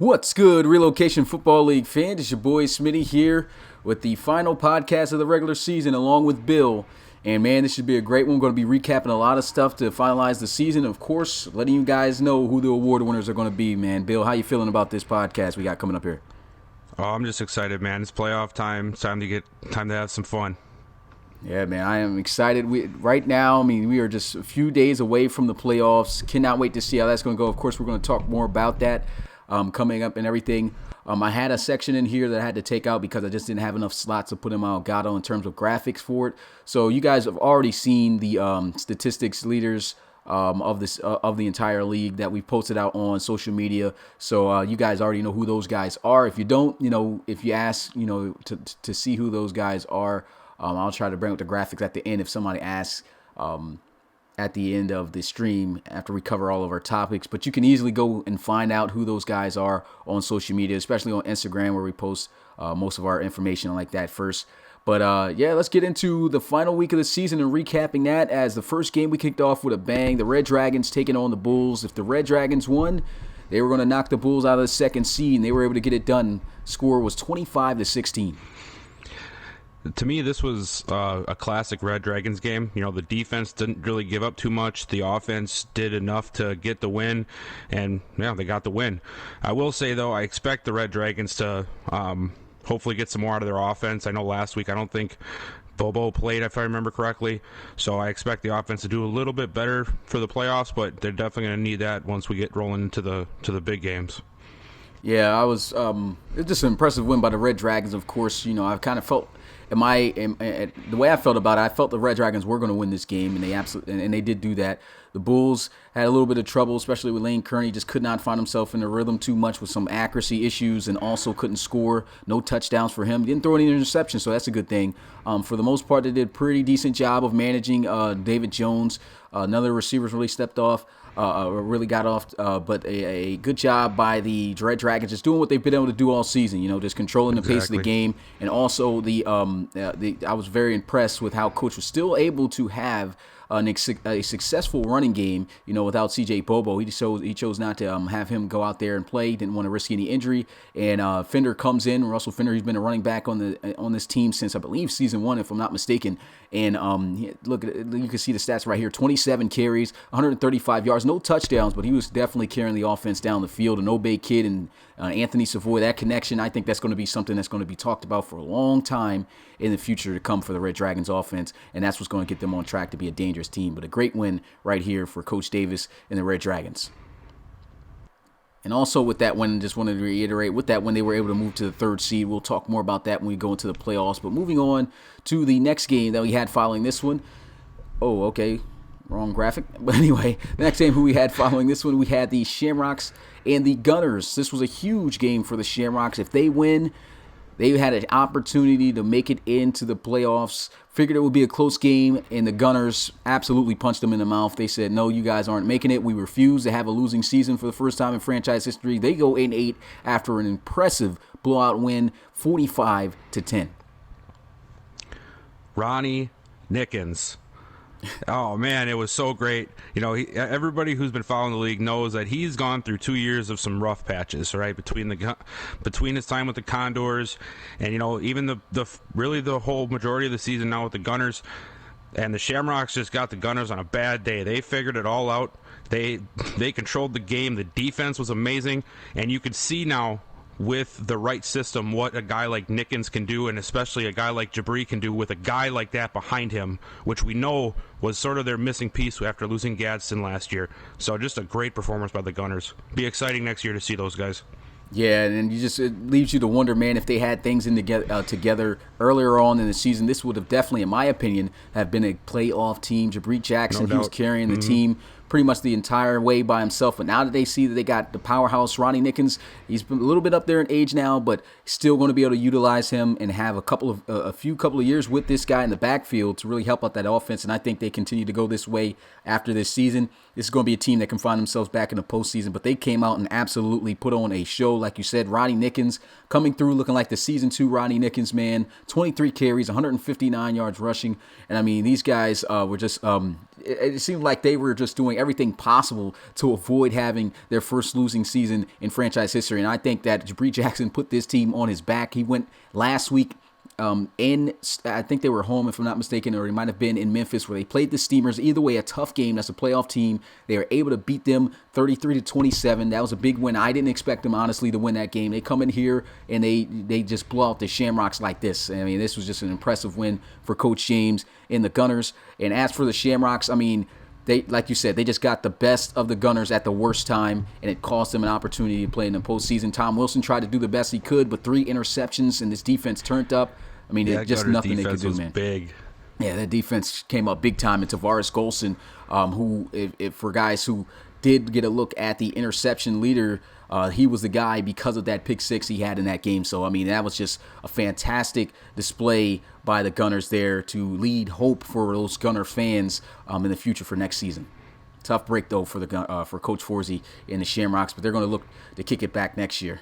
What's good, Relocation Football League fans? It's your boy Smitty here with the final podcast of the regular season along with Bill. And man, this should be a great one. We're going to be recapping a lot of stuff to finalize the season. Of course, letting you guys know who the award winners are going to be, man. Bill, how you feeling about this podcast we got coming up here? Oh, I'm just excited, man. It's playoff time. It's time to have some fun. Yeah, man, I am excited. Right now, we are just a few days away from the playoffs. Cannot wait to see how that's going to go. Of course, we're going to talk more about that coming up and everything. I had a section in here that I had to take out because I just didn't have enough slots to put in my Elgato in terms of graphics for it. So you guys have already seen the statistics leaders of the entire league that we posted out on social media. So you guys already know who those guys are. If you don't, if you ask, to see who those guys are, I'll try to bring up the graphics at the end if somebody asks at the end of the stream after we cover all of our topics. But you can easily go and find out who those guys are on social media, especially on Instagram where we post most of our information like that first. But yeah, let's get into the final week of the season and recapping that, as the first game we kicked off with a bang. The Red Dragons taking on the Bulls. If the Red Dragons won, they were going to knock the Bulls out of the second seed, and they were able to get it done. Score was 25-16. To me, this was a classic Red Dragons game. The defense didn't really give up too much. The offense did enough to get the win, and yeah, they got the win. I will say, though, I expect the Red Dragons to hopefully get some more out of their offense. I know last week I don't think Bobo played, if I remember correctly, so I expect the offense to do a little bit better for the playoffs, but they're definitely going to need that once we get rolling into the big games. Yeah, I was. It's just an impressive win by the Red Dragons. Of course, I've kind of felt. The way I felt about it, I felt the Red Dragons were going to win this game, and they did do that. The Bulls had a little bit of trouble, especially with Lane Kearney. Just could not find himself in the rhythm too much with some accuracy issues, and also couldn't score. No touchdowns for him. Didn't throw any interceptions, so that's a good thing. For the most part, they did a pretty decent job of managing David Jones. None of the receivers really stepped off. Really got off, but a good job by the Red Dragons, just doing what they've been able to do all season. Just controlling the pace of the game, and also I was very impressed with how Coach was still able to have a successful running game, without CJ Bobo. He chose not to have him go out there and play. Didn't want to risk any injury. And Fender comes in. Russell Fender, he's been a running back on this team since, I believe, season 1, if I'm not mistaken. And look, you can see the stats right here: 27 carries, 135 yards, no touchdowns, but he was definitely carrying the offense down the field. An Obey kid and Anthony Savoy, that connection, I think that's going to be something that's going to be talked about for a long time in the future to come for the Red Dragons offense, and that's what's going to get them on track to be a dangerous team. But a great win right here for Coach Davis and the Red Dragons. And also with that win, just wanted to reiterate, with that win, they were able to move to the third seed. We'll talk more about that when we go into the playoffs. But moving on to the next game that we had following this one. Oh, okay. Wrong graphic. But anyway, the next game who we had following this one, we had the Shamrocks and the Gunners. This was a huge game for the Shamrocks. If they win, they had an opportunity to make it into the playoffs. Figured it would be a close game, and the Gunners absolutely punched them in the mouth. They said, no, you guys aren't making it. We refuse to have a losing season for the first time in franchise history. They go 8-8 after an impressive blowout win, 45-10. Ronnie Nickens. Oh, man, it was so great. Everybody who's been following the league knows that he's gone through 2 years of some rough patches, right, between his time with the Condors and, even the whole majority of the season now with the Gunners. And the Shamrocks just got the Gunners on a bad day. They figured it all out. They controlled the game. The defense was amazing. And you could see now, with the right system, what a guy like Nickens can do, and especially a guy like Jabri can do with a guy like that behind him, which we know was sort of their missing piece after losing Gadsden last year. So just a great performance by the Gunners. Be exciting next year to see those guys. Yeah, and it leaves you to wonder, man, if they had things together earlier on in the season, this would have definitely, in my opinion, have been a playoff team. Jabri Jackson, he was carrying the team pretty much the entire way by himself. But now that they see that they got the powerhouse Ronnie Nickens, he's been a little bit up there in age now, but still going to be able to utilize him and have a few couple of years with this guy in the backfield to really help out that offense. And I think they continue to go this way after this season. This is going to be a team that can find themselves back in the postseason, but they came out and absolutely put on a show. Like you said, Ronnie Nickens coming through looking like the season 2 Ronnie Nickens, man. 23 carries, 159 yards rushing. And I mean, these guys were just it seemed like they were just doing everything possible to avoid having their first losing season in franchise history. And I think that Jabri Jackson put this team on his back. He went last week I think they were home, if I'm not mistaken, or he might have been in Memphis, where they played the Steamers. Either way, a tough game. That's a playoff team. They were able to beat them 33-27. That was a big win. I didn't expect them, honestly, to win that game. They come in here and they just blow out the Shamrocks like this. I mean, this was just an impressive win for Coach James and the Gunners. And as for the Shamrocks, I mean, they, like you said, they just got the best of the Gunners at the worst time, and it cost them an opportunity to play in the postseason. Tom Wilson tried to do the best he could, but 3 interceptions, and this defense turned up. I mean, just nothing they could do, man. Big. Yeah, that defense came up big time. And Tavares Golson, who, if for guys who did get a look at the interception leader, he was the guy because of that pick 6 he had in that game. So, I mean, that was just a fantastic display by the Gunners there to lead hope for those Gunner fans in the future for next season. Tough break, though, for Coach Forsey and the Shamrocks, but they're going to look to kick it back next year.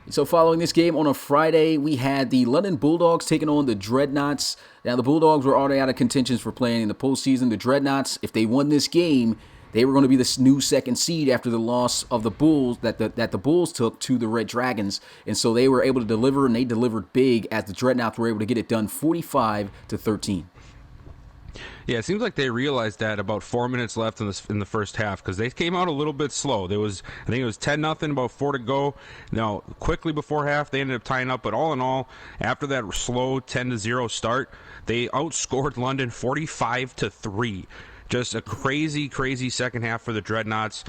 So following this game on a Friday, we had the London Bulldogs taking on the Dreadnoughts. Now, the Bulldogs were already out of contentions for playing in the postseason. The Dreadnoughts, if they won this game, they were going to be the new second seed after the loss of the Bulls that the Bulls took to the Red Dragons. And so they were able to deliver, and they delivered big as the Dreadnoughts were able to get it done 45-13. Yeah, it seems like they realized that about 4 minutes left in the first half, because they came out a little bit slow. I think it was 10-0, about 4 to go. Now, quickly before half, they ended up tying up. But all in all, after that slow 10-0 start, they outscored London 45-3. Just a crazy, crazy second half for the Dreadnoughts.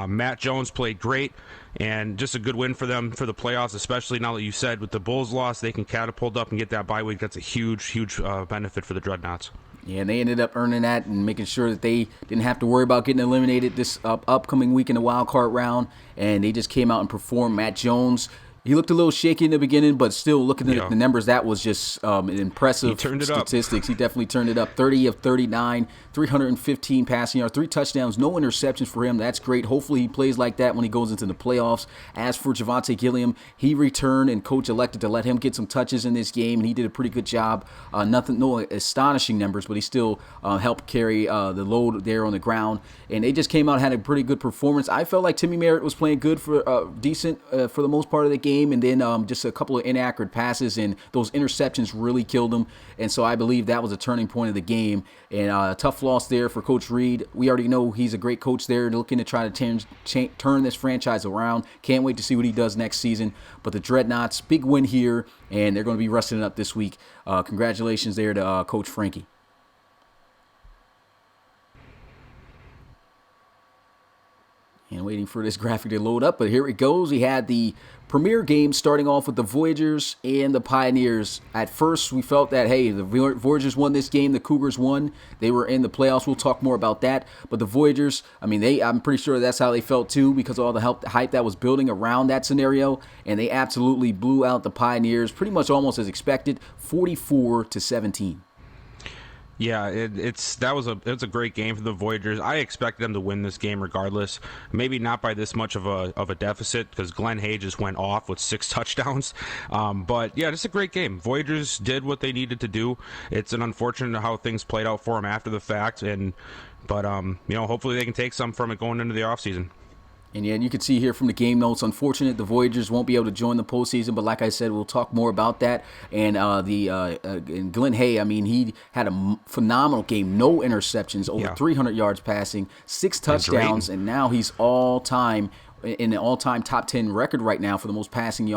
Matt Jones played great, and just a good win for them for the playoffs, especially now that you said with the Bulls loss, they can catapult up and get that bye week. That's a huge, huge benefit for the Dreadnoughts. Yeah, and they ended up earning that and making sure that they didn't have to worry about getting eliminated this upcoming week in the wild card round. And they just came out and performed. Matt Jones, he looked a little shaky in the beginning, but still looking at the numbers, that was just an impressive statistics. He definitely turned it up. 30 of 39, 315 passing yards, 3 touchdowns, no interceptions for him. That's great. Hopefully he plays like that when he goes into the playoffs. As for Javante Gilliam, he returned, and coach elected to let him get some touches in this game, and he did a pretty good job. No astonishing numbers, but he still helped carry the load there on the ground. And they just came out and had a pretty good performance. I felt like Timmy Merritt was playing good for decent for the most part of the game. And then just a couple of inaccurate passes, and those interceptions really killed him. And so I believe that was a turning point of the game. And a tough loss there for Coach Reed. We already know he's a great coach there, looking to try to turn this franchise around. Can't wait to see what he does next season. But the Dreadnoughts, big win here, and they're going to be resting up this week. Congratulations there to Coach Frankie. And waiting for this graphic to load up, but here it goes. We had the premier game starting off with the Voyagers and the Pioneers. At first, we felt that, hey, the Voyagers won this game, the Cougars won. They were in the playoffs. We'll talk more about that. But the Voyagers, I mean, I'm pretty sure that's how they felt too, because of all the hype that was building around that scenario. And they absolutely blew out the Pioneers, pretty much almost as expected, 44-17. Yeah, it's a great game for the Voyagers. I expected them to win this game regardless. Maybe not by this much of a deficit, because Glenn Hay just went off with 6 touchdowns. But yeah, it's a great game. Voyagers did what they needed to do. It's an unfortunate how things played out for them after the fact, but hopefully they can take some from it going into the offseason. And yeah, you can see here from the game notes, unfortunate the Voyagers won't be able to join the postseason, but like I said, we'll talk more about that. And and Glenn Hay, I mean, he had a phenomenal game, no interceptions, over 300 yards passing, 6 touchdowns, and now he's all-time in the all-time top 10 record right now for the most passing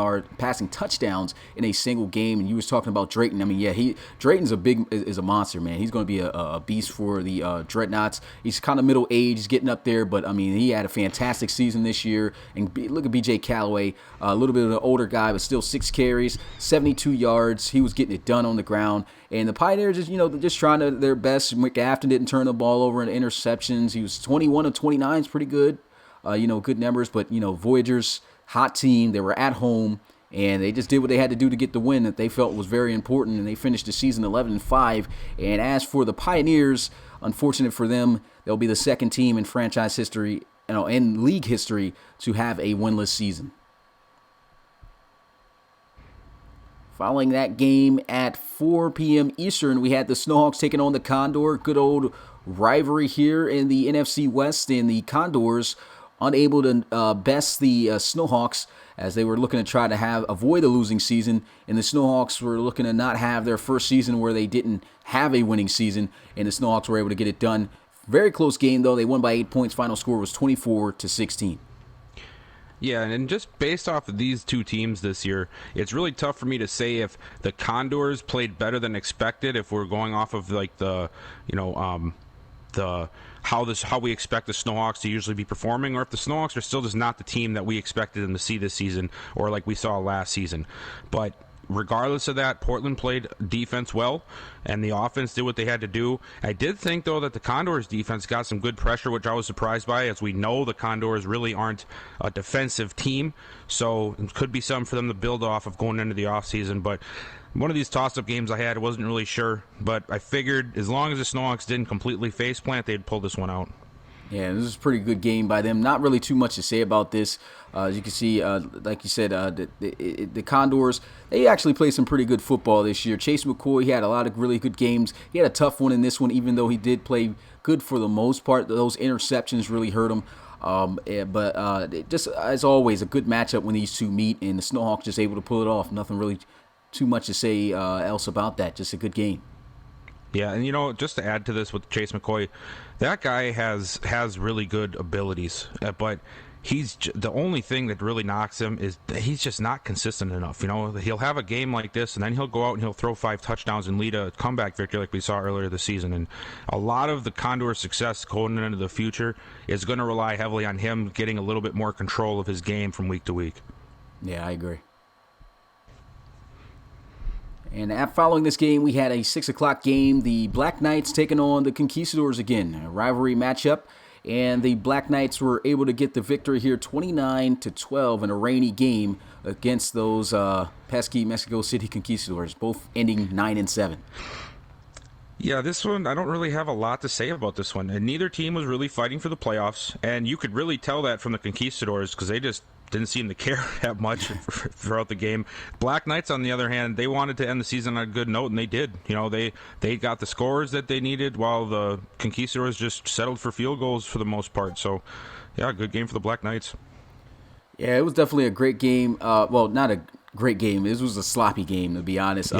touchdowns in a single game. And you was talking about Drayton. I mean, yeah, Drayton's is a monster, man. He's going to be a beast for the Dreadnoughts. He's kind of middle-aged, getting up there, but I mean, he had a fantastic season this year. And look at B.J. Calloway, a little bit of an older guy, but still 6 carries, 72 yards. He was getting it done on the ground. And the Pioneers, just trying their best. McAfton didn't turn the ball over in interceptions. He was 21 of 29, is pretty good. Good numbers, but, Voyagers, hot team. They were at home, and they just did what they had to do to get the win that they felt was very important, and they finished the season 11-5. And as for the Pioneers, unfortunate for them, they'll be the second team in franchise history, in league history, to have a winless season. Following that game at 4 p.m. Eastern, we had the Snowhawks taking on the Condor. Good old rivalry here in the NFC West, and the Condors unable to best the Snowhawks as they were looking to try to avoid a losing season, and the Snowhawks were looking to not have their first season where they didn't have a winning season, and the Snowhawks were able to get it done. Very close game, though. They won by 8 points. Final score was 24-16. Yeah, and just based off of these two teams this year, it's really tough for me to say if the Condors played better than expected, if we're going off of like the how we expect the Snowhawks to usually be performing, or if the Snowhawks are still just not the team that we expected them to see this season, or like we saw last season. But regardless of that, Portland played defense well, and the offense did what they had to do. I did think, though, that the Condors' defense got some good pressure, which I was surprised by, as we know the Condors really aren't a defensive team, so it could be something for them to build off of going into the offseason. But one of these toss-up games I had, I wasn't really sure, but I figured as long as the Snowhawks didn't completely faceplant, they'd pull this one out. Yeah, this is a pretty good game by them. Not really too much to say about this. As you can see, like you said, the Condors, they actually played some pretty good football this year. Chase McCoy, he had a lot of really good games. He had a tough one in this one, even though he did play good for the most part. Those interceptions really hurt him. But just, as always, a good matchup when these two meet, and the Snowhawks just able to pull it off. Nothing really too much to say else about that. Just a good game. Yeah, and just to add to this with Chase McCoy, that guy has really good abilities, but the only thing that really knocks him is that he's just not consistent enough. He'll have a game like this, and then he'll go out and he'll throw 5 touchdowns and lead a comeback victory like we saw earlier this season. And a lot of the Condor's success going into the future is going to rely heavily on him getting a little bit more control of his game from week to week. Yeah, I agree. And following this game, we had a 6 o'clock game. The Black Knights taking on the Conquistadors again, a rivalry matchup. And the Black Knights were able to get the victory here, 29-12 in a rainy game against those pesky Mexico City Conquistadors, both ending 9-7. Yeah, this one, I don't really have a lot to say about this one. And neither team was really fighting for the playoffs. And you could really tell that from the Conquistadors because they just didn't seem to care that much throughout the game. Black Knights, on the other hand, they wanted to end the season on a good note, and they did. They got the scores that they needed, while the Conquistadors just settled for field goals for the most part. So, yeah, good game for the Black Knights. Yeah, it was definitely a great game. Well, not a great game. This was a sloppy game, to be honest.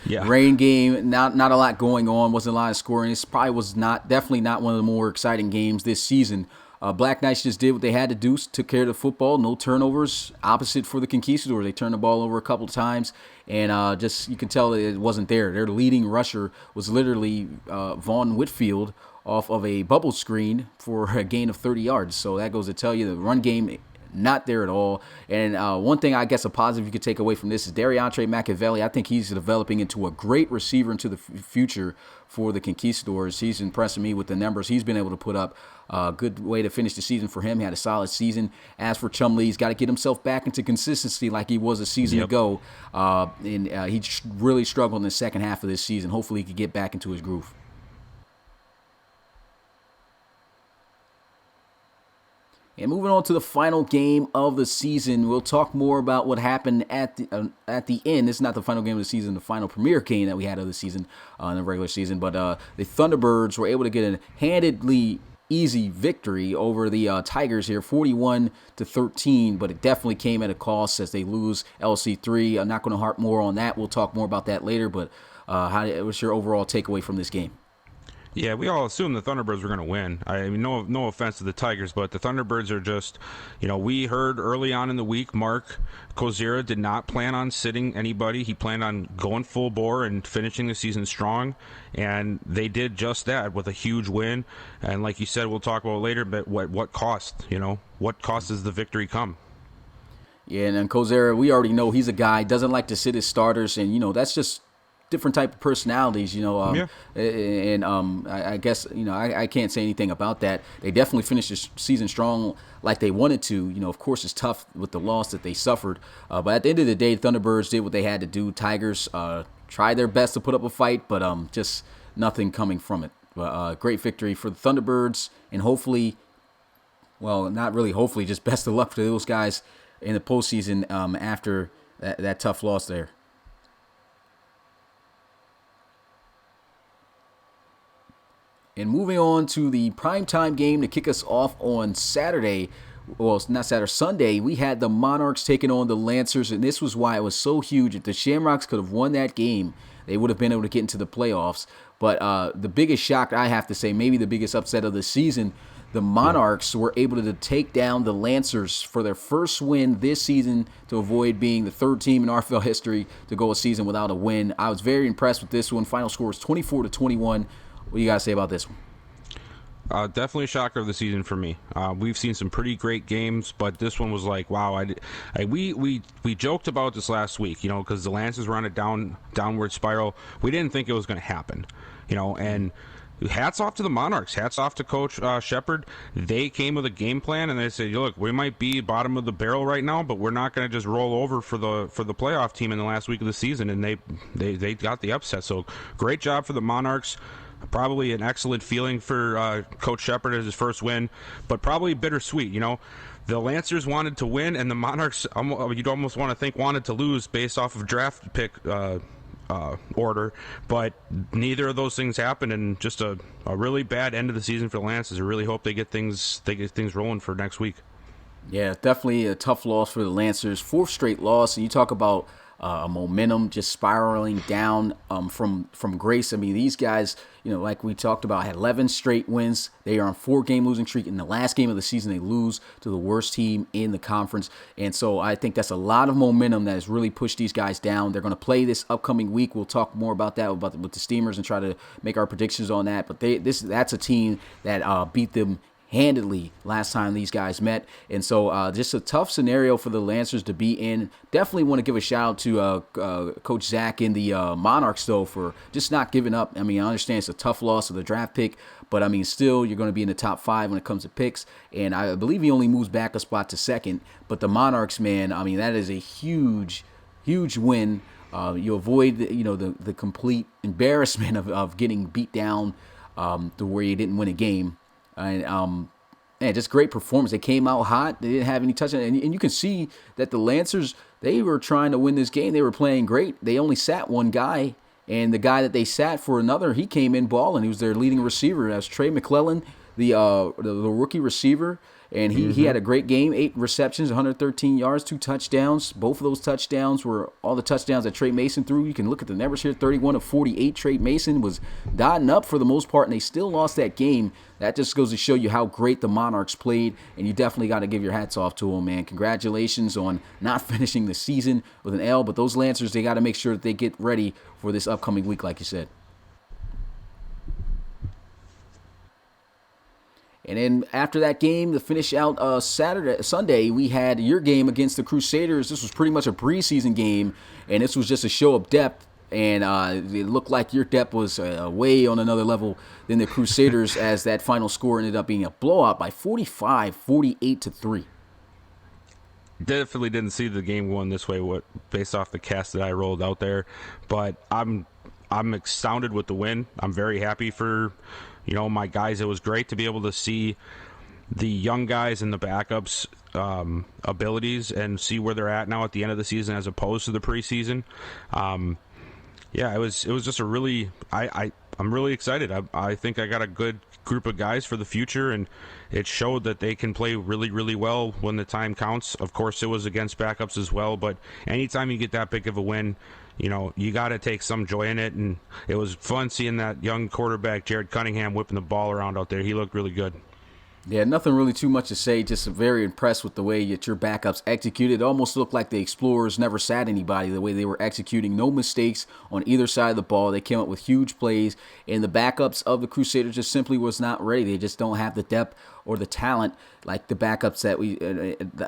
Yeah. Rain game, not a lot going on, wasn't a lot of scoring. This probably was definitely not one of the more exciting games this season. Black Knights just did what they had to do, took care of the football, no turnovers. Opposite for the Conquistadors, they turned the ball over a couple of times, and just you can tell it wasn't there. Their leading rusher was literally Vaughn Whitfield off of a bubble screen for a gain of 30 yards. So that goes to tell you the run game not there at all. And one thing I guess a positive you could take away from this is Dariantre Machiavelli. I think he's developing into a great receiver into the future for the Conquistadors. He's impressing me with the numbers he's been able to put up. Good way to finish the season for him. He had a solid season. As for Chumlee, he's got to get himself back into consistency like he was a season ago. And he really struggled in the second half of this season. Hopefully he can get back into his groove. And moving on to the final game of the season, we'll talk more about what happened at the end. This is not the final game of the season, the final premier game that we had of the season in the regular season. But the Thunderbirds were able to get a handedly easy victory over the Tigers here, 41-13. But it definitely came at a cost as they lose LC3. I'm not going to harp more on that. We'll talk more about that later. But what's your overall takeaway from this game? Yeah, we all assumed the Thunderbirds were going to win. I mean, no offense to the Tigers, but the Thunderbirds are just, we heard early on in the week, Mark Kozira did not plan on sitting anybody. He planned on going full bore and finishing the season strong, and they did just that with a huge win. And like you said, we'll talk about it later, but what cost, what cost does the victory come? Yeah, and then Kozira, we already know he's a guy, doesn't like to sit his starters, and, that's just different type of personalities, and I guess, I can't say anything about that. They definitely finished the season strong like they wanted to. Of course, it's tough with the loss that they suffered. But at the end of the day, Thunderbirds did what they had to do. Tigers tried their best to put up a fight, but just nothing coming from it. But great victory for the Thunderbirds, and hopefully, well, not really hopefully, just best of luck to those guys in the postseason after that tough loss there. And moving on to the primetime game to kick us off on Saturday, well, it's not Saturday, Sunday, we had the Monarchs taking on the Lancers, and this was why it was so huge. If the Shamrocks could have won that game, they would have been able to get into the playoffs. But the biggest shock, I have to say, maybe the biggest upset of the season, the Monarchs were able to take down the Lancers for their first win this season to avoid being the third team in RFL history to go a season without a win. I was very impressed with this one. Final score was 24-21. What do you guys say about this one? Definitely a shocker of the season for me. We've seen some pretty great games, but this one was like, wow. We joked about this last week, because the Lancers were on a downward spiral. We didn't think it was going to happen, and hats off to the Monarchs. Hats off to Coach Shepard. They came with a game plan, and they said, look, we might be bottom of the barrel right now, but we're not going to just roll over for the playoff team in the last week of the season, and they got the upset. So great job for the Monarchs. Probably an excellent feeling for Coach Shepard as his first win, but probably bittersweet. The Lancers wanted to win, and the Monarchs, you'd almost want to think, wanted to lose based off of draft pick order, but neither of those things happened, and just a really bad end of the season for the Lancers. I really hope they get things rolling for next week. Yeah, definitely a tough loss for the Lancers. Fourth straight loss, and you talk about momentum just spiraling down from grace. I mean, these guys, like we talked about, had 11 straight wins. They are on 4-game losing streak. In the last game of the season, they lose to the worst team in the conference. And so I think that's a lot of momentum that has really pushed these guys down. They're going to play this upcoming week. We'll talk more about that with the Steamers and try to make our predictions on that. But that's a team that beat them handedly last time these guys met. And so just a tough scenario for the Lancers to be in. Definitely want to give a shout out to Coach Zach and the Monarchs, though, for just not giving up. I mean, I understand it's a tough loss of the draft pick, but I mean, still, you're going to be in the top 5 when it comes to picks. And I believe he only moves back a spot to second. But the Monarchs, man, I mean, that is a huge, huge win. You avoid the complete embarrassment of getting beat down to where you didn't win a game. And man, just great performance. They came out hot. They didn't have any touch. And you can see that the Lancers, they were trying to win this game. They were playing great. They only sat one guy. And the guy that they sat for another, he came in balling. He was their leading receiver. That was Trey McClellan, the rookie receiver. And he had a great game, 8 receptions, 113 yards, 2 touchdowns. Both of those touchdowns were all the touchdowns that Trey Mason threw. You can look at the numbers here, 31 of 48. Trey Mason was dotting up for the most part, and they still lost that game. That just goes to show you how great the Monarchs played, and you definitely got to give your hats off to them, man. Congratulations on not finishing the season with an L, but those Lancers, they got to make sure that they get ready for this upcoming week, like you said. And then after that game, to finish out Sunday, we had your game against the Crusaders. This was pretty much a preseason game, and this was just a show of depth. And it looked like your depth was way on another level than the Crusaders as that final score ended up being a blowout by 48-3. Definitely didn't see the game going this way based off the cast that I rolled out there. But I'm astounded with the win. I'm very happy for my guys. It was great to be able to see the young guys and the backups abilities and see where they're at now at the end of the season as opposed to the preseason. It was just a really I'm really excited. I think I got a good group of guys for the future, and it showed that they can play really, really well when the time counts. Of course, it was against backups as well, but anytime you get that big of a win, you got to take some joy in it, and it was fun seeing that young quarterback, Jared Cunningham, whipping the ball around out there. He looked really good. Yeah, nothing really too much to say. Just very impressed with the way that your backups executed. It almost looked like the Explorers never sat anybody, the way they were executing. No mistakes on either side of the ball. They came up with huge plays, and the backups of the Crusaders just simply was not ready. They just don't have the depth or the talent like the backups that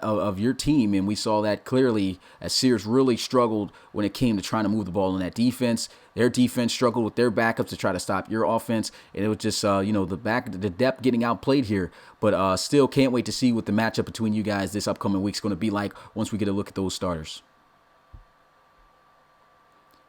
of your team, and we saw that clearly as Sears really struggled when it came to trying to move the ball in that defense. Their defense struggled with their backups to try to stop your offense, and it was just the depth getting outplayed here. But still can't wait to see what the matchup between you guys this upcoming week is going to be like once we get a look at those starters.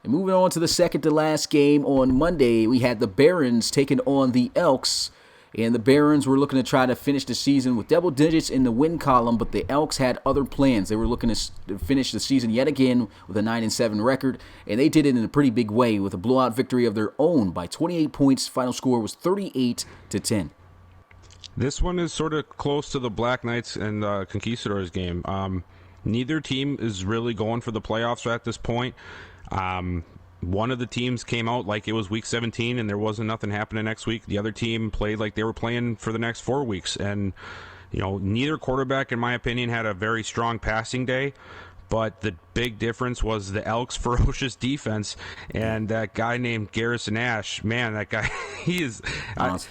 And moving on to the second to last game on Monday, we had the Barons taking on the Elks. And the Barons were looking to try to finish the season with double digits in the win column, but the Elks had other plans. They were looking to finish the season yet again with a 9-7 record, and they did it in a pretty big way with a blowout victory of their own by 28 points. Final score was 38-10. This one is sort of close to the Black Knights and Conquistadors game. Neither team is really going for the playoffs at this point. One of the teams came out like it was week 17 and there wasn't nothing happening next week. The other team played like they were playing for the next 4 weeks. And, neither quarterback, in my opinion, had a very strong passing day. But the big difference was the Elks' ferocious defense and that guy named Garrison Ash. Man, that guy, he is.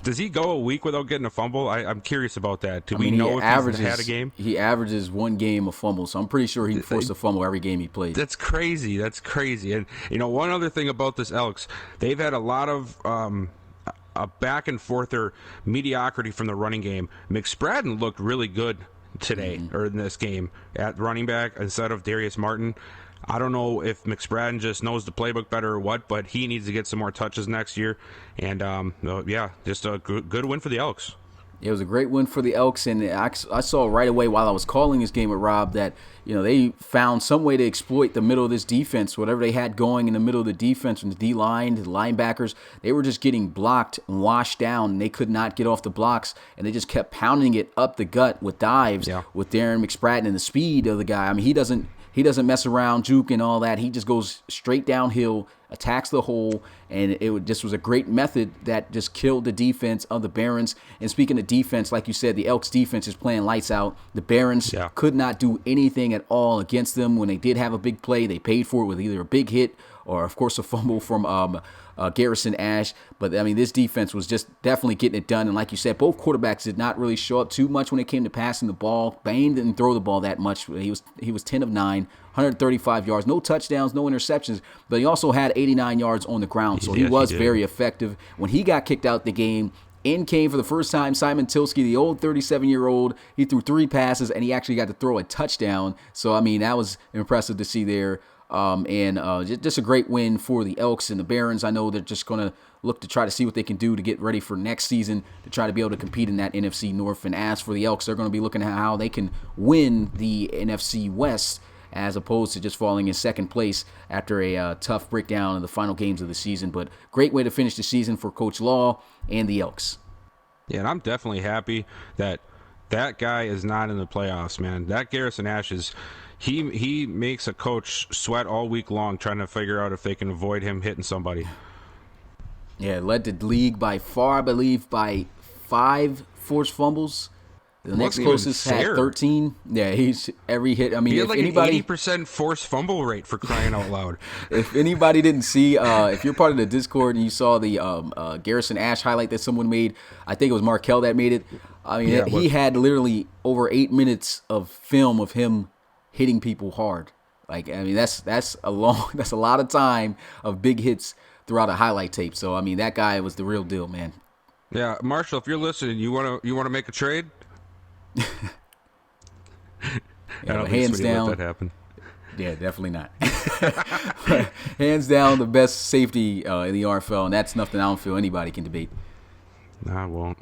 Does he go a week without getting a fumble? I'm curious about that. Do we know if he's had a game? He averages one game of fumbles, so I'm pretty sure he forced a fumble every game he played. That's crazy. And, one other thing about this Elks, they've had a lot of a back and forther mediocrity from the running game. McSpadden looked really good today or in this game at running back instead of Darius Martin. I don't know if McSpadden just knows the playbook better or what, but he needs to get some more touches next year. And just a good win for the Elks. It was a great win for the Elks, and I saw right away while I was calling this game with Rob that they found some way to exploit the middle of this defense. Whatever they had going in the middle of the defense, from the D-line to the linebackers, they were just getting blocked and washed down, and they could not get off the blocks, and they just kept pounding it up the gut with dives with Darren McSpadden and the speed of the guy. I mean, he doesn't mess around, juke and all that. He just goes straight downhill, attacks the hole, and just was a great method that just killed the defense of the Barons. And speaking of defense, like you said, the Elks defense is playing lights out. The Barons could not do anything at all against them. When they did have a big play, they paid for it with either a big hit or, of course, a fumble from Garrison Ash. But, I mean, this defense was just definitely getting it done. And like you said, both quarterbacks did not really show up too much when it came to passing the ball. Bain didn't throw the ball that much. He was 10 of 9, 135 yards, no touchdowns, no interceptions. But he also had 89 yards on the ground, so he was very effective. When he got kicked out the game, in came for the first time Simon Tilsky, the old 37-year-old. He threw 3 passes, and he actually got to throw a touchdown. So, I mean, that was impressive to see there. Just a great win for the Elks and the Barons. I know they're just going to look to try to see what they can do to get ready for next season to try to be able to compete in that NFC North. And as for the Elks, they're going to be looking at how they can win the NFC West as opposed to just falling in second place after a tough breakdown of the final games of the season. But great way to finish the season for Coach Law and the Elks. Yeah, and I'm definitely happy that guy is not in the playoffs, man. That Garrison Ash is... He makes a coach sweat all week long trying to figure out if they can avoid him hitting somebody. Yeah, led the league by far, I believe, by 5 forced fumbles. The next closest had 13. Yeah, he's every hit. I mean, he had like an 80% forced fumble rate, for crying out loud. If anybody didn't see, if you're part of the Discord and you saw the Garrison Ash highlight that someone made, I think it was Markel that made it. I mean, he had literally over 8 minutes of film of him hitting people hard. Like, I mean, that's a lot of time of big hits throughout a highlight tape. So, I mean, that guy was the real deal, man. Yeah, Marshall, if you're listening, you wanna make a trade? Hands down, let that happen. Yeah, definitely not. Hands down, the best safety in the RFL, and that's nothing I don't feel anybody can debate. I won't.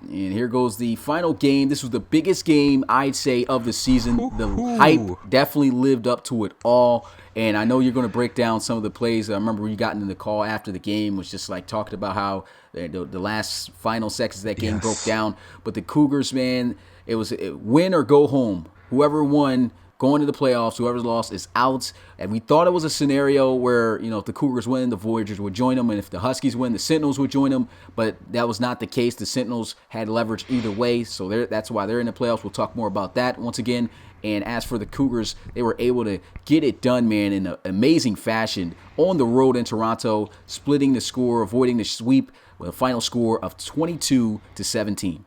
And here goes the final game. This was the biggest game, I'd say, of the season. The hype definitely lived up to it all. And I know you're going to break down some of the plays. I remember you got into the call after the game, was just like talking about how the last final seconds of that game broke down. But the Cougars, man, it was win or go home. Whoever won going to the playoffs, whoever lost is out. And we thought it was a scenario where, if the Cougars win, the Voyagers would join them. And if the Huskies win, the Sentinels would join them. But that was not the case. The Sentinels had leverage either way. So that's why they're in the playoffs. We'll talk more about that once again. And as for the Cougars, they were able to get it done, man, in an amazing fashion on the road in Toronto, splitting the score, avoiding the sweep with a final score of 22-17.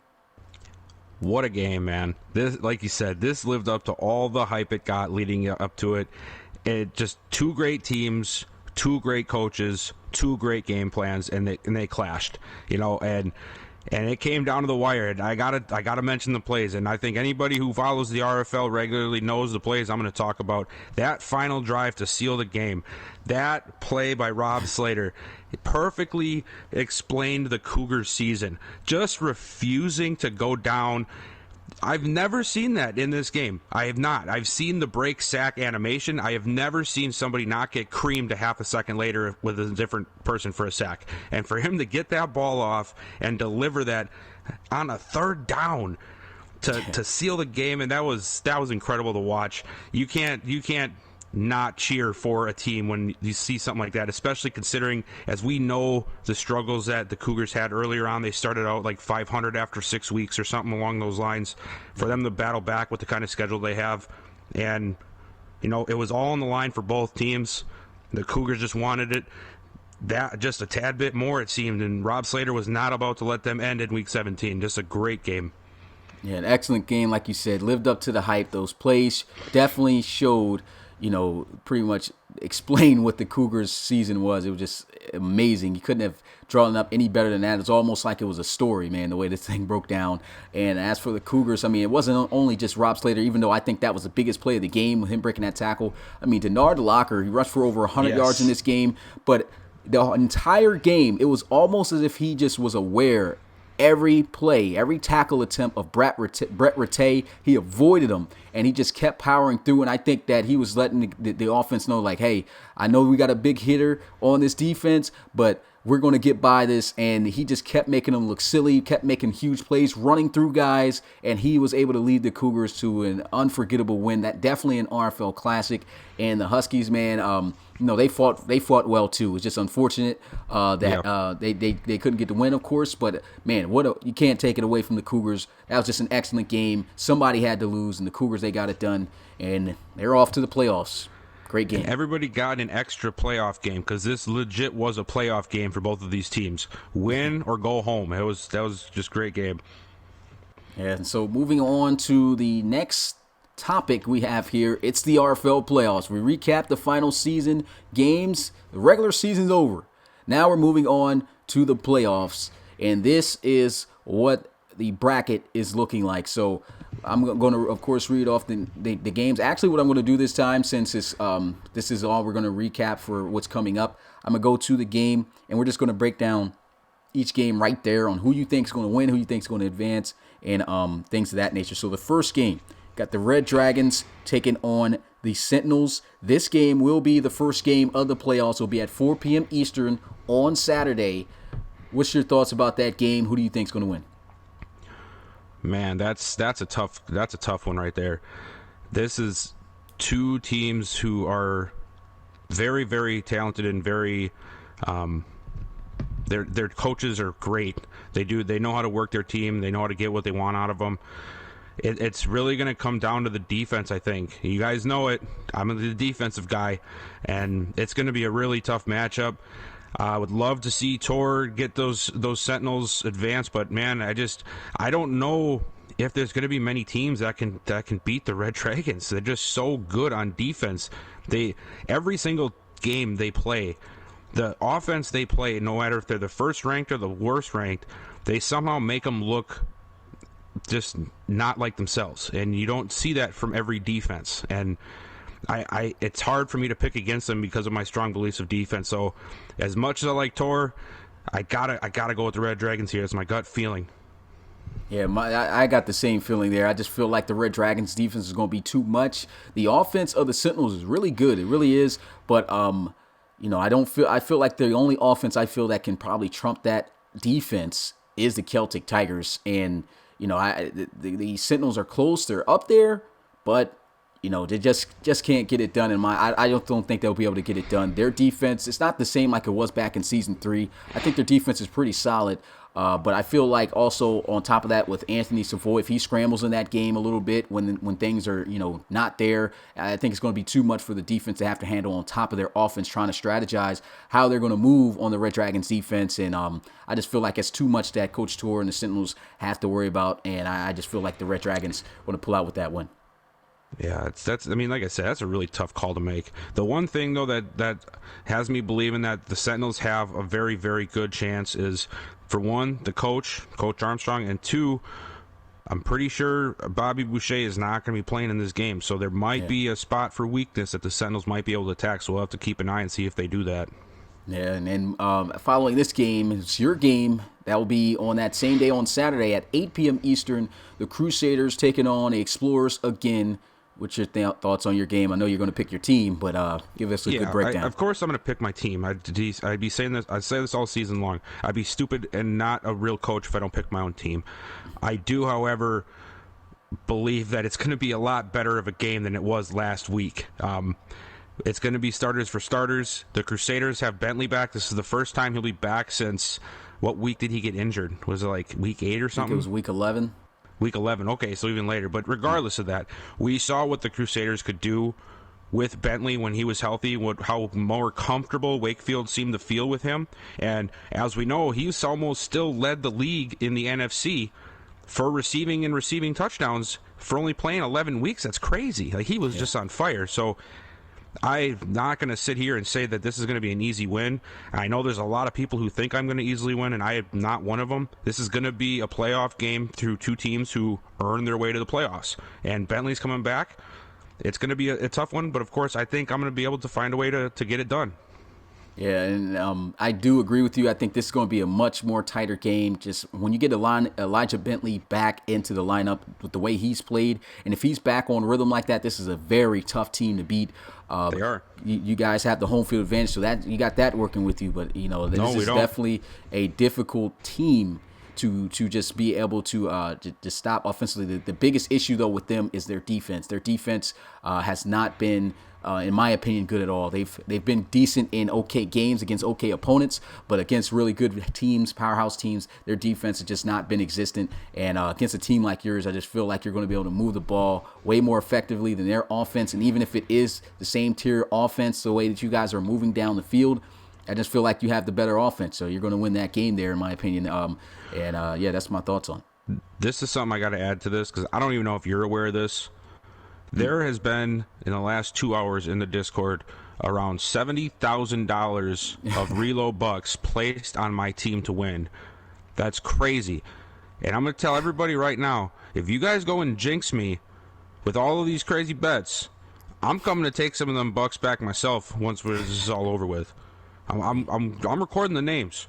What a game, man. This, like you said, this lived up to all the hype it got leading up to it. It just 2 great teams, 2 great coaches, 2 great game plans, and they clashed. And and it came down to the wire. And I gotta mention the plays, and I think anybody who follows the RFL regularly knows the plays I'm going to talk about. That final drive to seal the game, that play by Rob Slater, it perfectly explained the Cougars' season. Just refusing to go down. I've never seen that in this game. I have not. I've seen the break sack animation. I have never seen somebody not get creamed a half a second later with a different person for a sack. And for him to get that ball off and deliver that on a third down to seal the game, and that was incredible to watch. You can't not cheer for a team when you see something like that, especially considering, as we know, the struggles that the Cougars had earlier on. They started out like 500 after 6 weeks or something along those lines. For them to battle back with the kind of schedule they have, and it was all on the line for both teams. The Cougars just wanted it that just a tad bit more, it seemed, and Rob Slater was not about to let them end in Week 17. Just a great game. Yeah, an excellent game, like you said, lived up to the hype. Those plays definitely showed, pretty much explain what the Cougars' season was. It was just amazing. You couldn't have drawn up any better than that. It's almost like it was a story, man, the way this thing broke down. And as for the Cougars, I mean, it wasn't only just Rob Slater, even though I think that was the biggest play of the game with him breaking that tackle. I mean, Denard Locker, he rushed for over 100 yards in this game, but the entire game, it was almost as if he just was aware every play, every tackle attempt of Brett Rattay, he avoided them, and he just kept powering through. And I think that he was letting the offense know, like, hey, I know we got a big hitter on this defense, but we're going to get by this. And he just kept making them look silly, kept making huge plays, running through guys, and he was able to lead the Cougars to an unforgettable win. That definitely an RFL classic. And the Huskies, man, they fought well too. It's just unfortunate that they couldn't get the win, of course. But man, you can't take it away from the Cougars. That was just an excellent game. Somebody had to lose, and the Cougars, they got it done, and they're off to the playoffs. Great game. Everybody got an extra playoff game because this legit was a playoff game for both of these teams. Win or go home. That was just a great game. Yeah, and so moving on to the next topic we have here, it's the RFL playoffs. We recap the final season games. The regular season's over. Now we're moving on to the playoffs, and this is what the bracket is looking like. So I'm going to, of course, read off the games. Actually, what I'm going to do this time, since this is all we're going to recap for what's coming up, I'm going to go to the game, and we're just going to break down each game right there on who you think is going to win, who you think is going to advance, and things of that nature. So the first game, got the Red Dragons taking on the Sentinels. This game will be the first game of the playoffs. It'll be at 4 p.m. Eastern on Saturday. What's your thoughts about that game? Who do you think is going to win? Man, that's a tough one right there. This is two teams who are very, very talented and very their coaches are great. They know how to work their team. They know how to get what they want out of them. It's really going to come down to the defense, I think. You guys know it. I'm the defensive guy, and it's going to be a really tough matchup. I would love to see Tor get those Sentinels advance, but man, I don't know if there's going to be many teams that can beat the Red Dragons. They're just so good on defense. Every single game they play, the offense they play, no matter if they're the first ranked or the worst ranked, they somehow make them look just not like themselves, and you don't see that from every defense. And it's hard for me to pick against them because of my strong beliefs of defense. So as much as I like Tor, I gotta go with the Red Dragons here. It's my gut feeling. Yeah, I got the same feeling there. I just feel like the Red Dragons defense is going to be too much. The offense of the Sentinels is really good. It really is. But I feel like the only offense I feel that can probably trump that defense is the Celtic Tigers. And the Sentinels are close. They're up there, but they just can't get it done. I don't think they'll be able to get it done. Their defense, it's not the same like it was back in season 3. I think their defense is pretty solid. But I feel like also on top of that with Anthony Savoy, if he scrambles in that game a little bit when things are not there, I think it's going to be too much for the defense to have to handle on top of their offense, trying to strategize how they're going to move on the Red Dragons defense. And I just feel like it's too much that Coach Tor and the Sentinels have to worry about. And I just feel like the Red Dragons want to pull out with that win. Yeah, like I said, that's a really tough call to make. The one thing, though, that has me believing that the Sentinels have a very, very good chance is For one, the Coach Armstrong, and two, I'm pretty sure Bobby Boucher is not going to be playing in this game, so there might be a spot for weakness that the Sentinels might be able to attack, so we'll have to keep an eye and see if they do that. Yeah, and then following this game, it's your game. That will be on that same day on Saturday at 8 p.m. Eastern. The Crusaders taking on the Explorers again. What's your thoughts on your game? I know you're going to pick your team, but give us a good breakdown. Of course I'm going to pick my team. I'd be saying this. I say this all season long. I'd be stupid and not a real coach if I don't pick my own team. I do, however, believe that it's going to be a lot better of a game than it was last week. It's going to be starters for starters. The Crusaders have Bentley back. This is the first time he'll be back since, what week did he get injured? Was it like week 8 or something? I think it was week 11. Week 11. Okay, so even later. But regardless of that, we saw what the Crusaders could do with Bentley when he was healthy, how more comfortable Wakefield seemed to feel with him. And as we know, he's almost still led the league in the NFC for receiving touchdowns for only playing 11 weeks. That's crazy. Like, he was just on fire. So I'm not going to sit here and say that this is going to be an easy win. I know there's a lot of people who think I'm going to easily win, and I am not one of them. This is going to be a playoff game through two teams who earn their way to the playoffs. And Bentley's coming back. It's going to be a tough one, but of course I think I'm going to be able to find a way to get it done. Yeah, and I do agree with you. I think this is going to be a much more tighter game. Just when you get Elijah Bentley back into the lineup with the way he's played, and if he's back on rhythm like that, this is a very tough team to beat. They are. You guys have the home field advantage, so that you got that working with you. But this is definitely a difficult team to just be able to stop offensively. The biggest issue though with them is their defense. Their defense has not been, in my opinion, good at all. They've been decent in okay games against okay opponents, but against really good teams, powerhouse teams, their defense has just not been existent. And against a team like yours, I just feel like you're going to be able to move the ball way more effectively than their offense. And even if it is the same tier offense, the way that you guys are moving down the field, I just feel like you have the better offense. So you're going to win that game there, in my opinion. That's my thoughts on it. This is something I got to add to this because I don't even know if you're aware of this. There has been, in the last 2 hours in the Discord, around $70,000 of reload bucks placed on my team to win. That's crazy. And I'm going to tell everybody right now, if you guys go and jinx me with all of these crazy bets, I'm coming to take some of them bucks back myself once this is all over with. I'm recording the names.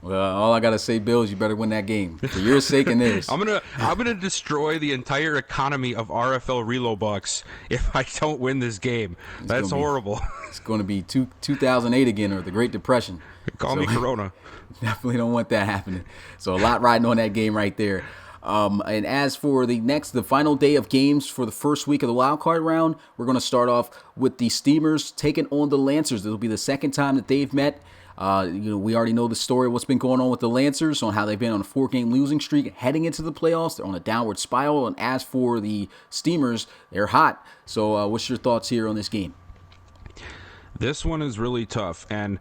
Well, all I gotta say, Bill, is you better win that game for your sake and theirs. I'm gonna destroy the entire economy of RFL Reload Bucks if I don't win this game. That's horrible. It's going to be 2008 again, or the Great Depression. Call me Corona. Definitely don't want that happening. So a lot riding on that game right there. And as for the final day of games for the first week of the wild card round, we're going to start off with the Steamers taking on the Lancers. This will be the second time that they've met. We already know the story of what's been going on with the Lancers, on how they've been on a 4-game losing streak heading into the playoffs. They're on a downward spiral. And as for the Steamers, they're hot. So what's your thoughts here on this game? This one is really tough, and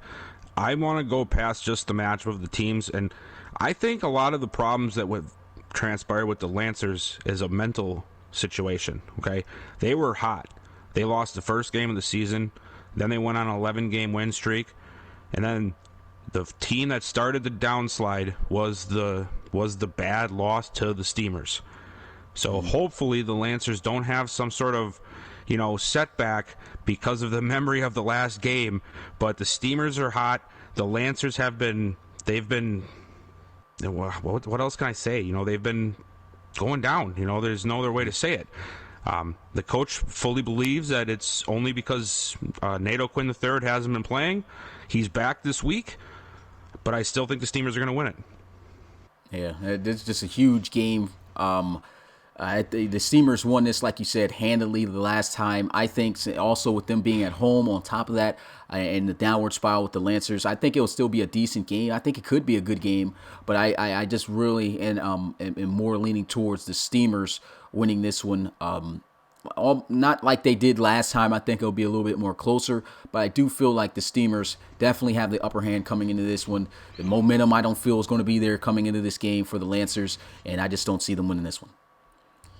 I want to go past just the matchup of the teams. And I think a lot of the problems that would transpire with the Lancers is a mental situation. Okay, they were hot. They lost the first game of the season. Then they went on an 11-game win streak. And then the team that started the downslide was the bad loss to the Steamers. So hopefully the Lancers don't have some sort of, setback because of the memory of the last game. But the Steamers are hot. The Lancers they've been, what else can I say? They've been going down. There's no other way to say it. The coach fully believes that it's only because Nato Quinn III hasn't been playing. He's back this week, but I still think the Steamers are going to win it. Yeah, it's just a huge game. The Steamers won this, like you said, handily the last time. I think also with them being at home on top of that and the downward spiral with the Lancers, I think it'll still be a decent game. I think it could be a good game, but I just really am more leaning towards the Steamers winning this one. Not like they did last time. I think it'll be a little bit more closer, but I do feel like the Steamers definitely have the upper hand coming into this one. The momentum I don't feel is going to be there coming into this game for the Lancers, and I just don't see them winning this one.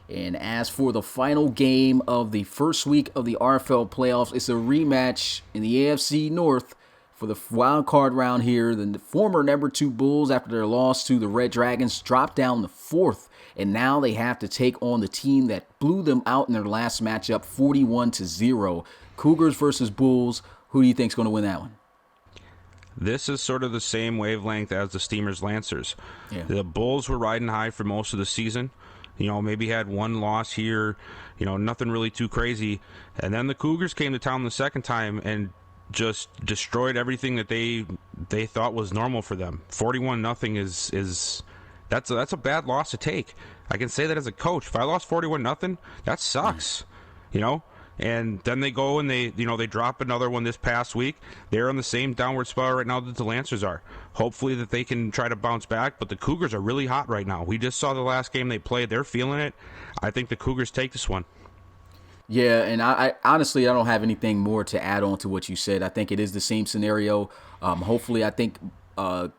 And as for the final game of the first week of the RFL playoffs, it's a rematch in the AFC North for the wild card round here. The former number 2 Bulls, after their loss to the Red Dragons, dropped down to 4th, and now they have to take on the team that blew them out in their last matchup, 41-0. Cougars versus Bulls. Who do you think is going to win that one? This is sort of the same wavelength as the Steamers Lancers. Yeah. The Bulls were riding high for most of the season. Maybe had one loss here, nothing really too crazy. And then the Cougars came to town the second time and just destroyed everything that they thought was normal for them. 41-0 is that's a bad loss to take. I can say that as a coach. If I lost 41-0, that sucks. And then they go and they drop another one this past week. They're on the same downward spiral right now that the Lancers are. Hopefully that they can try to bounce back, but the Cougars are really hot right now. We just saw the last game they played. They're feeling it. I think the Cougars take this one. Yeah, and I honestly, I don't have anything more to add on to what you said. I think it is the same scenario. Hopefully, I think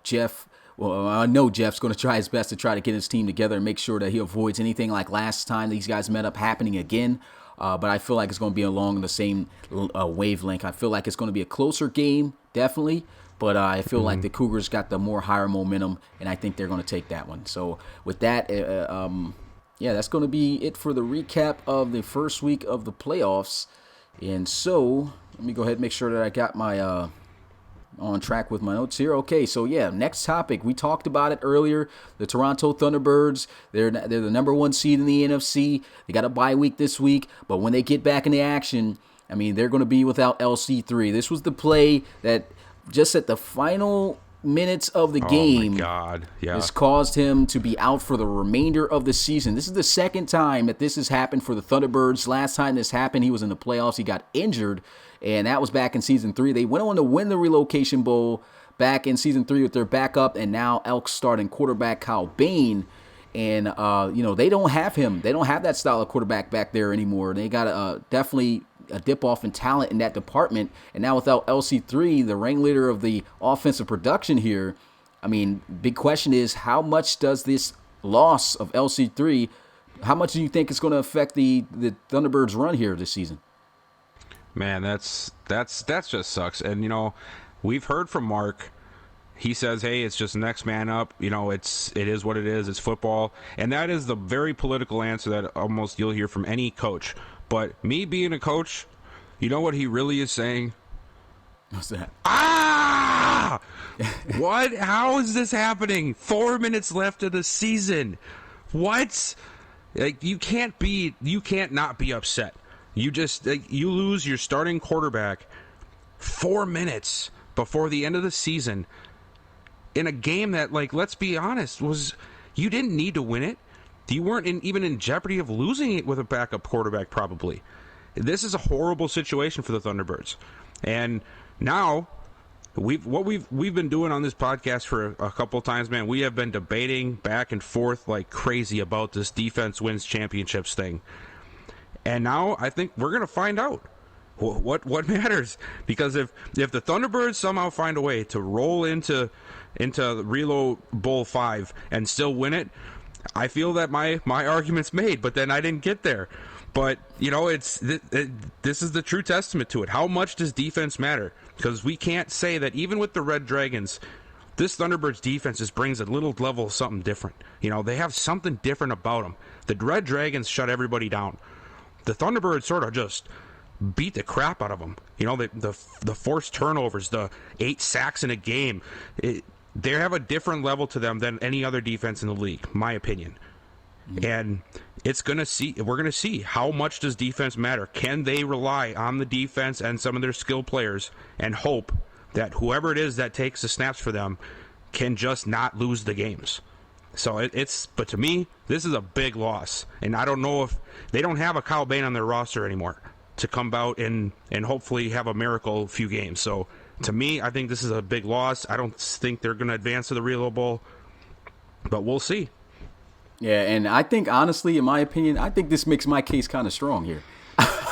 Jeff, well, I know Jeff's going to try his best to try to get his team together and make sure that he avoids anything like last time these guys met up happening again. But I feel like it's going to be along the same wavelength. I feel like it's going to be a closer game, definitely. But I feel like the Cougars got the more higher momentum, and I think they're going to take that one. So with that, yeah, that's going to be it for the recap of the first week of the playoffs. And so let me go ahead and make sure that I got my on track with my notes here. Okay, so yeah, next topic. We talked about it earlier. The Toronto Thunderbirds, they're the number 1 seed in the NFC. They got a bye week this week, but when they get back into action, I mean, they're going to be without LC3. This was the play that just at the final minutes of the game, my God. Yeah. This caused him to be out for the remainder of the season. This is the second time that this has happened for the Thunderbirds. Last time this happened, he was in the playoffs. He got injured, and that was back in Season 3. They went on to win the Relocation Bowl back in Season 3 with their backup, and now Elks starting quarterback Kyle Bain. And, they don't have him. They don't have that style of quarterback back there anymore. They got definitely a dip-off in talent in that department. And now without LC3, the ringleader of the offensive production here, I mean, big question is, how much does this loss of LC3, how much do you think it's going to affect the Thunderbirds' run here this season? Man, that's just sucks. And, we've heard from Mark. He says, hey, it's just next man up. It is what it is. It's football. And that is the very political answer that almost you'll hear from any coach. But me being a coach, you know what he really is saying? What's that? Ah! What? How is this happening? 4 minutes left of the season. What? You can't not be upset. You lose your starting quarterback 4 minutes before the end of the season in a game that, let's be honest, you didn't need to win it. You weren't even in jeopardy of losing it with a backup quarterback, probably. This is a horrible situation for the Thunderbirds. And now, we've been doing on this podcast for a couple of times, man. We have been debating back and forth like crazy about this defense wins championships thing. And now I think we're going to find out what matters. Because if the Thunderbirds somehow find a way to roll into Relo Bowl 5 and still win it, I feel that my argument's made, but then I didn't get there. But, this is the true testament to it. How much does defense matter? Because we can't say that even with the Red Dragons, this Thunderbirds defense just brings a little level of something different. They have something different about them. The Red Dragons shut everybody down. The Thunderbirds sort of just beat the crap out of them. The forced turnovers, the 8 sacks in a game. They have a different level to them than any other defense in the league, my opinion. And we're gonna see how much does defense matter. Can they rely on the defense and some of their skill players and hope that whoever it is that takes the snaps for them can just not lose the games? So but to me, this is a big loss. And I don't know if they don't have a Kyle Bain on their roster anymore to come out and hopefully have a miracle few games. So to me, I think this is a big loss. I don't think they're going to advance to the Relo Bowl, but we'll see. Yeah, and I think, honestly, in my opinion, I think this makes my case kind of strong here.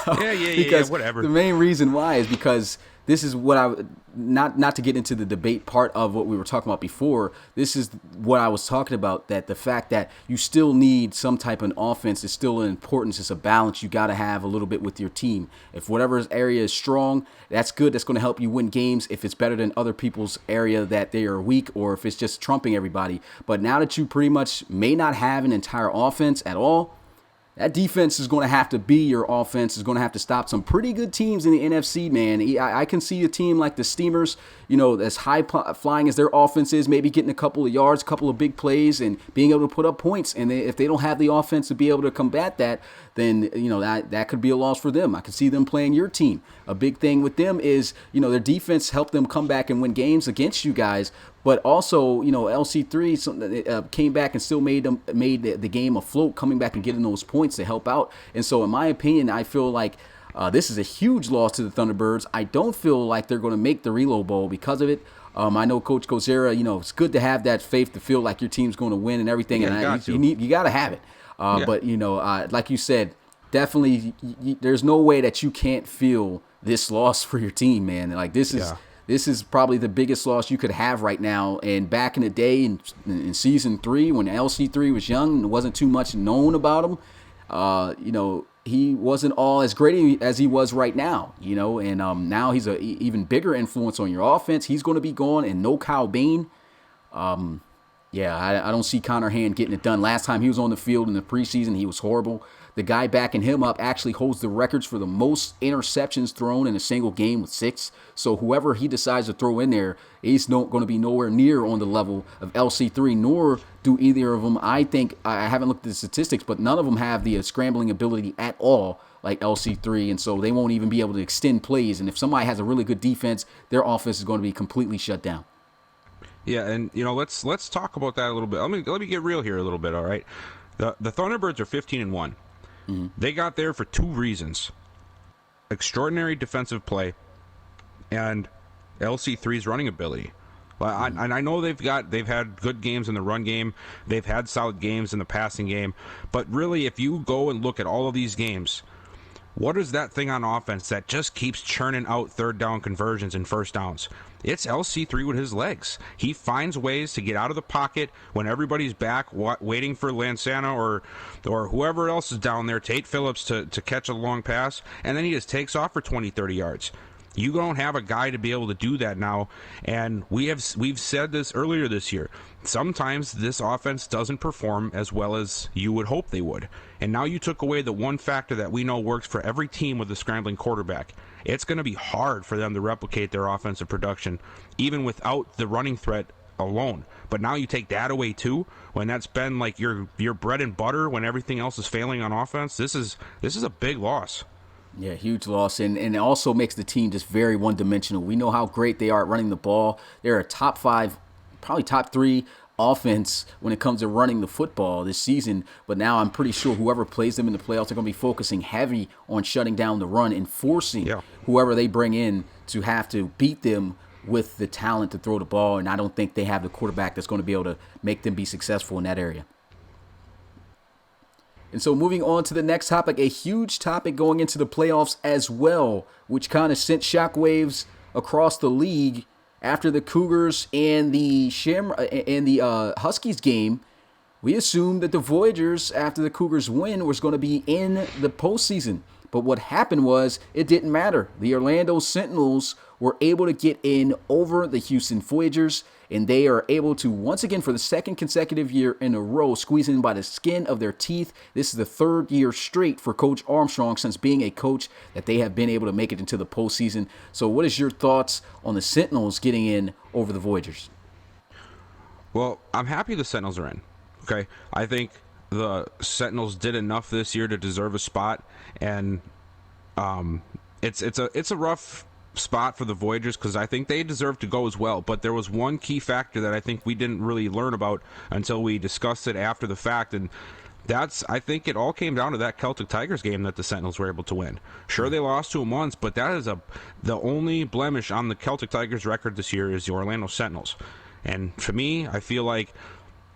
Yeah, because whatever. The main reason why is because this is what not to get into the debate part of what we were talking about before, this is what I was talking about, that the fact that you still need some type of offense is still an importance. It's a balance you got to have a little bit with your team. If whatever area is strong, that's good. That's going to help you win games if it's better than other people's area that they are weak, or if it's just trumping everybody. But now that you pretty much may not have an entire offense at all, that defense is going to have to be your offense, is going to have to stop some pretty good teams in the NFC, man. I can see a team like the Steamers, as high flying as their offense is, maybe getting a couple of yards, a couple of big plays, and being able to put up points. And if they don't have the offense to be able to combat that, then, that could be a loss for them. I could see them playing your team. A big thing with them is, their defense helped them come back and win games against you guys. But also, LC3 came back and still made the game afloat, coming back and getting those points to help out. And so, in my opinion, I feel like this is a huge loss to the Thunderbirds. I don't feel like they're going to make the Reload Bowl because of it. I know Coach Kosera, it's good to have that faith to feel like your team's going to win and everything. Yeah, and you got to have it. But, like you said, definitely there's no way that you can't feel this loss for your team, man. Like this is probably the biggest loss you could have right now. And back in the day in season 3, when LC3 was young and wasn't too much known about him, he wasn't all as great as he was right now, and now he's an even bigger influence on your offense. He's going to be gone, and no Kyle Bain. I don't see Connor Hand getting it done. Last time he was on the field in the preseason, he was horrible. The guy backing him up actually holds the records for the most interceptions thrown in a single game with 6. So whoever he decides to throw in there, he's not going to be nowhere near on the level of LC3, nor do either of them. I think, I haven't looked at the statistics, but none of them have the scrambling ability at all like LC3, and so they won't even be able to extend plays. And if somebody has a really good defense, their offense is going to be completely shut down. Yeah, and let's talk about that a little bit. Let me get real here a little bit. All right, the Thunderbirds are 15-1. Mm-hmm. They got there for 2 reasons: extraordinary defensive play and LC3's running ability. Mm-hmm. I know they've had good games in the run game, they've had solid games in the passing game, but really, if you go and look at all of these games, what is that thing on offense that just keeps churning out third down conversions and first downs? It's LC3 with his legs. He finds ways to get out of the pocket when everybody's back, waiting for Lansana or whoever else is down there, Tate Phillips, to catch a long pass, and then he just takes off for 20, 30 yards. You don't have a guy to be able to do that now, and we've said this earlier this year. Sometimes this offense doesn't perform as well as you would hope they would. And now you took away the one factor that we know works for every team with a scrambling quarterback. It's going to be hard for them to replicate their offensive production, even without the running threat alone. But now you take that away too, when that's been like your bread and butter when everything else is failing on offense. This is a big loss. Yeah, huge loss, and it also makes the team just very one-dimensional. We know how great they are at running the ball. They're a top 5, probably top 3 offense when it comes to running the football this season, but now I'm pretty sure whoever plays them in the playoffs are going to be focusing heavy on shutting down the run and forcing whoever they bring in to have to beat them with the talent to throw the ball, and I don't think they have the quarterback that's going to be able to make them be successful in that area. And so moving on to the next topic, a huge topic going into the playoffs as well, which kind of sent shockwaves across the league after the Cougars and the Huskies game. We assumed that the Voyagers, after the Cougars win, was going to be in the postseason. But what happened was it didn't matter. The Orlando Sentinels were able to get in over the Houston Voyagers, and they are able to, once again, for the second consecutive year in a row, squeeze in by the skin of their teeth. This is the 3rd year straight for Coach Armstrong since being a coach that they have been able to make it into the postseason. So what is your thoughts on the Sentinels getting in over the Voyagers? Well, I'm happy the Sentinels are in. Okay, I think the Sentinels did enough this year to deserve a spot, and it's a rough spot for the Voyagers because I think they deserve to go as well. But there was one key factor that I think we didn't really learn about until we discussed it after the fact, and I think it all came down to that Celtic Tigers game that the Sentinels were able to win. Sure, they lost to them once, but that is the only blemish on the Celtic Tigers record this year is the Orlando Sentinels. And to me, I feel like,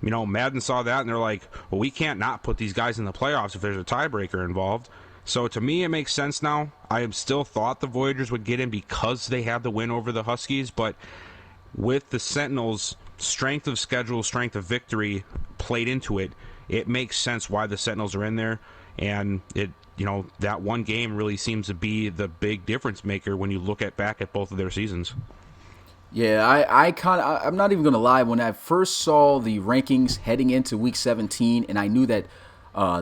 Madden saw that and they're like, well, we can't not put these guys in the playoffs if there's a tiebreaker involved. So to me, it makes sense now. I have still thought the Voyagers would get in because they had the win over the Huskies, but with the Sentinels' strength of schedule, strength of victory played into it, it makes sense why the Sentinels are in there. And that one game really seems to be the big difference maker when you look back at both of their seasons. Yeah, I'm not even gonna lie. When I first saw the rankings heading into Week 17, and I knew that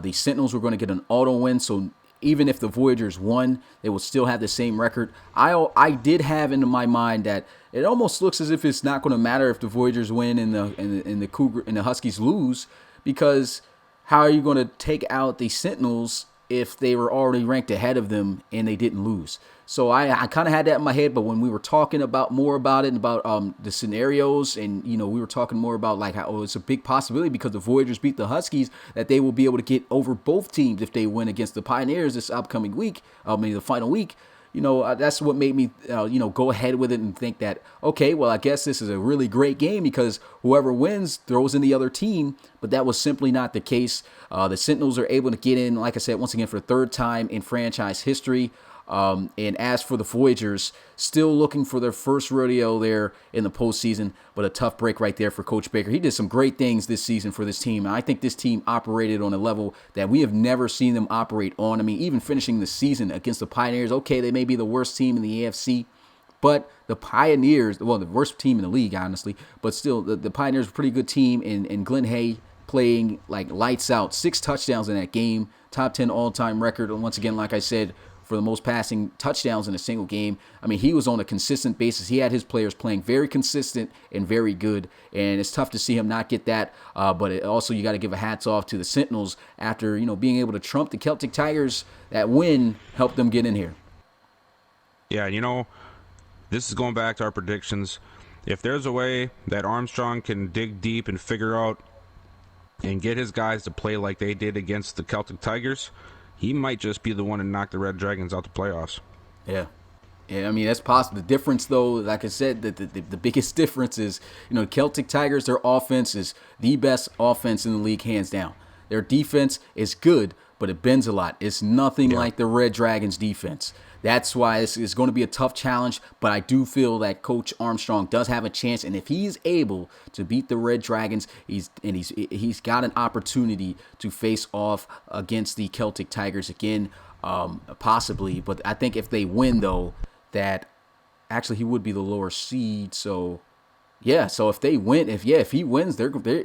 the Sentinels were going to get an auto win, so even if the Voyagers won, they would still have the same record. I did have in my mind that it almost looks as if it's not going to matter if the Voyagers win and the Huskies lose, because how are you going to take out the Sentinels if they were already ranked ahead of them and they didn't lose? So I kind of had that in my head, but when we were talking more about it and about the scenarios, and we were talking more about like how it's a big possibility because the Voyagers beat the Huskies that they will be able to get over both teams if they win against the Pioneers this upcoming week, the final week. That's what made me go ahead with it and think that, okay, well, I guess this is a really great game because whoever wins throws in the other team, but that was simply not the case. The Sentinels are able to get in, like I said, once again for the third time in franchise history. And as for the Voyagers, still looking for their first rodeo there in the postseason, but a tough break right there for Coach Baker. He did some great things this season for this team. And I think this team operated on a level that we have never seen them operate on. I mean, even finishing the season against the Pioneers, okay, they may be the worst team in the AFC, but the Pioneers, well, the worst team in the league, honestly, but still, the Pioneers were a pretty good team, and Glenn Hay playing like lights out, 6 touchdowns in that game, top 10 all-time record, and once again, like I said, for the most passing touchdowns in a single game. I mean, he was on a consistent basis. He had his players playing very consistent and very good, and it's tough to see him not get that. But also, you got to give a hats off to the Sentinels after being able to trump the Celtic Tigers. That win helped them get in here. Yeah, this is going back to our predictions. If there's a way that Armstrong can dig deep and figure out and get his guys to play like they did against the Celtic Tigers, he might just be the one to knock the Red Dragons out the playoffs. Yeah. I mean, that's possible. The difference, though, like I said, the biggest difference is, Celtic Tigers, their offense is the best offense in the league, hands down. Their defense is good, but it bends a lot. It's nothing like the Red Dragons' defense. That's why it's going to be a tough challenge, but I do feel that Coach Armstrong does have a chance, and if he's able to beat the Red Dragons, he's got an opportunity to face off against the Celtic Tigers again, possibly. But I think if they win, though, that actually he would be the lower seed. So yeah, so if they win, if he wins,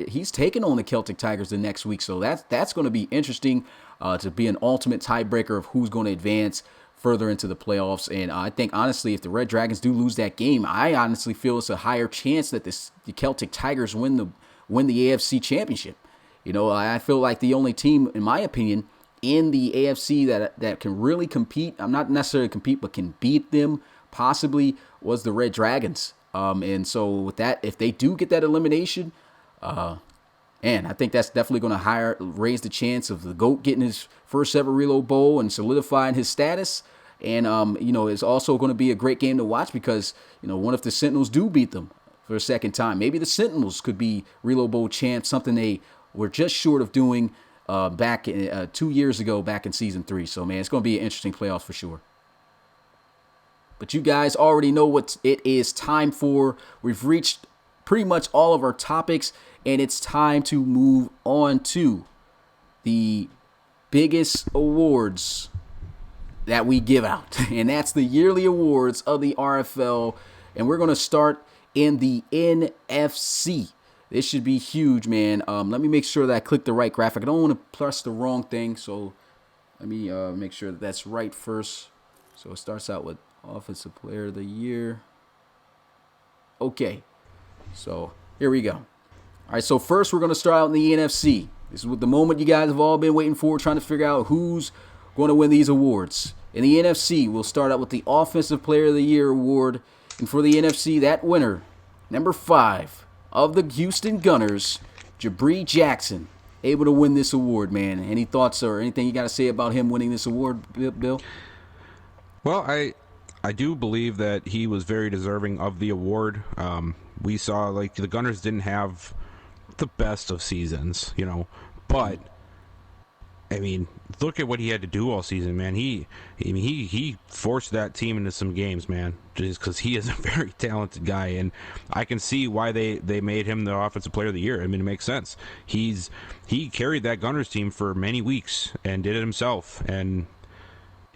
he's taking on the Celtic Tigers the next week. So that's going to be interesting to be an ultimate tiebreaker of who's going to advance further into the playoffs. And I think, honestly, if the Red Dragons do lose that game, I honestly feel it's a higher chance that the Celtic Tigers win the AFC Championship. I feel like the only team, in my opinion, in the AFC that can really compete, I'm not necessarily compete, but can beat them possibly, was the Red Dragons. And so with that, if they do get that elimination, and I think that's definitely going to raise the chance of the GOAT getting his first ever Reload Bowl and solidifying his status. And, it's also going to be a great game to watch because, what if the Sentinels do beat them for a second time? Maybe the Sentinels could be Reload Bowl champs, something they were just short of doing back 2 years ago, back in season 3. So, man, it's going to be an interesting playoffs for sure. But you guys already know what it is time for. We've reached pretty much all of our topics, and it's time to move on to the biggest awards that we give out, and that's the yearly awards of the RFL, and we're going to start in the NFC. This should be huge, man. Let me make sure that I click the right graphic. I don't want to press the wrong thing, so let me make sure that that's right first. So it starts out with Offensive Player of the Year. Okay, so here we go. All right, so first we're going to start out in the NFC. This is what the moment you guys have all been waiting for, trying to figure out who's going to win these awards. In the NFC, we'll start out with the Offensive Player of the Year award. And for the NFC, that winner, number 5 of the Houston Gunners, Jabri Jackson, able to win this award, man. Any thoughts or anything you got to say about him winning this award, Bill? Well, I do believe that he was very deserving of the award. We saw, like, the Gunners didn't have the best of seasons, but I mean, look at what he had to do all season, man. He forced that team into some games, man, just because he is a very talented guy, and I can see why they made him the offensive player of the year. I mean, it makes sense. He carried that Gunners team for many weeks and did it himself, and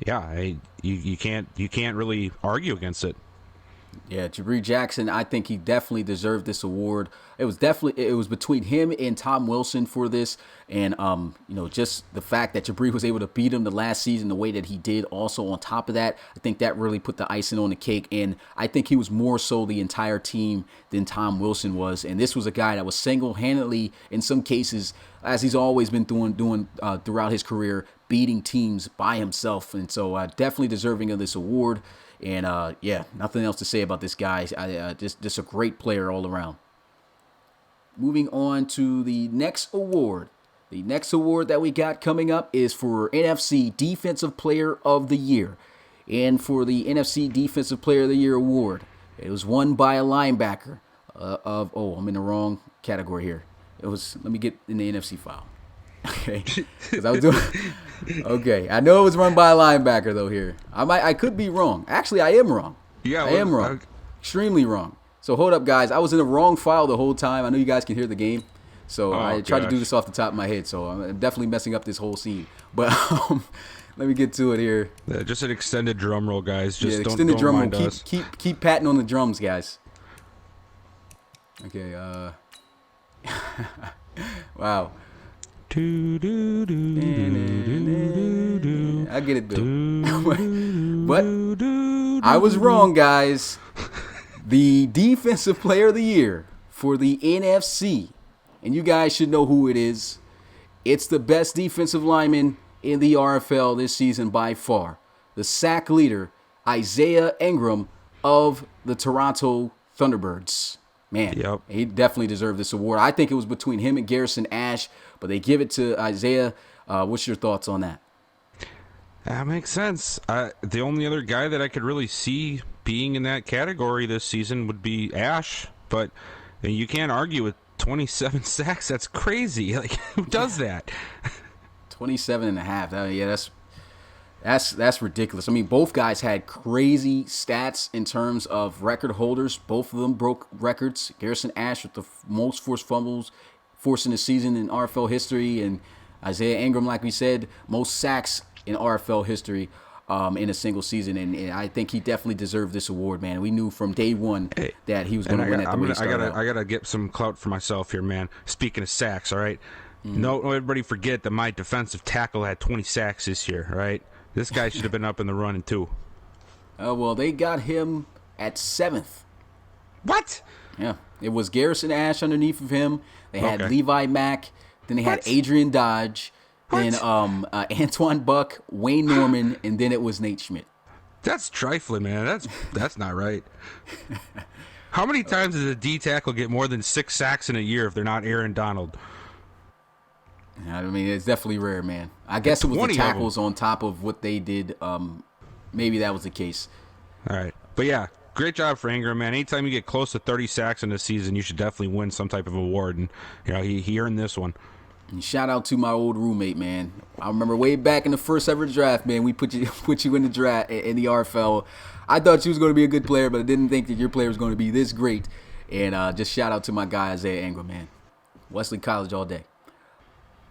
yeah, you can't really argue against it. Yeah, Jabri Jackson, I think he definitely deserved this award. It was between him and Tom Wilson for this, and just the fact that Jabri was able to beat him the last season the way that he did. Also on top of that, I think that really put the icing on the cake, and I think he was more so the entire team than Tom Wilson was. And this was a guy that was single-handedly, in some cases, as he's always been doing throughout his career, beating teams by himself, and so definitely deserving of this award. And nothing else to say about this guy. Just a great player all around. Moving on to the next award. The next award that we got coming up is for NFC Defensive Player of the Year. And for the NFC Defensive Player of the Year award, it was won by a linebacker I'm in the wrong category here. Let me get in the NFC file. Okay, because I was doing. Okay, I know it was run by a linebacker though. Here, I could be wrong. Actually, I am wrong. Yeah, I am wrong. Extremely wrong. So hold up, guys. I was in the wrong file the whole time. I know you guys can hear the game, so I tried to do this off the top of my head. So I'm definitely messing up this whole scene. But let me get to it here. Just an extended drum roll, guys. Just extended don't drum mind roll. us. Keep patting on the drums, guys. Okay. Wow. I get it, Bill. But I was wrong, guys. The Defensive Player of the Year for the NFC, and you guys should know who it is. It's the best defensive lineman in the RFL this season by far. The sack leader, Isaiah Ingram of the Toronto Thunderbirds. Man, Yep. He definitely deserved this award. I think it was between him and Garrison Ash, but they give it to Isaiah. What's your thoughts on that? That makes sense. The only other guy that I could really see being in that category this season would be Ash, but you can't argue with 27 sacks. That's crazy. Like, who does that? 27 and a half. That's ridiculous. I mean, both guys had crazy stats in terms of record holders. Both of them broke records. Garrison Ash with the most forced fumbles, forcing the season in RFL history, and Isaiah Ingram, like we said, most sacks in RFL history in a single season. And I think he definitely deserved this award, man. We knew from day one that he was going to win at the way he started out. I gotta get some clout for myself here, man. Speaking of sacks, all right. No, everybody forget that my defensive tackle had 20 sacks this year, all right. This guy should have been up in the running too. Well, they got him at 7th. What? Yeah, it was Garrison Ash underneath of him. They had Levi Mack. Then they had What? Adrian Dodge. Then Antoine Buck, Wayne Norman, and then it was Nate Schmidt. That's trifling, man. That's not right. How many times does a D tackle get more than 6 sacks in a year if they're not Aaron Donald? I mean, it's definitely rare, man. I guess it was the tackles on top of what they did. Maybe that was the case. All right. But yeah, great job for Ingram, man. Anytime you get close to 30 sacks in this season, you should definitely win some type of award. And, he earned this one. And shout out to my old roommate, man. I remember way back in the first ever draft, man, we put you in the draft in the RFL. I thought you was going to be a good player, but I didn't think that your player was going to be this great. And just shout out to my guy, Isaiah Ingram, man. Wesley College all day.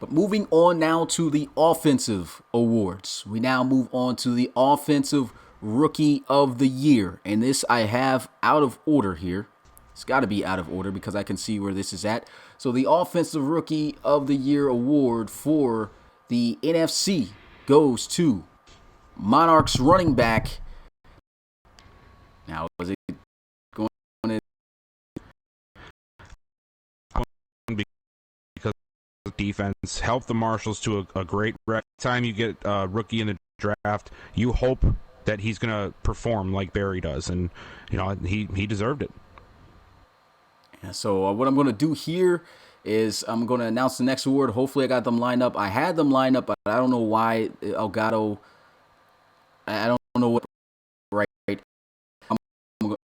But moving on now to the offensive awards. We now move on to the Offensive Rookie of the Year. And this I have out of order here. It's got to be out of order because I can see where this is at. So the Offensive Rookie of the Year award for the NFC goes to Monarchs running back. Now, was it going to... Defense help the Marshals to a great time you get a rookie in the draft, you hope that he's going to perform like Barry does, and he deserved it. Yeah, so what I'm going to do here is I'm going to announce the next award. Hopefully I got them lined up. I had them lined up, but I don't know why Elgato. I don't know what right. I'm going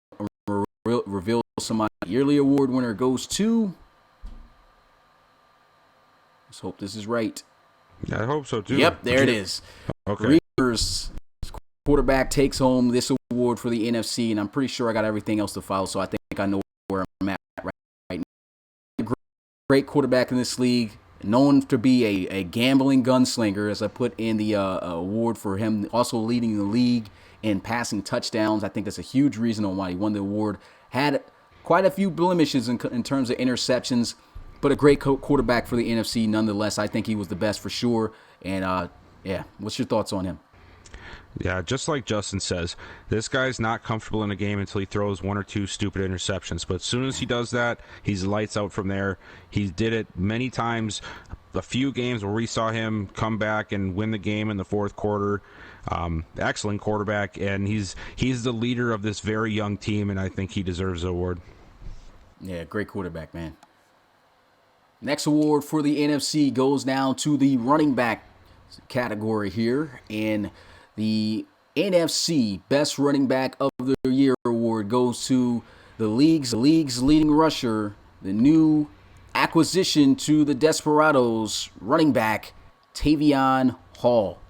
to reveal some yearly award winner goes to. Let's hope this is right. Yeah, I hope so too. Yep, there it is. Okay. Reavers quarterback takes home this award for the NFC, and I'm pretty sure I got everything else to follow, so I think I know where I'm at right now. Great quarterback in this league, known to be a gambling gunslinger, as I put in the award for him, also leading the league in passing touchdowns. I think that's a huge reason on why he won the award. Had quite a few blemishes in terms of interceptions, but a great quarterback for the NFC nonetheless. I think he was the best for sure. And yeah, what's your thoughts on him? Yeah, just like Justin says, this guy's not comfortable in a game until he throws one or two stupid interceptions. But as soon as he does that, he's lights out from there. He did it many times. A few games where we saw him come back and win the game in the fourth quarter. Excellent quarterback, and he's the leader of this very young team, and I think he deserves the award. Yeah, great quarterback, man. Next award for the NFC goes down to the running back category here, and the NFC Best Running Back of the Year award goes to the league's leading rusher, the new acquisition to the Desperados, running back Tavion Hall.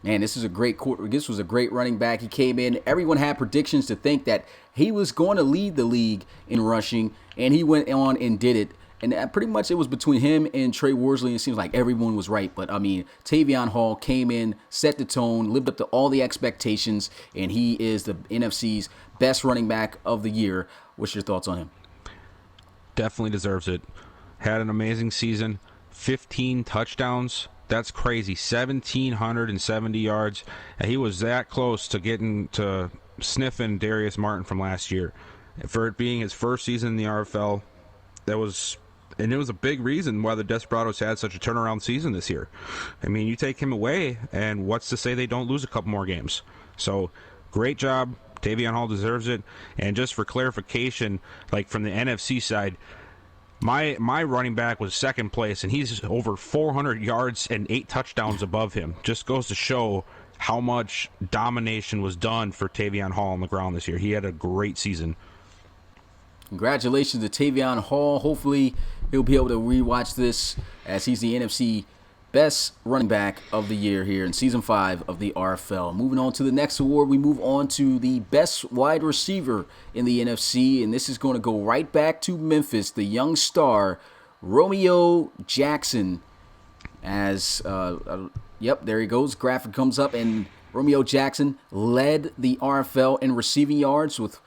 Man, this was a great running back. He came in. Everyone had predictions to think that he was going to lead the league in rushing, and he went on and did it. And pretty much it was between him and Trey Worsley. It seems like everyone was right. But, I mean, Tavion Hall came in, set the tone, lived up to all the expectations, and he is the NFC's best running back of the year. What's your thoughts on him? Definitely deserves it. Had an amazing season. 15 touchdowns. That's crazy. 1,770 yards. And he was that close to getting to sniffing Darius Martin from last year. For it being his first season in the RFL, it was a big reason why the Desperados had such a turnaround season this year. I mean, you take him away, and what's to say they don't lose a couple more games? So, great job. Tavion Hall deserves it. And just for clarification, like from the NFC side, my running back was second place, and he's over 400 yards and 8 touchdowns above him. Just goes to show how much domination was done for Tavion Hall on the ground this year. He had a great season. Congratulations to Tavion Hall. Hopefully he'll be able to rewatch this, as he's the NFC Best Running Back of the Year here in Season 5 of the RFL. Moving on to the next award, we move on to the Best Wide Receiver in the NFC, and this is going to go right back to Memphis, the young star, Romeo Jackson. As, yep, there he goes. Graphic comes up, and Romeo Jackson led the RFL in receiving yards with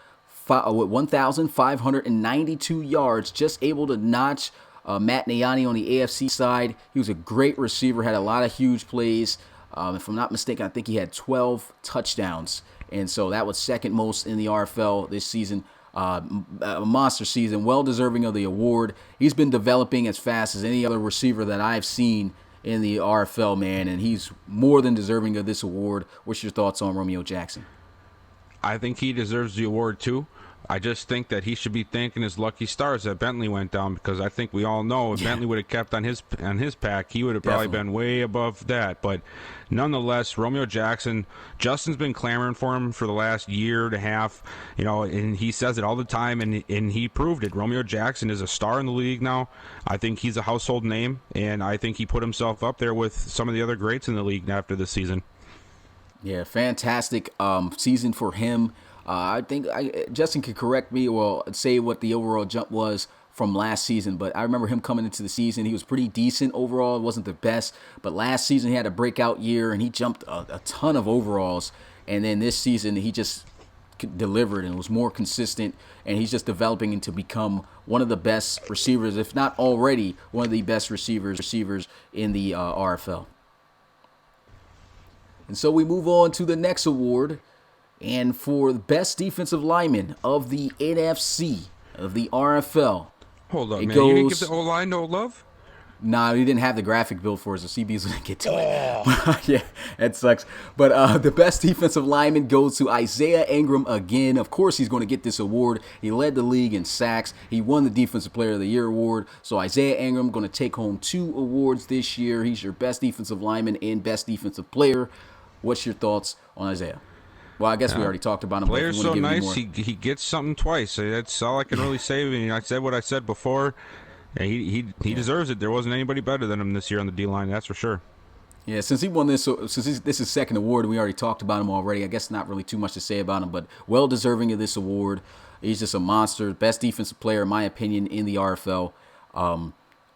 1,592 yards, just able to notch Matt Niani on the AFC side. He was a great receiver, had a lot of huge plays. If I'm not mistaken, I think he had 12 touchdowns. And so that was second most in the RFL this season. A monster season, well deserving of the award. He's been developing as fast as any other receiver that I've seen in the RFL, man, and he's more than deserving of this award. What's your thoughts on Romeo Jackson? I think he deserves the award too. I just think that he should be thanking his lucky stars that Bentley went down, because I think we all know if Bentley would have kept on his pack, he would have probably been way above that. But nonetheless, Romeo Jackson, Justin's been clamoring for him for the last year and a half, and he says it all the time, and he proved it. Romeo Jackson is a star in the league now. I think he's a household name, and I think he put himself up there with some of the other greats in the league after this season. Yeah, fantastic season for him. I think Justin could correct me or say what the overall jump was from last season, but I remember him coming into the season. He was pretty decent overall. It wasn't the best, but last season he had a breakout year, and he jumped a ton of overalls. And then this season he just delivered and was more consistent, and he's just developing into become one of the best receivers, if not already one of the best receivers in the RFL. And so we move on to the next award. And for the best defensive lineman of the NFC, of the RFL. Hold up, man. You didn't give the O-line no love? Nah, we didn't have the graphic built for us, so CB's didn't get to it. Yeah, that sucks. But the best defensive lineman goes to Isaiah Ingram again. Of course, he's going to get this award. He led the league in sacks. He won the Defensive Player of the Year award. So Isaiah Ingram going to take home 2 awards this year. He's your best defensive lineman and best defensive player. What's your thoughts on Isaiah? Well, I guess we already talked about him. Player's so nice, he gets something twice. That's all I can really say. I mean, I said what I said before. He deserves it. There wasn't anybody better than him this year on the D-line, that's for sure. Yeah, since he won this, this is second award, we already talked about him already. I guess not really too much to say about him, but well deserving of this award. He's just a monster, best defensive player in my opinion in the RFL.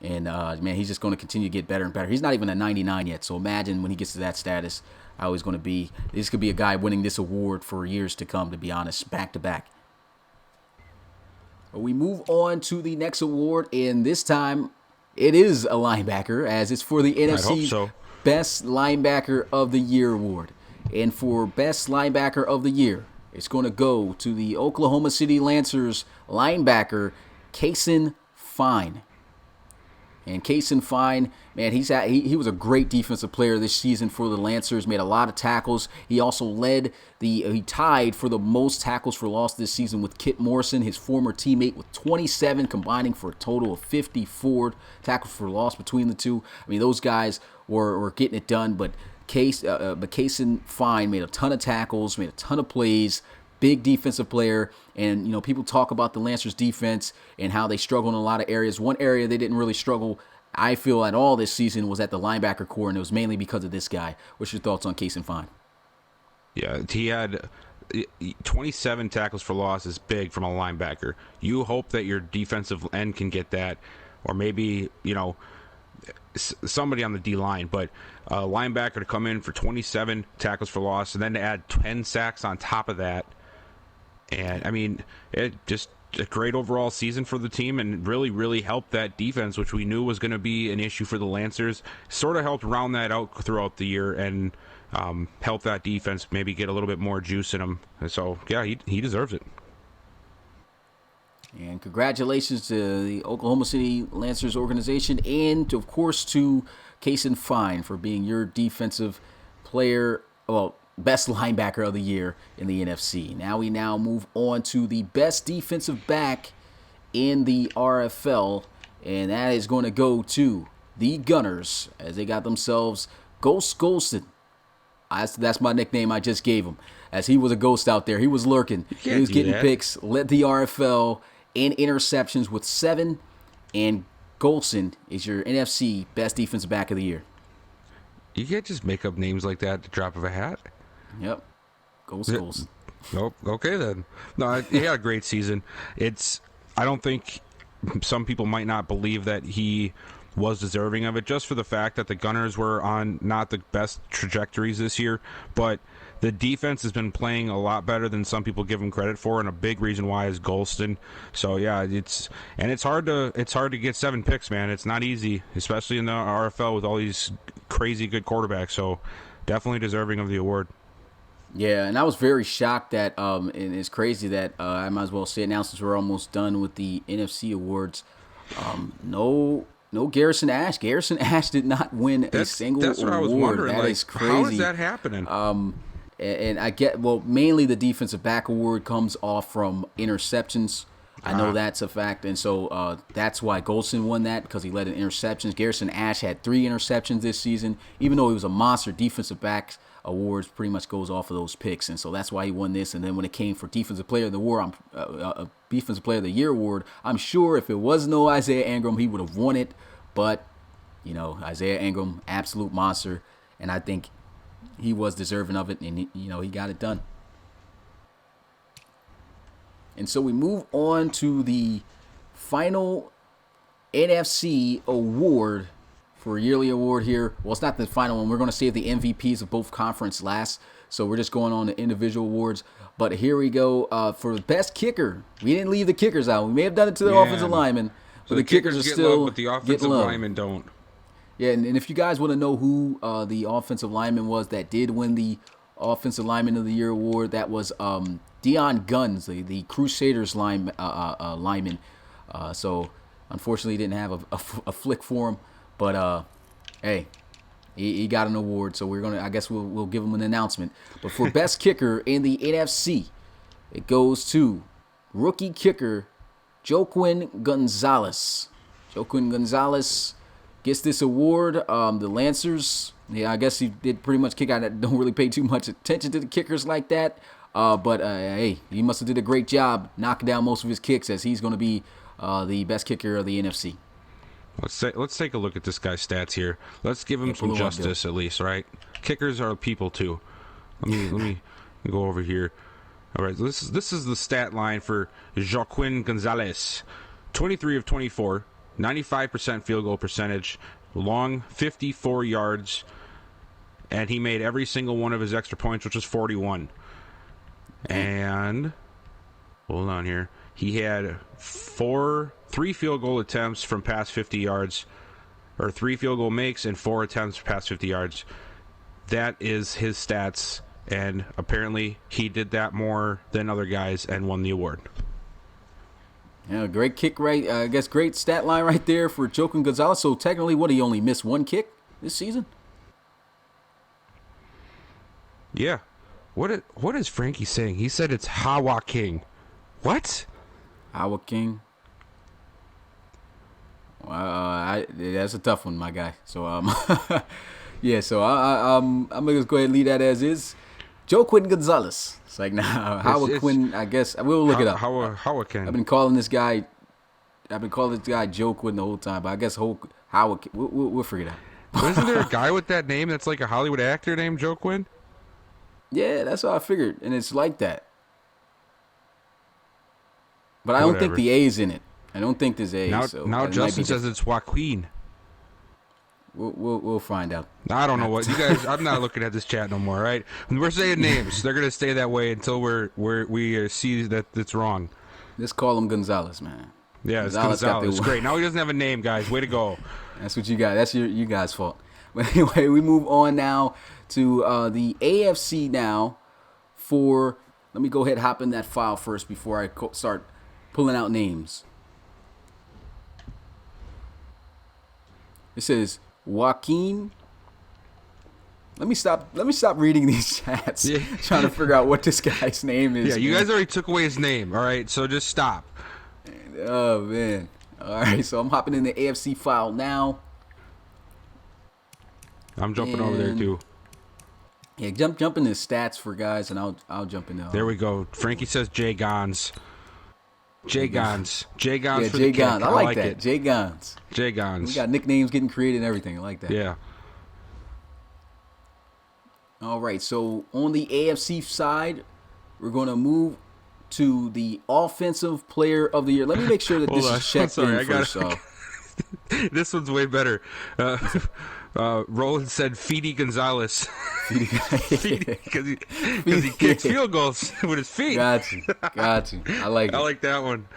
Man, he's just going to continue to get better and better. He's not even a 99 yet, so imagine when he gets to that status, how he's going to be. This could be a guy winning this award for years to come, to be honest, back to back. We move on to the next award, and this time it is a linebacker, as it's for the NFC Best Linebacker of the Year award. And for Best Linebacker of the Year, it's going to go to the Oklahoma City Lancers linebacker, Kason Fine. And Kason Fine, man, he was a great defensive player this season for the Lancers. Made a lot of tackles. He also he tied for the most tackles for loss this season with Kit Morrison, his former teammate, with 27, combining for a total of 54 tackles for loss between the two. I mean, those guys were getting it done, but Kason Fine made a ton of tackles, made a ton of plays. Big defensive player, and people talk about the Lancers defense and how they struggle in a lot of areas. One area they didn't really struggle, I feel, at all this season was at the linebacker core, and it was mainly because of this guy. What's your thoughts on Kason Fine? Yeah, he had 27 tackles for loss is big from a linebacker. You hope that your defensive end can get that, or maybe somebody on the D line, but a linebacker to come in for 27 tackles for loss and then to add 10 sacks on top of that. And, I mean, it just a great overall season for the team and really, really helped that defense, which we knew was going to be an issue for the Lancers. Sort of helped round that out throughout the year and help that defense maybe get a little bit more juice in them. So, yeah, he deserves it. And congratulations to the Oklahoma City Lancers organization and, of course, to Kason Fine for being your defensive player, best linebacker of the year in the NFC. Now we move on to the best defensive back in the RFL, and that is going to go to the Gunners, as they got themselves Ghost Golston. That's my nickname I just gave him, as he was a ghost out there. He was lurking. He was getting picks, led the RFL in interceptions with 7, and Golston is your NFC best defensive back of the year. You can't just make up names like that at the drop of a hat. Yep. Golston. Nope. Okay, then. No, he had a great season. I don't think some people might not believe that he was deserving of it, just for the fact that the Gunners were on not the best trajectories this year, but the defense has been playing a lot better than some people give him credit for, and a big reason why is Golston. So yeah, it's hard to get 7 picks, man. It's not easy, especially in the RFL with all these crazy good quarterbacks. So definitely deserving of the award. Yeah, and I was very shocked that and it's crazy that I might as well say it now since we're almost done with the NFC awards. No Garrison Ash. Garrison Ash did not win a single award. That's what I was wondering. That is crazy. How is that happening? And I get, mainly the defensive back award comes off from interceptions. I know that's a fact, and so that's why Golston won that, because he led in interceptions. Garrison Ash had 3 interceptions this season, even though he was a monster. Defensive backs awards pretty much goes off of those picks, and so that's why he won this. And then when it came for defensive player of the award, defensive player of the year award, I'm sure if it was no Isaiah Ingram, he would have won it. But Isaiah Ingram, absolute monster, and I think he was deserving of it, and he got it done. And so we move on to the final NFC award for a yearly award here. Well, it's not the final one. We're going to save the MVPs of both conference last, so we're just going on the individual awards. But here we go for the best kicker. We didn't leave the kickers out. We may have done it to the offensive linemen, but the kickers are still but the offensive linemen don't. Yeah, and if you guys want to know who the offensive lineman was that did win the Offensive Lineman of the Year award, that was Dion Guns, the Crusaders lineman. So unfortunately, he didn't have a flick for him, but hey, he got an award. So I guess we'll give him an announcement. But for best kicker in the NFC, it goes to rookie kicker Joaquin Gonzalez. Joaquin Gonzalez gets this award. The Lancers, I guess he did pretty much kick out. Don't really pay too much attention to the kickers like that. But hey, he must have did a great job knocking down most of his kicks, as he's going to be the best kicker of the NFC. Let's take a look at this guy's stats here. Let's give him some pull him up, justice at least, right? Kickers are people too. Let me go over here. All right, this is the stat line for Joaquin Gonzalez. 23 of 24, 95% field goal percentage, long 54 yards, and he made every single one of his extra points, which was 41. And hold on here. He had three field goal attempts from past 50 yards, or 3 field goal makes and 4 attempts past 50 yards. That is his stats, and apparently he did that more than other guys and won the award. Yeah, great kick I guess great stat line right there for Joaquin Gonzalez. So technically, he only missed 1 kick this season? Yeah. What is Frankie saying? He said it's Hawa King. What? Hawa King. That's a tough one, my guy. So yeah. So I'm gonna just go ahead and leave that as is. Joaquin Gonzalez. It's like Hawa Quinn. I guess we'll look it up. Hawa King. I've been calling this guy Joaquin the whole time, but I guess Hawa. We'll figure it out. Isn't there a guy with that name that's like a Hollywood actor named Joaquin? Yeah, that's how I figured, and it's like that. But I don't think the A's in it. I don't think there's A. Now Justin says it's Joaquin. We'll find out. I don't know what you guys. I'm not looking at this chat no more. Right? When we're saying names, they're gonna stay that way until we see that it's wrong. Let's call him Gonzalez, man. Yeah, it's Gonzalez. Great. Now he doesn't have a name, guys. Way to go. That's what you got. That's you guys' fault. But anyway, we move on now to the AFC now. Let me go ahead and hop in that file first before I start pulling out names. It says Joaquin. Let me stop reading these chats. Yeah. Trying to figure out what this guy's name is. Yeah, you guys already took away his name. All right, so just stop. Oh man. All right, so I'm hopping in the AFC file now. I'm jumping over there too. Yeah, jump in the stats for guys, and I'll jump in there. There we go. Frankie says Jay Gons. Jay Gons. Jay Gons yeah, for Jay the kick. Gons. I like that. It. Jay Gons. Jay Gons. We got nicknames getting created and everything. I like that. Yeah. All right, so on the AFC side, we're going to move to the Offensive Player of the Year. Let me make sure that this is checked in first. This one's way better. Roland said Feedy Gonzalez. Because he kicks field goals with his feet. Got you. I like that one.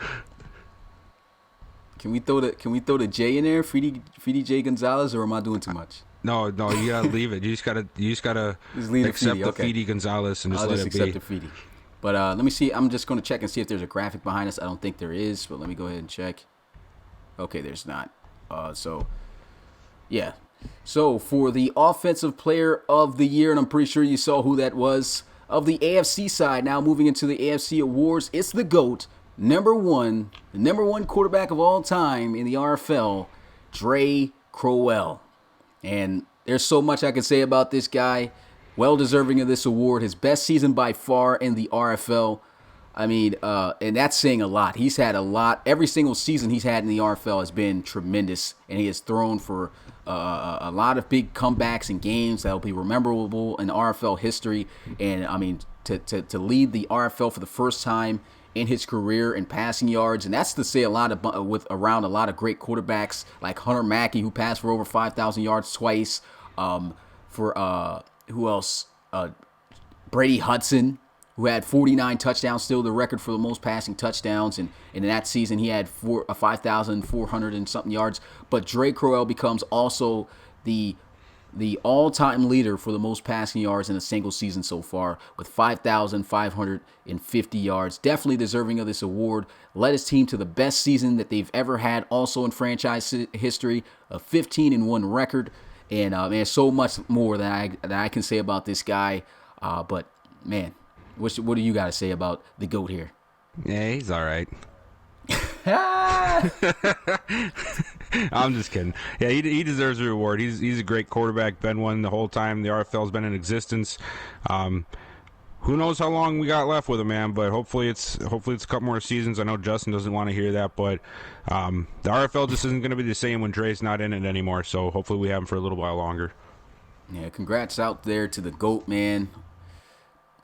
Can we throw the J in there, Feedy J Gonzalez, or am I doing too much? No, you gotta leave it. You just gotta accept the Feedy Gonzalez and just let it be. I'll just accept the Feedy. But let me see. I'm just going to check and see if there's a graphic behind us. I don't think there is, but let me go ahead and check. Okay, there's not. Yeah. So for the Offensive Player of the Year, and I'm pretty sure you saw who that was, of the AFC side, now moving into the AFC awards, it's the GOAT, the number one quarterback of all time in the RFL, Dre Crowell. And there's so much I can say about this guy. Well deserving of this award. His best season by far in the RFL. I mean, and that's saying a lot. He's had a lot. Every single season he's had in the RFL has been tremendous. And he has thrown for a lot of big comebacks and games that will be memorable in RFL history. And, I mean, to lead the RFL for the first time in his career in passing yards, and that's to say a lot around a lot of great quarterbacks like Hunter Mackey, who passed for over 5,000 yards twice. Who else? Brady Hudson, who had 49 touchdowns, still the record for the most passing touchdowns, and in that season he had 5,400 and something yards. But Dre Crowell becomes also the all-time leader for the most passing yards in a single season so far, with 5,550 yards. Definitely deserving of this award. Led his team to the best season that they've ever had, also in franchise history, a 15-1 record. And man, so much more that I can say about this guy. But man, what do you got to say about the GOAT here? Yeah, he's all right. I'm just kidding. Yeah, he deserves a reward. He's a great quarterback. Been one the whole time the RFL's been in existence. who knows how long we got left with him, man? But hopefully it's a couple more seasons. I know Justin doesn't want to hear that, but the RFL just isn't going to be the same when Dre's not in it anymore. So hopefully we have him for a little while longer. Yeah, congrats out there to the GOAT, man.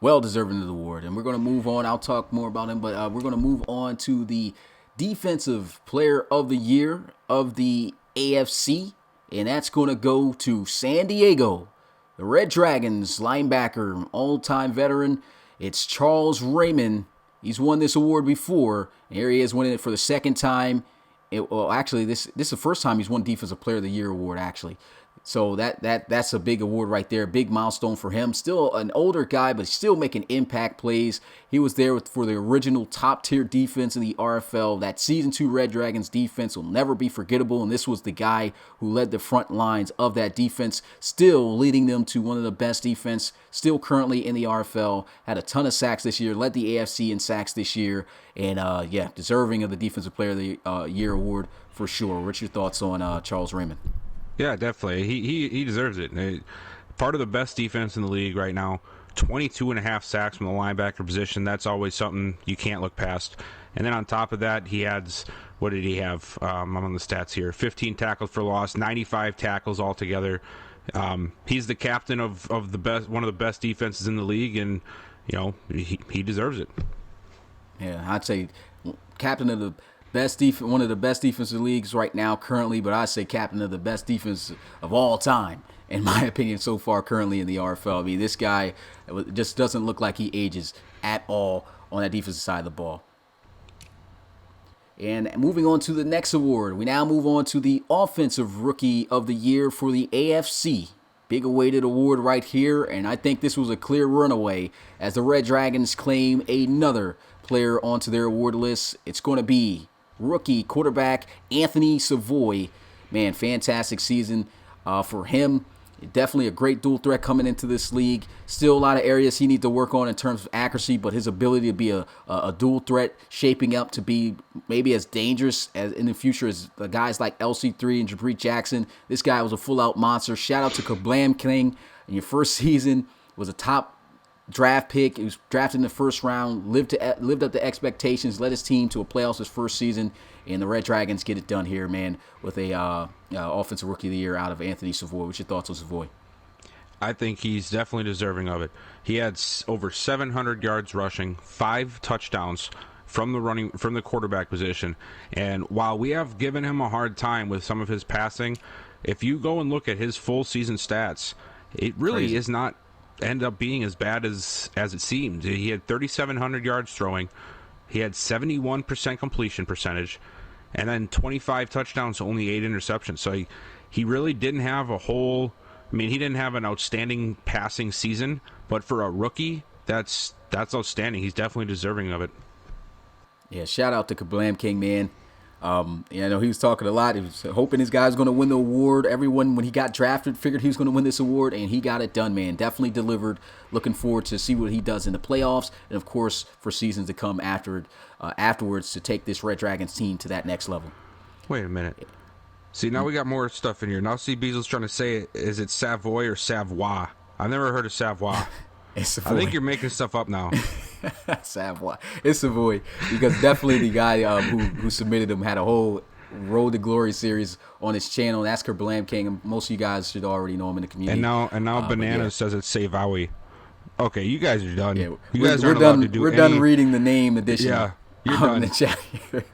Well deserving of the award. And we're going to move on. I'll talk more about him, but we're going to move on to the Defensive Player of the Year of the AFC. And that's going to go to San Diego. The Red Dragons linebacker, all-time veteran. It's Charles Raymond. He's won this award before. And here he is winning it for the second time. Actually, this is the first time he's won Defensive Player of the Year award, actually. So that's a big award right there, big milestone for him. Still an older guy, but still making impact plays. He was there for the original top-tier defense in the RFL. That Season 2 Red Dragons defense will never be forgettable, and this was the guy who led the front lines of that defense, still leading them to one of the best defense, still currently in the RFL. Had a ton of sacks this year, led the AFC in sacks this year, and deserving of the Defensive Player of the Year award for sure. What's your thoughts on Charles Raymond? Yeah, definitely. He deserves it. Part of the best defense in the league right now. 22.5 sacks from the linebacker position. That's always something you can't look past. And then on top of that, he adds, what did he have? I'm on the stats here. 15 tackles for loss, 95 tackles altogether. He's the captain of the best, one of the best defenses in the league, and he deserves it. Yeah, I'd say captain of the one of the best defensive leagues right now currently, but I say captain of the best defense of all time, in my opinion, so far currently in the RFL. I mean, this guy just doesn't look like he ages at all on that defensive side of the ball. And moving on to the next award, we now move on to the Offensive Rookie of the Year for the AFC. Big awaited award right here, and I think this was a clear runaway as the Red Dragons claim another player onto their award list. It's going to be rookie quarterback Anthony Savoy. Man, fantastic season for him. Definitely a great dual threat coming into this league. Still a lot of areas he needs to work on in terms of accuracy, but his ability to be a dual threat shaping up to be maybe as dangerous as in the future as the guys like LC3 and Jabri Jackson. This guy was a full-out monster. Shout out to Kablam King. In your first season, was a top draft pick. He was drafted in the first round, lived up to expectations, led his team to a playoffs his first season, and the Red Dragons get it done here, man, with a Offensive Rookie of the Year out of Anthony Savoy. What's your thoughts on Savoy? I think he's definitely deserving of it. He had over 700 yards rushing, 5 touchdowns from the quarterback position, and while we have given him a hard time with some of his passing, if you go and look at his full season stats, it really is not end up being as bad as it seemed. He had 3,700 yards throwing. He had 71% completion percentage, and then 25 touchdowns, only 8 interceptions. So he really didn't have he didn't have an outstanding passing season, but for a rookie, that's outstanding. He's definitely deserving of it. Yeah, shout out to Kablam King, man. I know he was talking a lot. He was hoping his guy was going to win the award. Everyone, when he got drafted, figured he was going to win this award, and he got it done, man. Definitely delivered. Looking forward to see what he does in the playoffs, and of course for seasons to come afterwards to take this Red Dragons team to that next level. Wait a minute. See, now we got more stuff in here. Now see, Beasel's trying to say it. Is it Savoy or Savoy? I've never heard of Savoy. I think you're making stuff up now. Savoy. It's Savoy, because definitely the guy who submitted him had a whole Road to Glory series on his channel. That's Kablam King, and most of you guys should already know him in the community. And now Banana says it's Savoy. Okay, you guys are done. Yeah, you guys aren't allowed to do We're done reading the name edition. Yeah, you're done. In the chat here.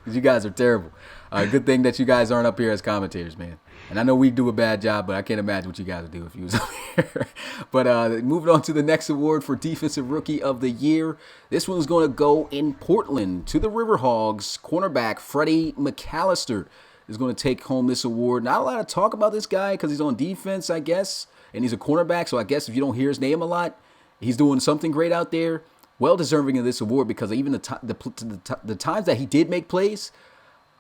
You guys are terrible. Good thing that you guys aren't up here as commentators, man. And I know we do a bad job, but I can't imagine what you guys would do if you was up here. But moving on to the next award for Defensive Rookie of the Year. This one's going to go in Portland to the Riverhogs. Cornerback Freddie McAllister is going to take home this award. Not a lot of talk about this guy because he's on defense, I guess. And he's a cornerback, so I guess if you don't hear his name a lot, he's doing something great out there. Well deserving of this award because even the times that he did make plays,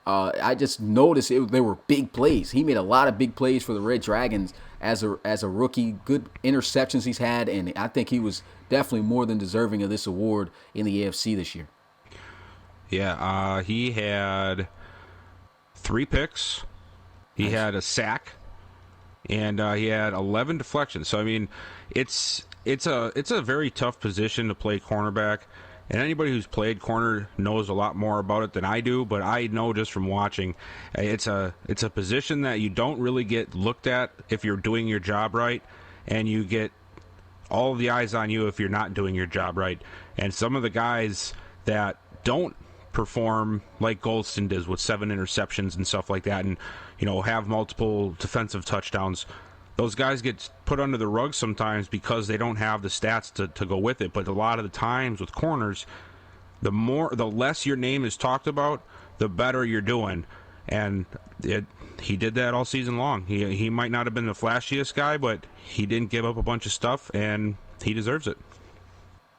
I just noticed they were big plays. He made a lot of big plays for the Red Dragons as a rookie. Good interceptions he's had, and I think he was definitely more than deserving of this award in the AFC this year. Yeah, he had 3 picks. He had a sack, and he had 11 deflections. So, I mean, it's it's a very tough position to play cornerback, and anybody who's played corner knows a lot more about it than I do. But I know just from watching, it's a position that you don't really get looked at if you're doing your job right, and you get all of the eyes on you if you're not doing your job right. And some of the guys that don't perform like Golston does with 7 interceptions and stuff like that, and have multiple defensive touchdowns, those guys get put under the rug sometimes because they don't have the stats to go with it. But a lot of the times with corners, the less your name is talked about, the better you're doing. And he did that all season long. He might not have been the flashiest guy, but he didn't give up a bunch of stuff, and he deserves it.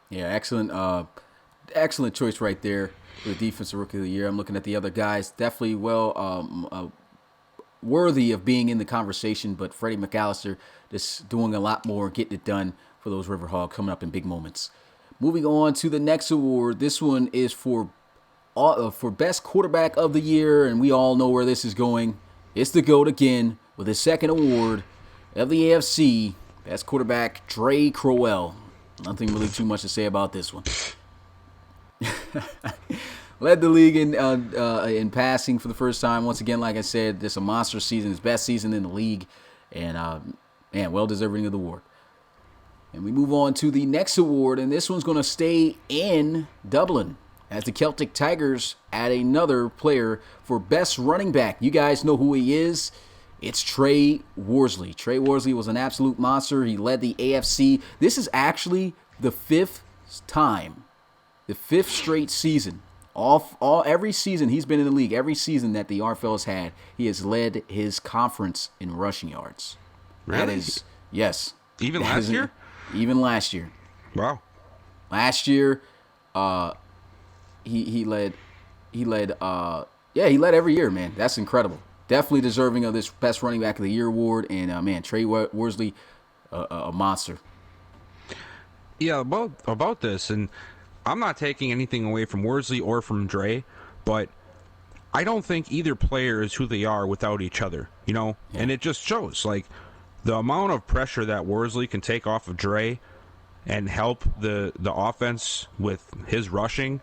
Yeah, excellent choice right there for the Defensive Rookie of the Year. I'm looking at the other guys. Definitely worthy of being in the conversation, but Freddie McAllister just doing a lot more, getting it done for those Riverhawks, coming up in big moments. Moving on to the next award. This one is for Best Quarterback of the Year, and we all know where this is going. It's the GOAT again with his second award of the AFC. Best Quarterback, Dre Crowell. Nothing really too much to say about this one. Led the league in passing for the first time. Once again, like I said, this is a monster season, his best season in the league, and well deserving of the award. And we move on to the next award, and this one's going to stay in Dublin as the Celtic Tigers add another player for best running back. You guys know who he is. It's Trey Worsley. Trey Worsley was an absolute monster. He led the AFC. This is actually the fifth straight season. Every season he's been in the league, every season that the RFL has had, he has led his conference in rushing yards. Really? That is, yes. Even last year? Even last year. Wow. Last year, he led every year, man. That's incredible. Definitely deserving of this Best Running Back of the Year award. And, Trey Worsley, a monster. Yeah, about this, and I'm not taking anything away from Worsley or from Dre, but I don't think either player is who they are without each other, Yeah. And it just shows, like, the amount of pressure that Worsley can take off of Dre and help the offense with his rushing,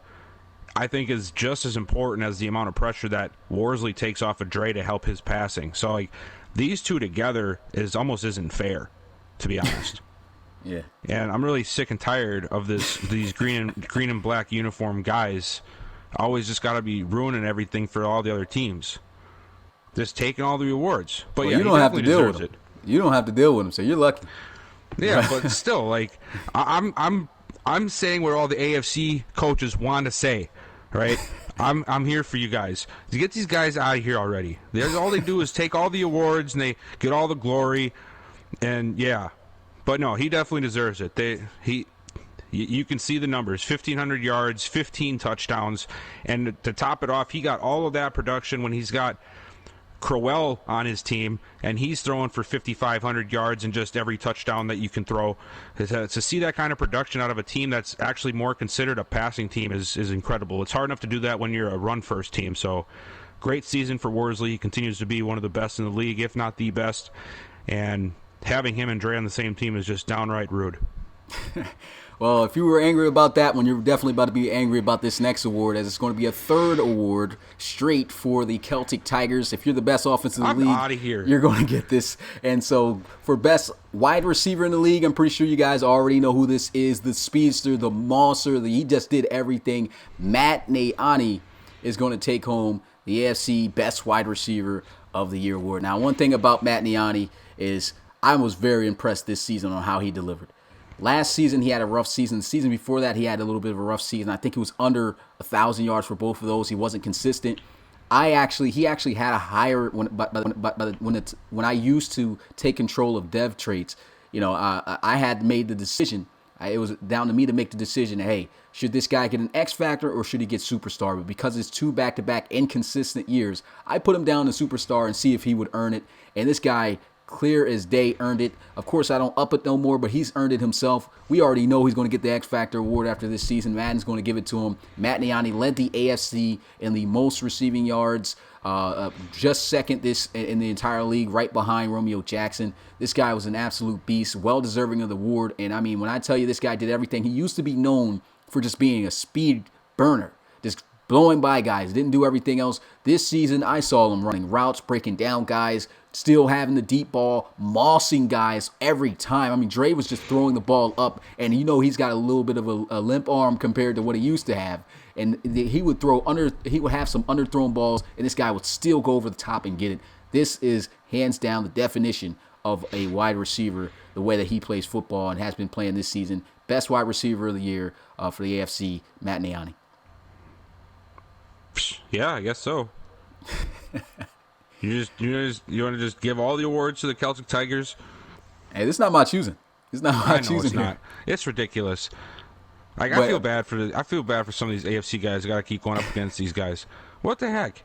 I think is just as important as the amount of pressure that Worsley takes off of Dre to help his passing. So, like, these two together almost isn't fair, to be honest. Yeah. And I'm really sick and tired of these green and black uniform guys always just got to be ruining everything for all the other teams. Just taking all the awards. But you don't have to deal with it. You don't have to deal with them, so you're lucky. Yeah, but still, like, I'm saying what all the AFC coaches want to say, right? I'm here for you guys. To get these guys out of here already. All they do is take all the awards and they get all the glory, and yeah. But no, he definitely deserves it. You can see the numbers: 1,500 yards, 15 touchdowns, and to top it off, he got all of that production when he's got Crowell on his team, and he's throwing for 5,500 yards and just every touchdown that you can throw. To see that kind of production out of a team that's actually more considered a passing team is incredible. It's hard enough to do that when you're a run-first team. So, great season for Worsley. He continues to be one of the best in the league, if not the best, and having him and Dre on the same team is just downright rude. Well, if you were angry about that one, you're definitely about to be angry about this next award, as it's going to be a third award straight for the Celtic Tigers. If you're the best offense in the league, out of here. You're going to get this. And so for best wide receiver in the league, I'm pretty sure you guys already know who this is. The speedster, the monster, he just did everything. Matt Niani is going to take home the AFC Best Wide Receiver of the Year award. Now, one thing about Matt Niani is I was very impressed this season on how he delivered. Last season, he had a rough season. The season before that, he had a little bit of a rough season. I think it was under 1,000 yards for both of those. He wasn't consistent. He actually had a higher when I used to take control of dev traits. I had made the decision. It was down to me to make the decision. Hey, should this guy get an X factor or should he get superstar? But because it's 2 back-to-back inconsistent years, I put him down to superstar and see if he would earn it. And this guy, clear as day, earned it. Of course, I don't up it no more, but he's earned it himself. We already know he's going to get the X Factor award after this season. Madden's going to give it to him. Matt Niani led the AFC in the most receiving yards Just second this in the entire league, right behind Romeo Jackson. This guy was an absolute beast, well deserving of the award. And I mean, when I tell you this guy did everything, he used to be known for just being a speed burner, just blowing by guys, didn't do everything else. This season, I saw him running routes, breaking down guys, still having the deep ball, mossing guys every time. I mean, Dre was just throwing the ball up, and you know he's got a little bit of a limp arm compared to what he used to have. And he would have some underthrown balls, and this guy would still go over the top and get it. This is hands down the definition of a wide receiver, the way that he plays football and has been playing this season. Best wide receiver of the year for the AFC, Matt Niani. Yeah, I guess so. You want to just give all the awards to the Celtic Tigers? Hey, this is not my choosing. It's not my choosing. It's not. It's ridiculous. I feel bad for some of these AFC guys. I got to keep going up against these guys. What the heck?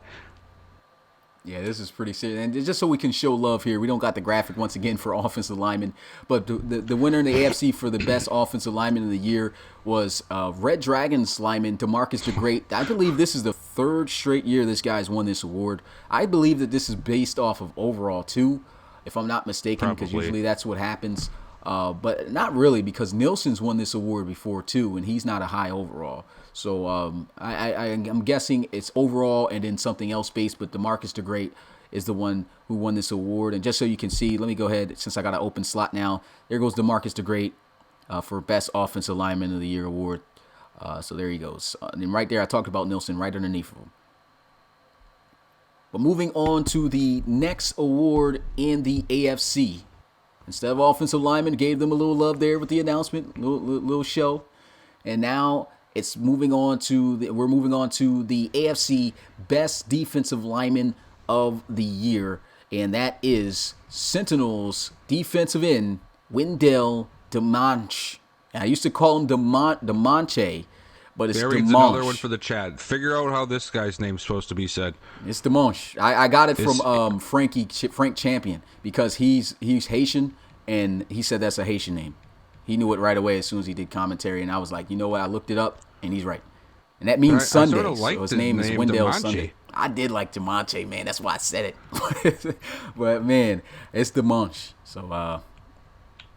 Yeah, this is pretty serious. And just so we can show love here, we don't got the graphic once again for offensive linemen, but the winner in the AFC for the best offensive lineman of the year was Red Dragons lineman DeMarcus the Great. I believe this is the third straight year this guy's won this award. I believe that this is based off of overall too, if I'm not mistaken, because usually that's what happens. But not really, because Nilsson's won this award before too, and he's not a high overall. So I'm guessing it's overall and then something else based, but DeMarcus the Great is the one who won this award. And just so you can see, let me go ahead, since I got an open slot now. There goes DeMarcus the Great for Best Offensive Lineman of the Year award. So there he goes. And then right there, I talked about Nilsson right underneath of him. But moving on to the next award in the AFC. Instead of offensive lineman, gave them a little love there with the announcement, little show. And now we're moving on to the AFC Best Defensive Lineman of the Year, and that is Sentinels defensive end Wendell Demanche. I used to call him Demanche, but it's Demanche. Another one for the chat. Figure out how this guy's name's supposed to be said. It's Demanche. I got it from Frank Champion, because he's Haitian, and he said that's a Haitian name. He knew it right away as soon as he did commentary, and I was like, you know what? I looked it up, and he's right. And that means Sunday, so his name is Wendell Sunday. I did like Demanche, man. That's why I said it. But, man, it's Demanche. So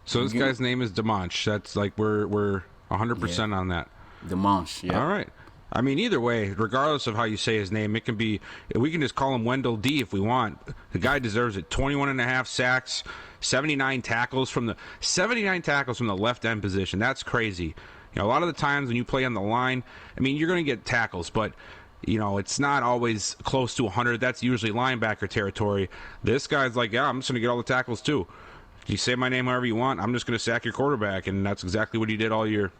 this guy's name is Demanche. That's like we're 100% on that. Demanche, yeah. All right. I mean, either way, regardless of how you say his name, it can be, we can just call him Wendell D if we want. The guy deserves it. 21.5 sacks, 79 tackles from the left end position. That's crazy. You know, a lot of the times when you play on the line, I mean, you're going to get tackles, but you know, it's not always close to 100. That's usually linebacker territory. This guy's like, yeah, I'm just going to get all the tackles too. You say my name however you want, I'm just going to sack your quarterback, and that's exactly what he did all year.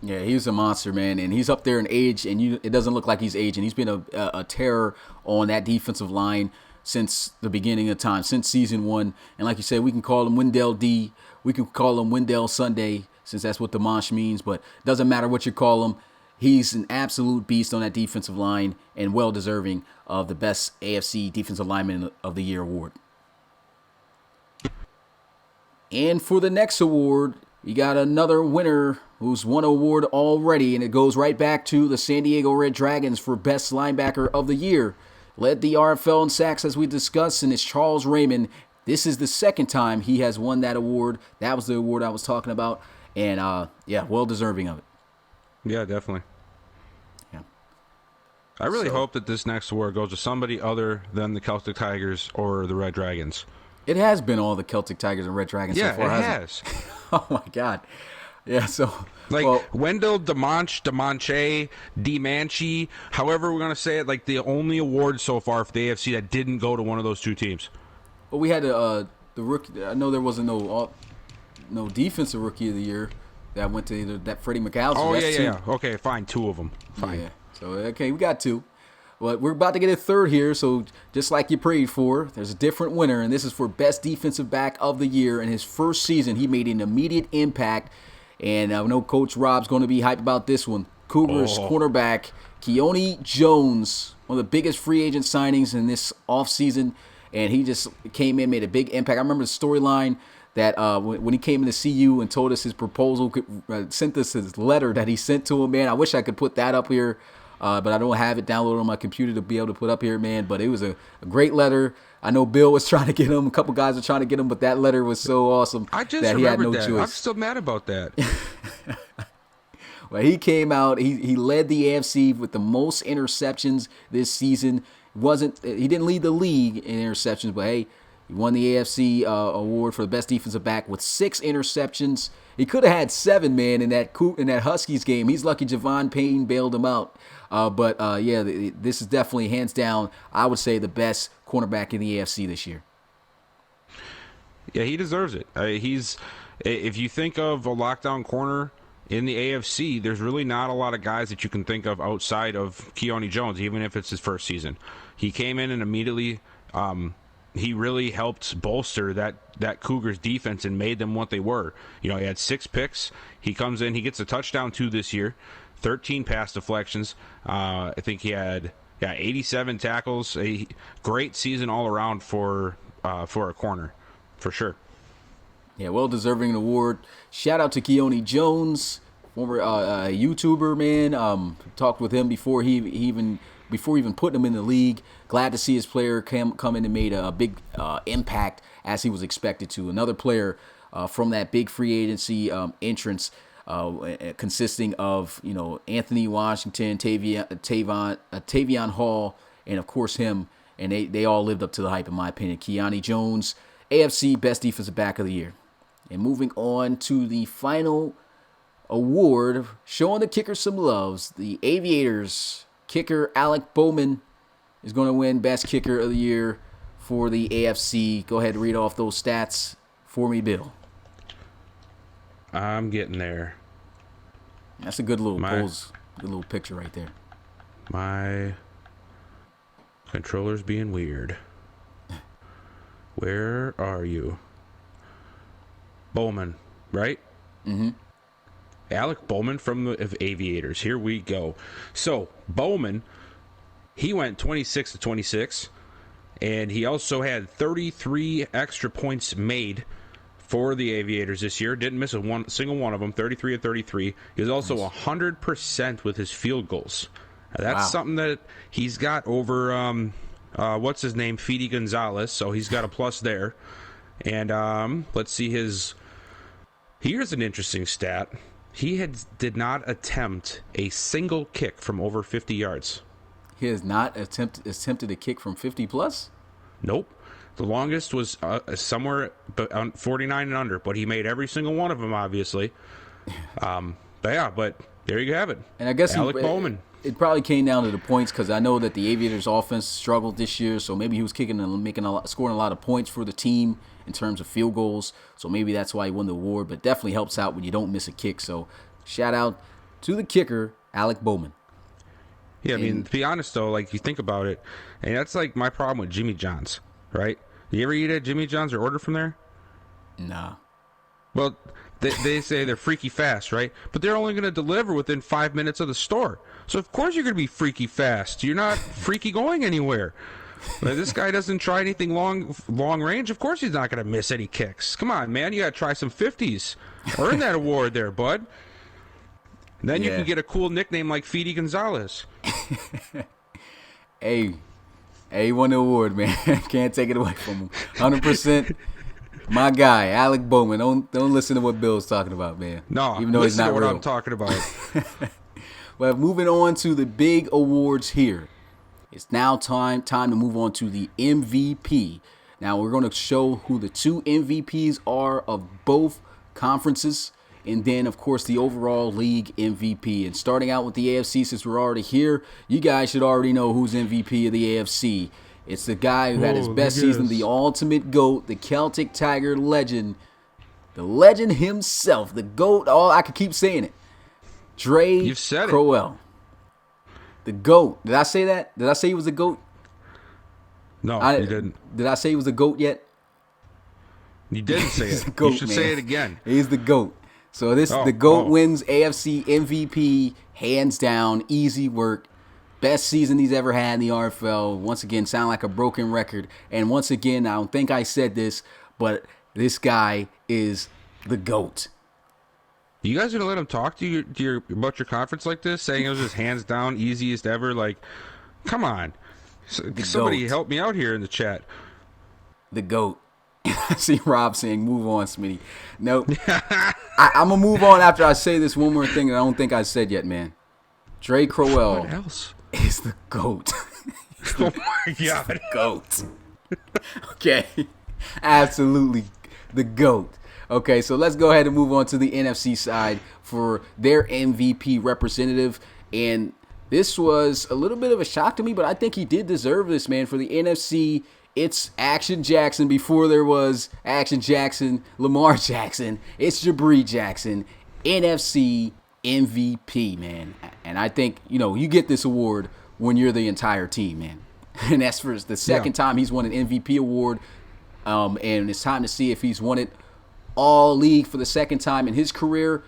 Yeah, he's a monster, man, and he's up there in age, and it doesn't look like he's aging. He's been a terror on that defensive line since the beginning of time, since season one. And like you said, we can call him Wendell D. We can call him Wendell Sunday, since that's what Demanche means. But it doesn't matter what you call him. He's an absolute beast on that defensive line, and well deserving of the Best AFC Defensive Lineman of the Year award. And for the next award, we got another winner who's won an award already, and it goes right back to the San Diego Red Dragons for Best Linebacker of the Year. Led the RFL in sacks, as we discussed, and it's Charles Raymond. This is the second time he has won that award. That was the award I was talking about, and yeah, well deserving of it. Yeah, definitely. Yeah. I really hope that this next award goes to somebody other than the Celtic Tigers or the Red Dragons. It has been all the Celtic Tigers and Red Dragons so far, hasn't it? Has. Oh, my God. Yeah, so... Wendell, Demanche, however we're going to say it, like the only award so far for the AFC that didn't go to one of those two teams. Well, we had the rookie... I know there wasn't no defensive rookie of the year that went to either that Freddie McAllister. Oh, yeah. Okay, fine. Two of them. Fine. Yeah. So, okay, we got two. But we're about to get a third here, so just like you prayed for, there's a different winner, and this is for Best Defensive Back of the Year. In his first season, he made an immediate impact, and I know Coach Rob's going to be hyped about this one. Cougars cornerback Keone Jones, one of the biggest free agent signings in this offseason, and he just came in, made a big impact. I remember the storyline that when he came in to see you and told us his proposal, sent us his letter that he sent to him, man. I wish I could put that up here. but I don't have it downloaded on my computer to be able to put up here, man. But it was a great letter. I know Bill was trying to get him. A couple guys were trying to get him, but that letter was so awesome that he had no choice. I'm still mad about that. Well, he came out. He led the AFC with the most interceptions this season. He didn't lead the league in interceptions, but hey, he won the AFC award for the best defensive back with 6 interceptions. He could have had 7, man, in that Huskies game. He's lucky Javon Payne bailed him out. This is definitely hands down, I would say, the best cornerback in the AFC this year. Yeah, he deserves it. If you think of a lockdown corner in the AFC, there's really not a lot of guys that you can think of outside of Keone Jones, even if it's his first season. He came in and immediately he really helped bolster that Cougars defense and made them what they were. He had 6 picks. He comes in, he gets a touchdown 2 this year, 13 pass deflections. I think he had 87 tackles. A great season all around for a corner, for sure. Yeah, well deserving an award. Shout out to Keone Jones, former YouTuber, man. Talked with him before he even putting him in the league. Glad to see his player come in and made a big impact as he was expected to. Another player from that big free agency entrance, consisting of Anthony Washington, Tavion Hall, and of course him, and they all lived up to the hype in my opinion. Keone Jones, AFC Best Defensive Back of the Year. And moving on to the final award, showing the kicker some loves. The Aviators kicker Alec Bowman is going to win Best Kicker of the Year for the AFC. Go ahead and read off those stats for me, Bill. I'm getting there. That's a good little pose, good little picture right there. My controller's being weird. Where are you? Bowman, right? Mm-hmm. Alec Bowman from the Aviators. Here we go. So, Bowman, he went 26 to 26, and he also had 33 extra points made for the Aviators this year. Didn't miss a single one of them, 33 of 33. He was also 100% with his field goals. That's something that he's got over, what's his name, Fede Gonzalez, so he's got a plus there. And let's see here's an interesting stat. He did not attempt a single kick from over 50 yards. He has not attempted a kick from 50 plus? Nope. The longest was somewhere 49 and under, but he made every single one of them, obviously. But there you have it. And I guess Alec Bowman. It probably came down to the points because I know that the Aviators' offense struggled this year, so maybe he was kicking and scoring a lot of points for the team in terms of field goals. So maybe that's why he won the award, but definitely helps out when you don't miss a kick. So shout out to the kicker, Alec Bowman. Yeah, I mean, to be honest, though, like you think about it, and that's like my problem with Jimmy John's, right? You ever eat at Jimmy John's or order from there? Nah. Well, they say they're freaky fast, right? But they're only going to deliver within 5 minutes of the store. So, of course, you're going to be freaky fast. You're not freaky going anywhere. But this guy doesn't try anything long range. Of course he's not going to miss any kicks. Come on, man. You got to try some 50s. Earn that award there, bud. And then you can get a cool nickname like Fede Gonzalez. Hey, he won the award, man. Can't take it away from him. 100%. My guy, Alec Bowman. Don't listen to what Bill's talking about, man. No, even though he's not what real. I'm talking about. Well, moving on to the big awards here. It's now time to move on to the MVP. Now we're going to show who the 2 MVPs are of both conferences, and then of course the overall league MVP. And starting out with the AFC, since we're already here, you guys should already know who's MVP of the AFC. It's the guy who had his best season, the ultimate GOAT, the Celtic Tiger legend, the legend himself, the GOAT. Oh, I could keep saying it. You've said Crowell. The GOAT. Did I say that? Did I say he was a GOAT? No, you didn't. Did I say he was a GOAT yet? You didn't say it. GOAT, you should say it again. He's the GOAT. So the GOAT wins AFC MVP, hands down, easy work. Best season he's ever had in the RFL. Once again, sound like a broken record. And once again, I don't think I said this, but this guy is the GOAT. You guys gonna let him talk to you about your conference like this, saying it was just hands down easiest ever? Like, come on, somebody GOAT. help me out here in the chat. The GOAT. I see Rob saying, move on, Smitty. Nope. I'm going to move on after I say this one more thing that I don't think I said yet, man. Dre Crowell What else? is the GOAT. Oh, my God. GOAT. Okay. Absolutely the GOAT. Okay, so let's go ahead and move on to the NFC side for their MVP representative. And this was a little bit of a shock to me, but I think he did deserve this, man. For the NFC, it's Action Jackson before there was Action Jackson, Lamar Jackson. It's Jabri Jackson, NFC MVP, man. And I think, you get this award when you're the entire team, man. And that's for the second time he's won an MVP award. And it's time to see if he's won it all league for the second time in his career.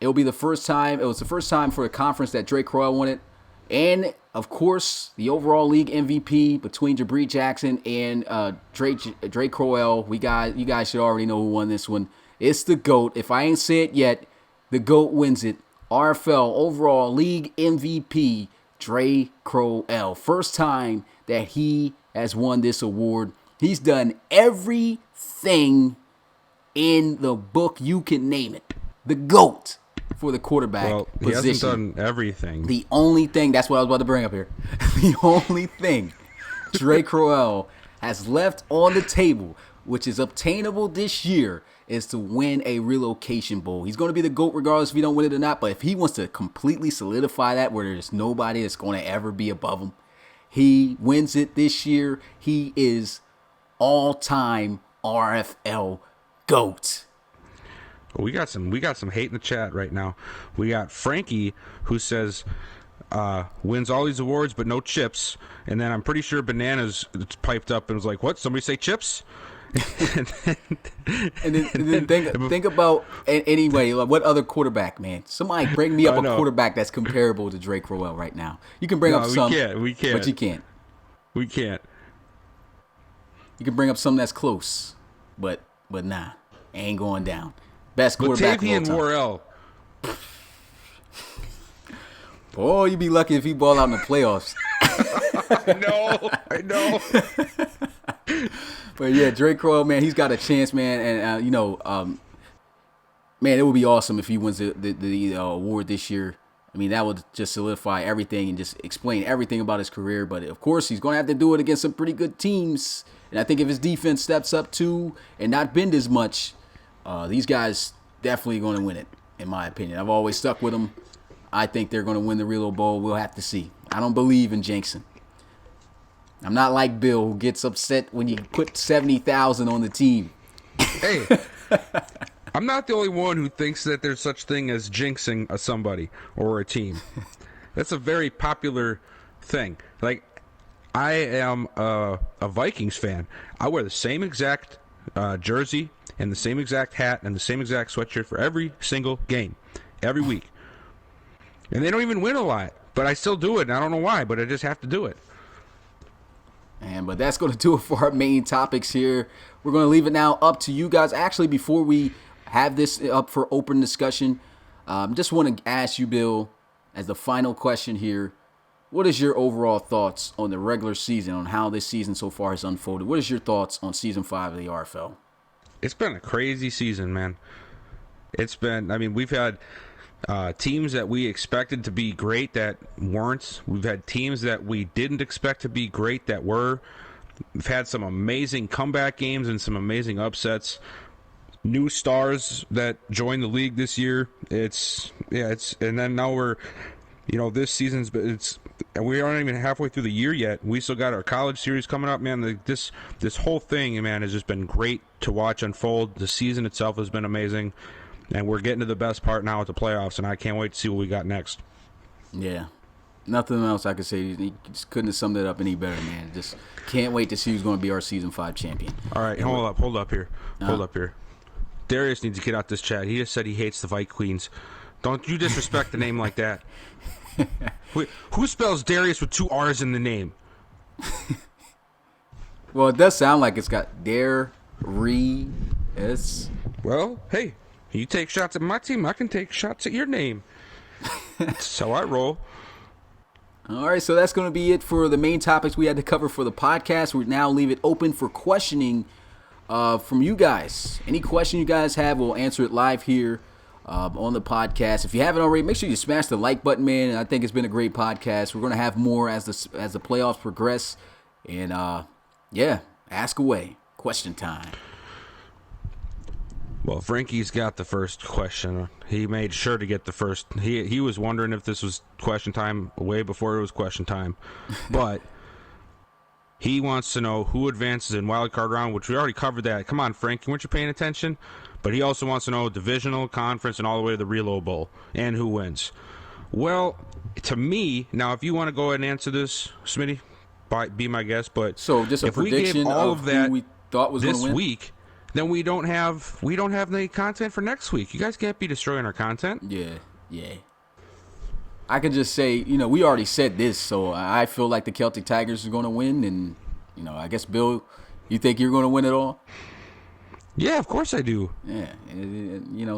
It was the first time for a conference that Dre Crowell won it. And, of course, the overall league MVP between Jabri Jackson and Dre Crowell. You guys should already know who won this one. It's the GOAT. If I ain't said it yet, the GOAT wins it. RFL overall league MVP, Dre Crowell. First time that he has won this award. He's done everything in the book you can name it. The GOAT for the quarterback position. He hasn't done everything. The only thing, that's what I was about to bring up here. The only thing Dre Crowell has left on the table, which is obtainable this year, is to win a relocation bowl. He's going to be the GOAT regardless if he don't win it or not, but if he wants to completely solidify that where there's nobody that's going to ever be above him, he wins it this year. He is all-time RFL GOAT. We got some hate in the chat right now. We got Frankie who says wins all these awards but no chips, and then I'm pretty sure Bananas piped up and was like, "What? Somebody say chips?" and then think about anyway. Like, what other quarterback, man? Somebody bring me up a quarterback that's comparable to Dre Crowell right now. You can bring up some, we can't, but you can't. We can't. You can bring up some that's close, but nah, ain't going down. Best quarterback of all time. Worrell. Boy, you'd be lucky if he ball out in the playoffs. I know. But yeah, Dre Crowell, man, he's got a chance, man, and man, it would be awesome if he wins the award this year. I mean, that would just solidify everything and just explain everything about his career. But of course, he's going to have to do it against some pretty good teams. And I think if his defense steps up too and not bend as much, these guys definitely going to win it, in my opinion. I've always stuck with them. I think they're going to win the Relo Bowl. We'll have to see. I don't believe in jinxing. I'm not like Bill, who gets upset when you put 70,000 on the team. Hey, I'm not the only one who thinks that there's such thing as jinxing somebody or a team. That's a very popular thing. Like, I am a Vikings fan. I wear the same exact jersey and the same exact hat and the same exact sweatshirt for every single game, every week. And they don't even win a lot, but I still do it, and I don't know why, but I just have to do it. But that's going to do it for our main topics here. We're going to leave it now up to you guys. Actually, before we have this up for open discussion, just want to ask you, Bill, as the final question here, what is your overall thoughts on the regular season, on how this season so far has unfolded? What is your thoughts on Season 5 of the RFL? It's been a crazy season, man. We've had teams that we expected to be great that weren't. We've had teams that we didn't expect to be great that were. We've had some amazing comeback games and some amazing upsets. New stars that joined the league this year. And then now we're, this season's, we aren't even halfway through the year yet. We still got our college series coming up, man. This whole thing, man, has just been great to watch unfold. The season itself has been amazing. And we're getting to the best part now with the playoffs, and I can't wait to see what we got next. Yeah. Nothing else I could say. You just couldn't have summed it up any better, man. Just can't wait to see who's going to be our Season 5 champion. All right, hold up here. Darius needs to get out this chat. He just said he hates the Vikings. Don't you disrespect the name like that. Wait, who spells Darius with 2 R's in the name? Well, it does sound like it's got Darius. Well, hey, You take shots at my team, I can take shots at your name. That's how I roll. All right, so that's going to be it for the main topics we had to cover for the podcast. We now leave it open for questioning from you guys. Any question you guys have, we'll answer it live here on the podcast. If you haven't already, make sure you smash the like button, man. I think it's been a great podcast. We're going to have more as the playoffs progress. And, ask away. Question time. Well, Frankie's got the first question. He made sure to get the first. He was wondering if this was question time way before it was question time. But he wants to know who advances in wild card round, which we already covered that. Come on, Frankie, weren't you paying attention? But he also wants to know divisional, conference, and all the way to the Reload Bowl, and who wins. Well, to me, now if you want to go ahead and answer this, Smitty, be my guest. But so just a if we gave prediction all of of that who we thought was going to this win week, then we don't have any content for next week. You guys can't be destroying our content. Yeah. I could just say, we already said this, so I feel like the Celtic Tigers are going to win, and I guess Bill, you think you're going to win it all? Yeah, of course I do. Yeah,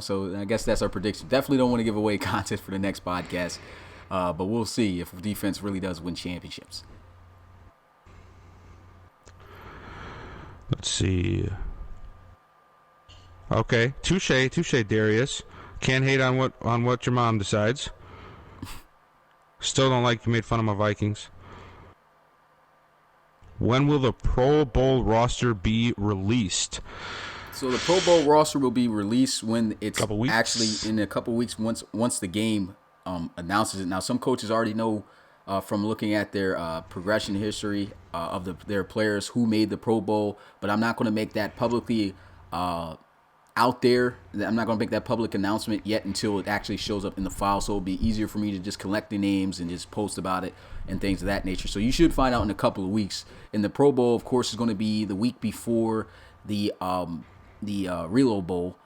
so I guess that's our prediction. Definitely don't want to give away content for the next podcast, but we'll see if defense really does win championships. Let's see. Okay, touche, Darius. Can't hate on what your mom decides. Still don't like you made fun of my Vikings. When will the Pro Bowl roster be released? So the Pro Bowl roster will be released when it's actually in a couple weeks once the game announces it. Now, some coaches already know from looking at their progression history of their players who made the Pro Bowl, but I'm not going to make that publicly out there. I'm not going to make that public announcement yet until it actually shows up in the file, so it'll be easier for me to just collect the names and just post about it and things of that nature. So you should find out in a couple of weeks. And the Pro Bowl, of course, is going to be the week before the Reload Bowl.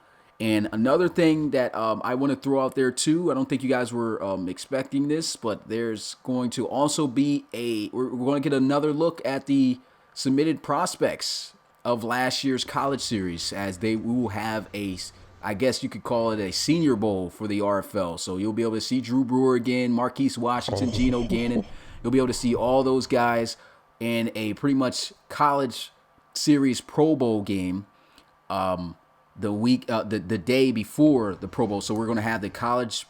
And another thing that I want to throw out there too, I don't think you guys were expecting this, but there's going to also be we're going to get another look at the submitted prospects of last year's college series, as we will have I guess you could call it a Senior Bowl for the RFL. So you'll be able to see Drew Brewer again, Marquise Washington, Geno Gannon. You'll be able to see all those guys in a pretty much college series Pro Bowl game the day before the Pro Bowl. So we're going to have the college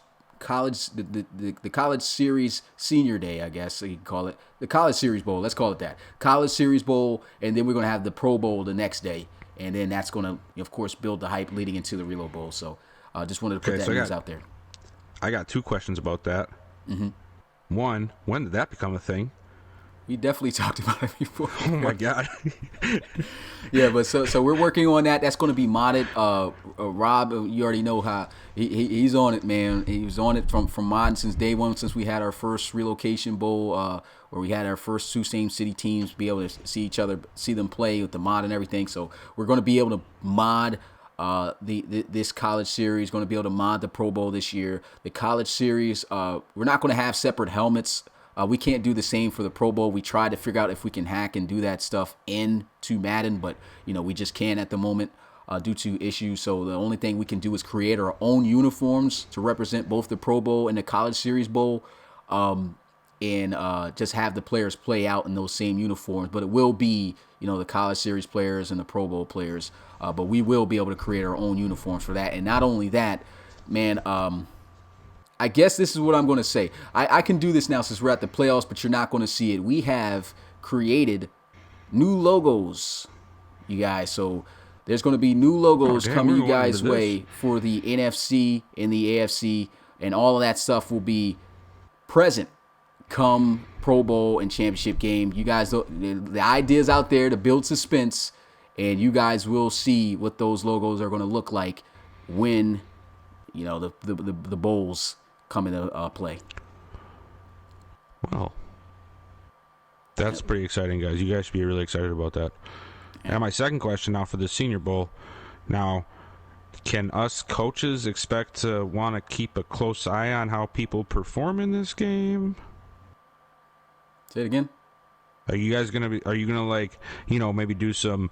series senior day, I guess you could call it, the college series bowl. Let's call it that, college series bowl, and then we're going to have the Pro Bowl the next day, and then that's going to, of course, build the hype leading into the Reload Bowl. So just wanted to put that news out there. I got two questions about that. Mm-hmm. One, when did that become a thing? We definitely talked about it before. Oh my God. Yeah, but so we're working on that. That's going to be modded. Rob, you already know how he's on it, man. He was on it from modding since day one, since we had our first relocation bowl, where we had our first two same city teams be able to see them play with the mod and everything. So we're going to be able to mod this college series. Going to be able to mod the Pro Bowl this year. The college series, we're not going to have separate helmets. We can't do the same for the Pro Bowl. We tried to figure out if we can hack and do that stuff into Madden, but we just can't at the moment due to issues. So the only thing we can do is create our own uniforms to represent both the Pro Bowl and the College Series Bowl, and just have the players play out in those same uniforms. But it will be the College Series players and the Pro Bowl players. But we will be able to create our own uniforms for that. And not only that, man. I guess this is what I'm going to say. I can do this now since we're at the playoffs, but you're not going to see it. We have created new logos, you guys. So there's going to be new logos coming you guys' way for the NFC and the AFC, and all of that stuff will be present come Pro Bowl and championship game. You guys, the idea's out there to build suspense, and you guys will see what those logos are going to look like when the bowls come into play. Well, that's pretty exciting, guys. You guys should be really excited about that. Yeah. And my second question now for the Senior Bowl. Now, can us coaches expect to want to keep a close eye on how people perform in this game? Say it again. Are you guys gonna maybe do some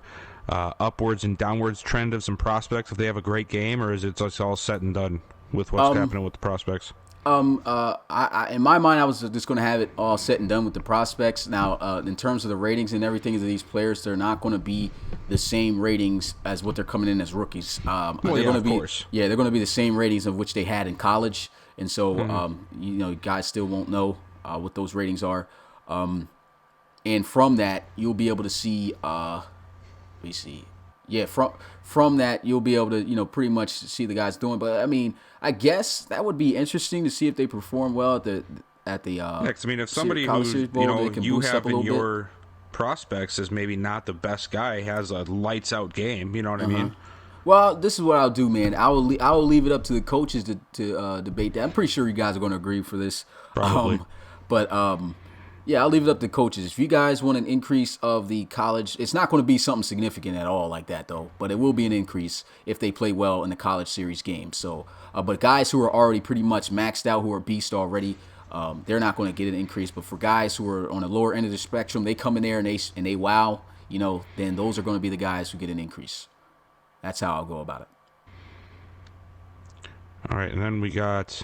upwards and downwards trend of some prospects if they have a great game, or is it just all set and done with what's happening with the prospects? In my mind, I was just going to have it all set and done with the prospects. Now, in terms of the ratings and everything of these players, they're not going to be the same ratings as what they're coming in as rookies. They're going to be, course. Yeah, they're going to be the same ratings of which they had in college, and so guys still won't know what those ratings are. And from that, you'll be able to see. From that you'll be able to pretty much see the guys doing. But I mean, I guess that would be interesting to see if they perform well at the Next, I mean, if somebody who you have in your prospects is maybe not the best guy, has a lights out game, you know what I mean? Well, this is what I'll do, man. I will leave it up to the coaches to debate that. I'm pretty sure you guys are going to agree for this. Probably. Yeah, I'll leave it up to coaches. If you guys want an increase of the college, it's not going to be something significant at all like that, though. But it will be an increase if they play well in the college series game. So, but guys who are already pretty much maxed out, who are beast already, they're not going to get an increase. But for guys who are on the lower end of the spectrum, they come in there and they wow, then those are going to be the guys who get an increase. That's how I'll go about it. All right, and then we got,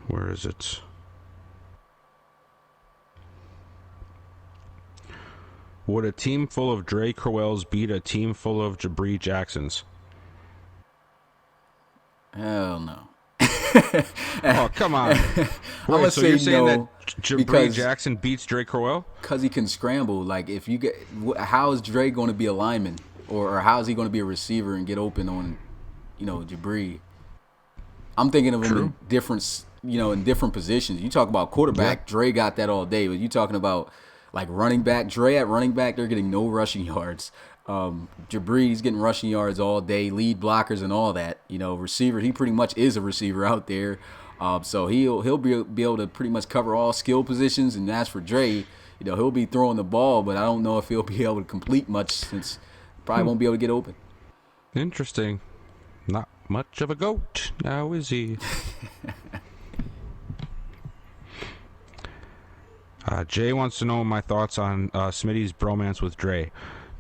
where is it? Would a team full of Dre Crowells beat a team full of Jabri Jacksons? Hell no. Oh, come on. Wait, so you're saying that Jabri Jackson beats Dre Crowell? Because he can scramble. Like, if you get, how is Dre going to be a lineman? Or how is he going to be a receiver and get open on, Jabri? I'm thinking of him in different positions. You talk about quarterback, yeah. Dre got that all day. But you talking about, like, running back, Dre at running back, they're getting no rushing yards. Jabri, he's getting rushing yards all day, lead blockers and all that. Receiver, he pretty much is a receiver out there. So he'll be able to pretty much cover all skill positions. And as for Dre, he'll be throwing the ball, but I don't know if he'll be able to complete much since probably won't be able to get open. Interesting. Not much of a goat, now is he? Jay wants to know my thoughts on Smitty's bromance with Dre.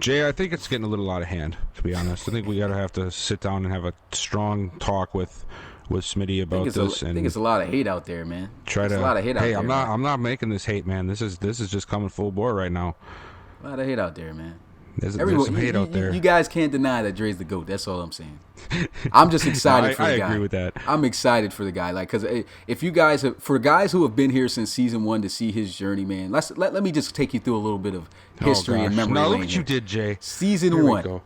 Jay, I think it's getting a little out of hand, to be honest. I think we have to sit down and have a strong talk with Smitty about this. I think it's a lot of hate out there, man. A lot of hate out there. Hey, I'm not making this hate, man. This is just coming full bore right now. A lot of hate out there, man. There's some hate out there. You guys can't deny that Dre's the GOAT. That's all I'm saying. I'm just excited for the guy. I agree with that. I'm excited for the guy. Like, because if you guys, for guys who have been here since season 1 to see his journey, man, let me just take you through a little bit of history and memory lane. Now, look what you did, Jay. Season 1.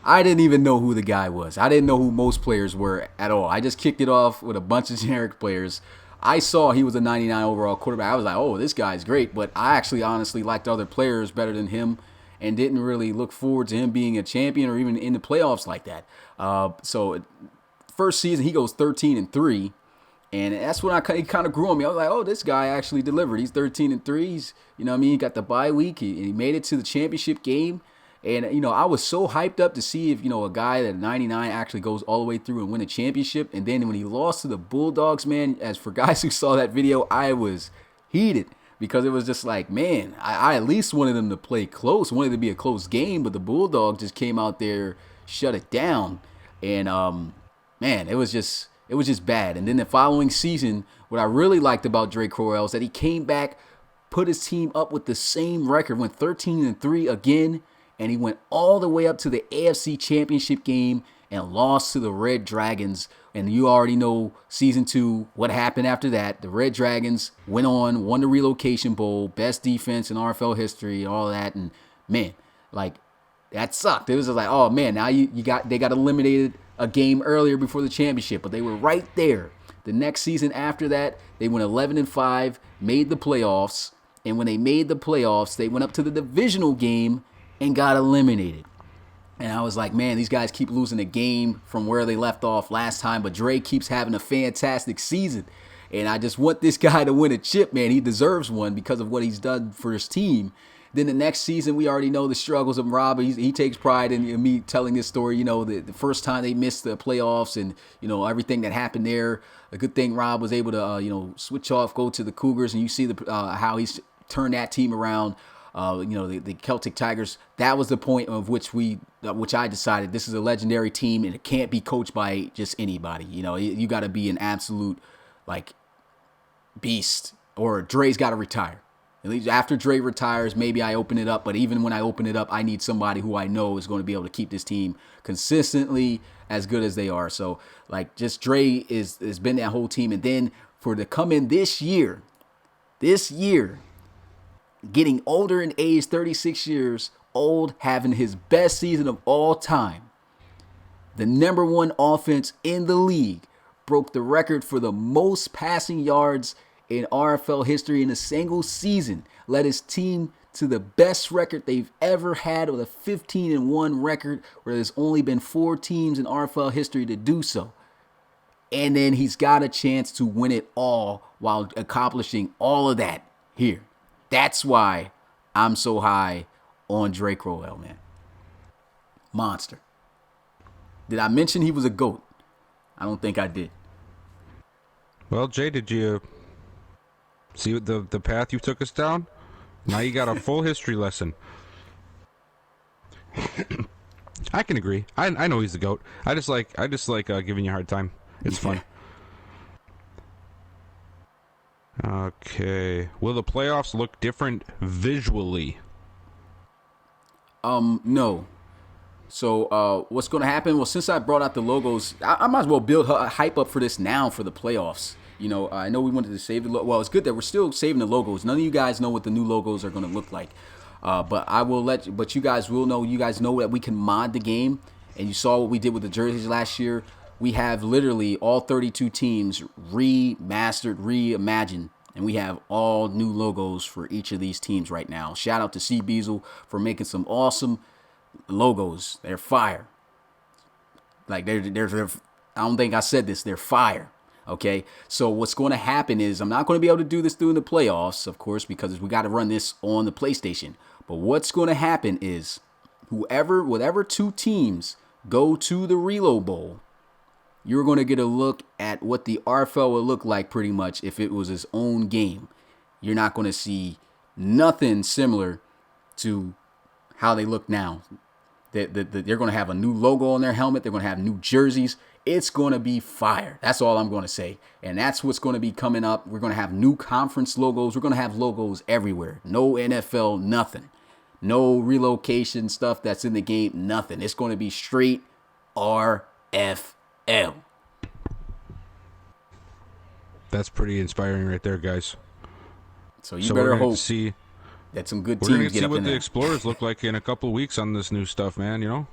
I didn't even know who the guy was. I didn't know who most players were at all. I just kicked it off with a bunch of generic players. I saw he was a 99 overall quarterback. I was like, oh, this guy's great. But I actually honestly liked other players better than him, and didn't really look forward to him being a champion or even in the playoffs like that. So first season, he goes 13-3, and that's when he kind of grew on me. I was like, oh, this guy actually delivered. He's 13-3. He's, he got the bye week. He made it to the championship game. And, I was so hyped up to see if, a guy at 99 actually goes all the way through and win a championship. And then when he lost to the Bulldogs, man, as for guys who saw that video, I was heated. Because it was just like, man, I at least wanted them to play close, wanted it to be a close game, but the Bulldogs just came out there, shut it down, and man, it was just bad. And then the following season, what I really liked about Dre Crowell is that he came back, put his team up with the same record, went 13-3 again, and he went all the way up to the AFC Championship game and lost to the Red Dragons. And you already know season 2, what happened after that. The Red Dragons went on, won the relocation bowl, best defense in RFL history, all that. And man, like, that sucked. It was just like, oh man, now they got eliminated a game earlier before the championship, but they were right there. The next season after that, they went 11-5, made the playoffs. And when they made the playoffs, they went up to the divisional game and got eliminated. And I was like, man, these guys keep losing a game from where they left off last time, but Dre keeps having a fantastic season. And I just want this guy to win a chip, man. He deserves one because of what he's done for his team. Then the next season, we already know the struggles of Rob. He takes pride in me telling this story, the first time they missed the playoffs and, everything that happened there. A good thing Rob was able to, switch off, go to the Cougars, and you see how he's turned that team around. The Celtic Tigers. That was the point of which I decided this is a legendary team and it can't be coached by just anybody. You got to be an absolute like beast, or Dre's got to retire. At least after Dre retires, maybe I open it up. But even when I open it up, I need somebody who I know is going to be able to keep this team consistently as good as they are. So like just Dre has been that whole team, and then for to come in this year, getting older in age, 36 years old, having his best season of all time. The number one offense in the league, broke the record for the most passing yards in RFL history in a single season. Led his team to the best record they've ever had, with a 15-1 record, where there's only been 4 teams in RFL history to do so. And then he's got a chance to win it all while accomplishing all of that here. That's why I'm so high on Dre Crowell, man. Monster. Did I mention he was a GOAT? I don't think I did. Well, Jay, did you see the path you took us down? Now you got a full history lesson. I can agree. I know he's the GOAT. I just like giving you a hard time. It's fun. Okay. Will the playoffs look different visually? No. So what's going to happen? Well, since I brought out the logos, I might as well build hype up for this now for the playoffs. I know we wanted to save the well, it's good that we're still saving the logos. None of you guys know what the new logos are going to look like. But I will but you guys will know. You guys know that we can mod the game, and you saw what we did with the jerseys last year. We have literally all 32 teams remastered, reimagined, and we have all new logos for each of these teams right now. Shout out to C. Beazle for making some awesome logos. They're fire. Like they're I don't think I said this. They're fire. Okay. So what's going to happen is I'm not going to be able to do this during the playoffs, of course, because we got to run this on the PlayStation. But what's going to happen is whatever 2 teams go to the Reload Bowl, you're going to get a look at what the RFL would look like pretty much if it was its own game. You're not going to see nothing similar to how they look now. They're going to have a new logo on their helmet. They're going to have new jerseys. It's going to be fire. That's all I'm going to say. And that's what's going to be coming up. We're going to have new conference logos. We're going to have logos everywhere. No NFL, nothing. No relocation stuff that's in the game, nothing. It's going to be straight RFL. That's pretty inspiring right there, guys. So better hope see that some good teams get up in there. We're going to see what the Explorers look like in a couple of weeks on this new stuff, man,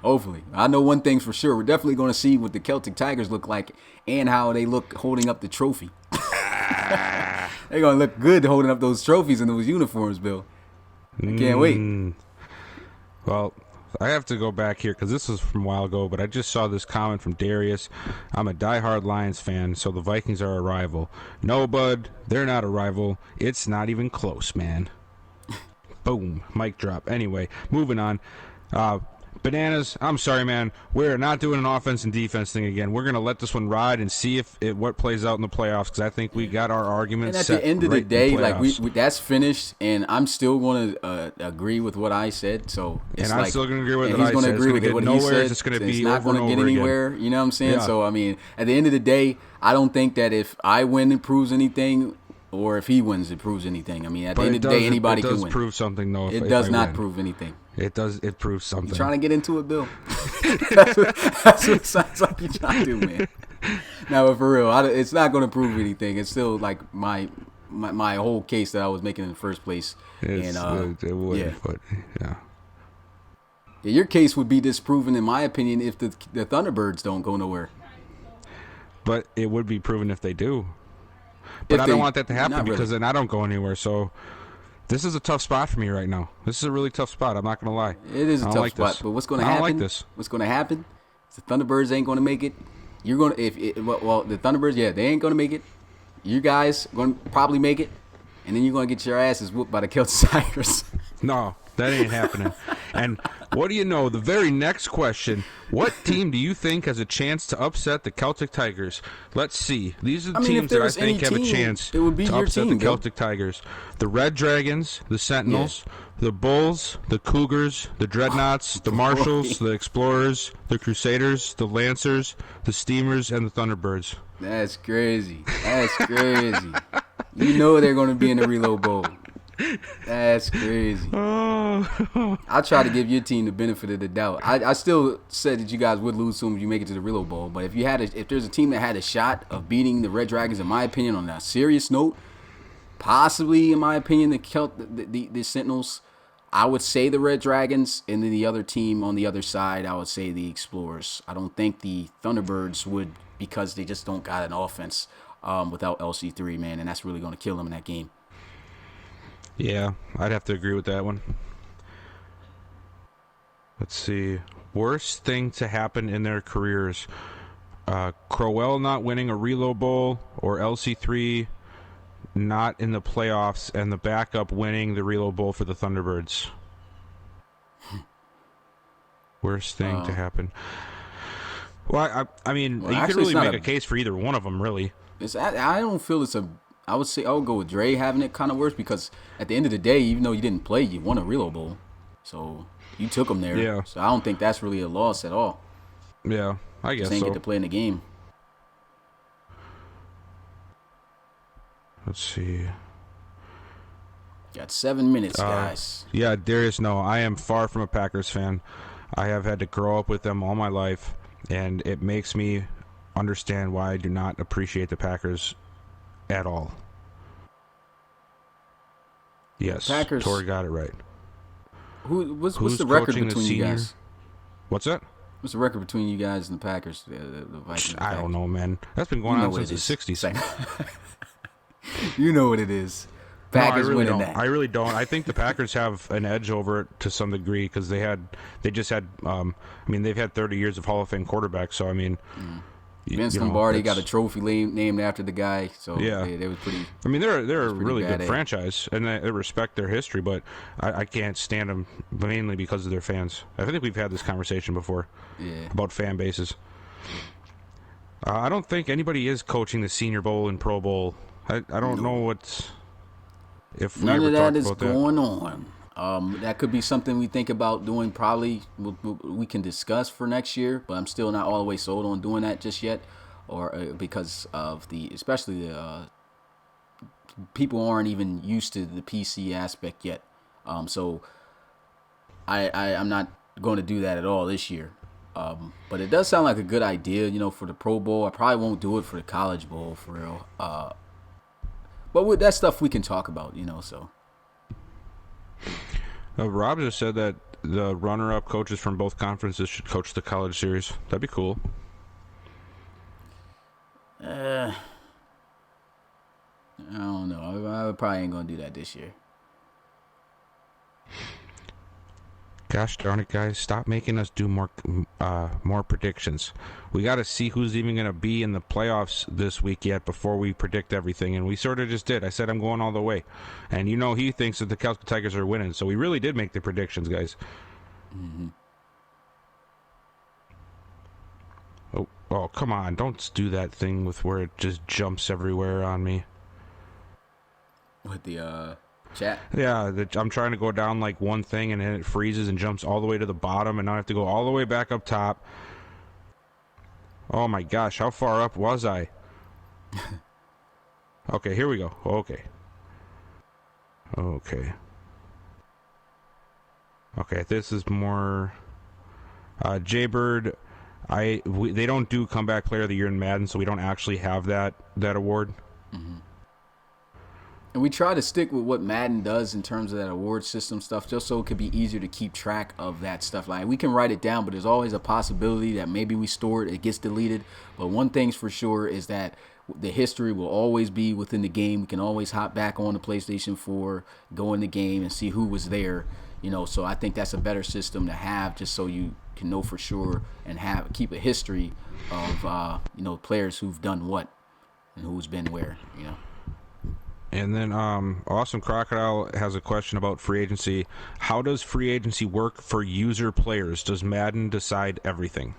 Hopefully. I know one thing's for sure. We're definitely going to see what the Celtic Tigers look like and how they look holding up the trophy. They're going to look good holding up those trophies in those uniforms, Bill. I can't wait. Well, I have to go back here because this was from a while ago, but I just saw this comment from Darius. I'm a diehard Lions fan, so the Vikings are a rival. No, bud, they're not a rival. It's not even close, man. Boom, mic drop. Anyway, moving on. Bananas, I'm sorry, man. We're not doing an offense and defense thing again. We're going to let this one ride and see what plays out in the playoffs, because I think we got our arguments set. And at the end of the day, like we that's finished, and I'm still going to agree with what I said. So it's I'm still going to agree with what I said. He's going to agree with what he said. It's going to be not going to get anywhere. Again. You know what I'm saying? Yeah. So I mean, at the end of the day, I don't think that if I win, it proves anything. Or if he wins, it proves anything. I mean, at the end of the day, anybody can win. It does prove something, though. It does not prove anything. It does. It proves something. You trying to get into it, Bill? that's what it sounds like you're trying to do, man. Now, but for real, it's not going to prove anything. It's still like my whole case that I was making in the first place. It would, but yeah. Your case would be disproven, in my opinion, if the Thunderbirds don't go nowhere. But it would be proven if they do. But I don't want that to happen because then I don't go anywhere. So this is a tough spot for me right now. This is a really tough spot. I'm not going to lie. It is a tough spot. But what's going to happen? I don't like this. What's going to happen is the Thunderbirds ain't going to make it. You're going to the Thunderbirds, they ain't going to make it. You guys going to probably make it, and then you're going to get your asses whooped by the Celtic Tigers. No, that ain't happening. And what do you know? The very next question, what team do you think has a chance to upset the Celtic Tigers? Let's see. These are the teams that I think have a chance it would be to your upset team, the Celtic Tigers. The Red Dragons, the Sentinels, the Bulls, the Cougars, the Dreadnoughts, the Marshals, the Explorers, the Crusaders, the Lancers, the Steamers, and the Thunderbirds. That's crazy. That's crazy. You know they're going to be in the Reload Bowl. That's crazy. I try to give your team the benefit of the doubt. I still said that you guys would lose soon if you make it to the Reload Bowl. But if there's a team that had a shot of beating the Red Dragons, in my opinion, on a serious note, possibly, in my opinion, the Sentinels, I would say the Red Dragons, and then the other team on the other side, I would say the Explorers. I don't think the Thunderbirds would, because they just don't got an offense without LC3, man, and that's really going to kill them in that game. Yeah, I'd have to agree with that one. Let's see. Worst thing to happen in their careers. Crowell not winning a Reload Bowl, or LC3 not in the playoffs and the backup winning the Reload Bowl for the Thunderbirds. Worst thing to happen. Well, I mean, you could really make a case for either one of them, really. I don't feel it's a... I would say I would go with Dre having it kind of worse, because at the end of the day, even though you didn't play, you won a Reload Bowl. So you took them there. Yeah. So I don't think that's really a loss at all. Yeah, I guess so. They didn't get to play in the game. Let's see. Got 7 minutes, guys. Yeah, Darius, no, I am far from a Packers fan. I have had to grow up with them all my life, and it makes me understand why I do not appreciate the Packers at all. Yes, Packers. Tori got it right. What's the record between you guys? What's that? What's the record between you guys and the Packers? The Vikings. I don't know, man. That's been going on since the 60s. You know what it is. Packers winning that. I really don't. I think the Packers have an edge over it to some degree, because they've had 30 years of Hall of Fame quarterbacks. So I mean, Vince Lombardi got a trophy named after the guy. So yeah, they was pretty. I mean, they're a really good franchise, and I respect their history, but I can't stand them mainly because of their fans. I think we've had this conversation before about fan bases. I don't think anybody is coaching the Senior Bowl and Pro Bowl. I don't know what's... If none of that is going on. That could be something we think about doing. Probably we can discuss for next year, but I'm still not all the way sold on doing that just yet, or because of especially the people aren't even used to the PC aspect yet. So I'm not going to do that at all this year. But it does sound like a good idea, for the Pro Bowl. I probably won't do it for the College Bowl for real. But with that stuff we can talk about, so. Rob just said that the runner-up coaches from both conferences should coach the college series. That'd be cool. I don't know. I probably ain't going to do that this year. Gosh darn it, guys. Stop making us do more predictions. We got to see who's even going to be in the playoffs this week yet before we predict everything. And we sort of just did. I said I'm going all the way. And he thinks that the Celtic Tigers are winning. So we really did make the predictions, guys. Mm-hmm. Oh, come on. Don't do that thing with where it just jumps everywhere on me. With the... chat? Yeah, I'm trying to go down like one thing, and then it freezes and jumps all the way to the bottom, and now I have to go all the way back up top. Oh my gosh, how far up was I? Okay, here we go. Okay, this is more... Jaybird, they don't do Comeback Player of the Year in Madden, so we don't actually have that award. Mm-hmm. And we try to stick with what Madden does in terms of that award system stuff, just so it could be easier to keep track of that stuff. Like, we can write it down, but there's always a possibility that maybe we store it gets deleted. But one thing's for sure is that the history will always be within the game. We can always hop back on the PlayStation 4, go in the game, and see who was there. So I think that's a better system to have, just so you can know for sure and keep a history of players who've done what and who's been where. And then Awesome Crocodile has a question about free agency. How does free agency work for user players? Does Madden decide everything?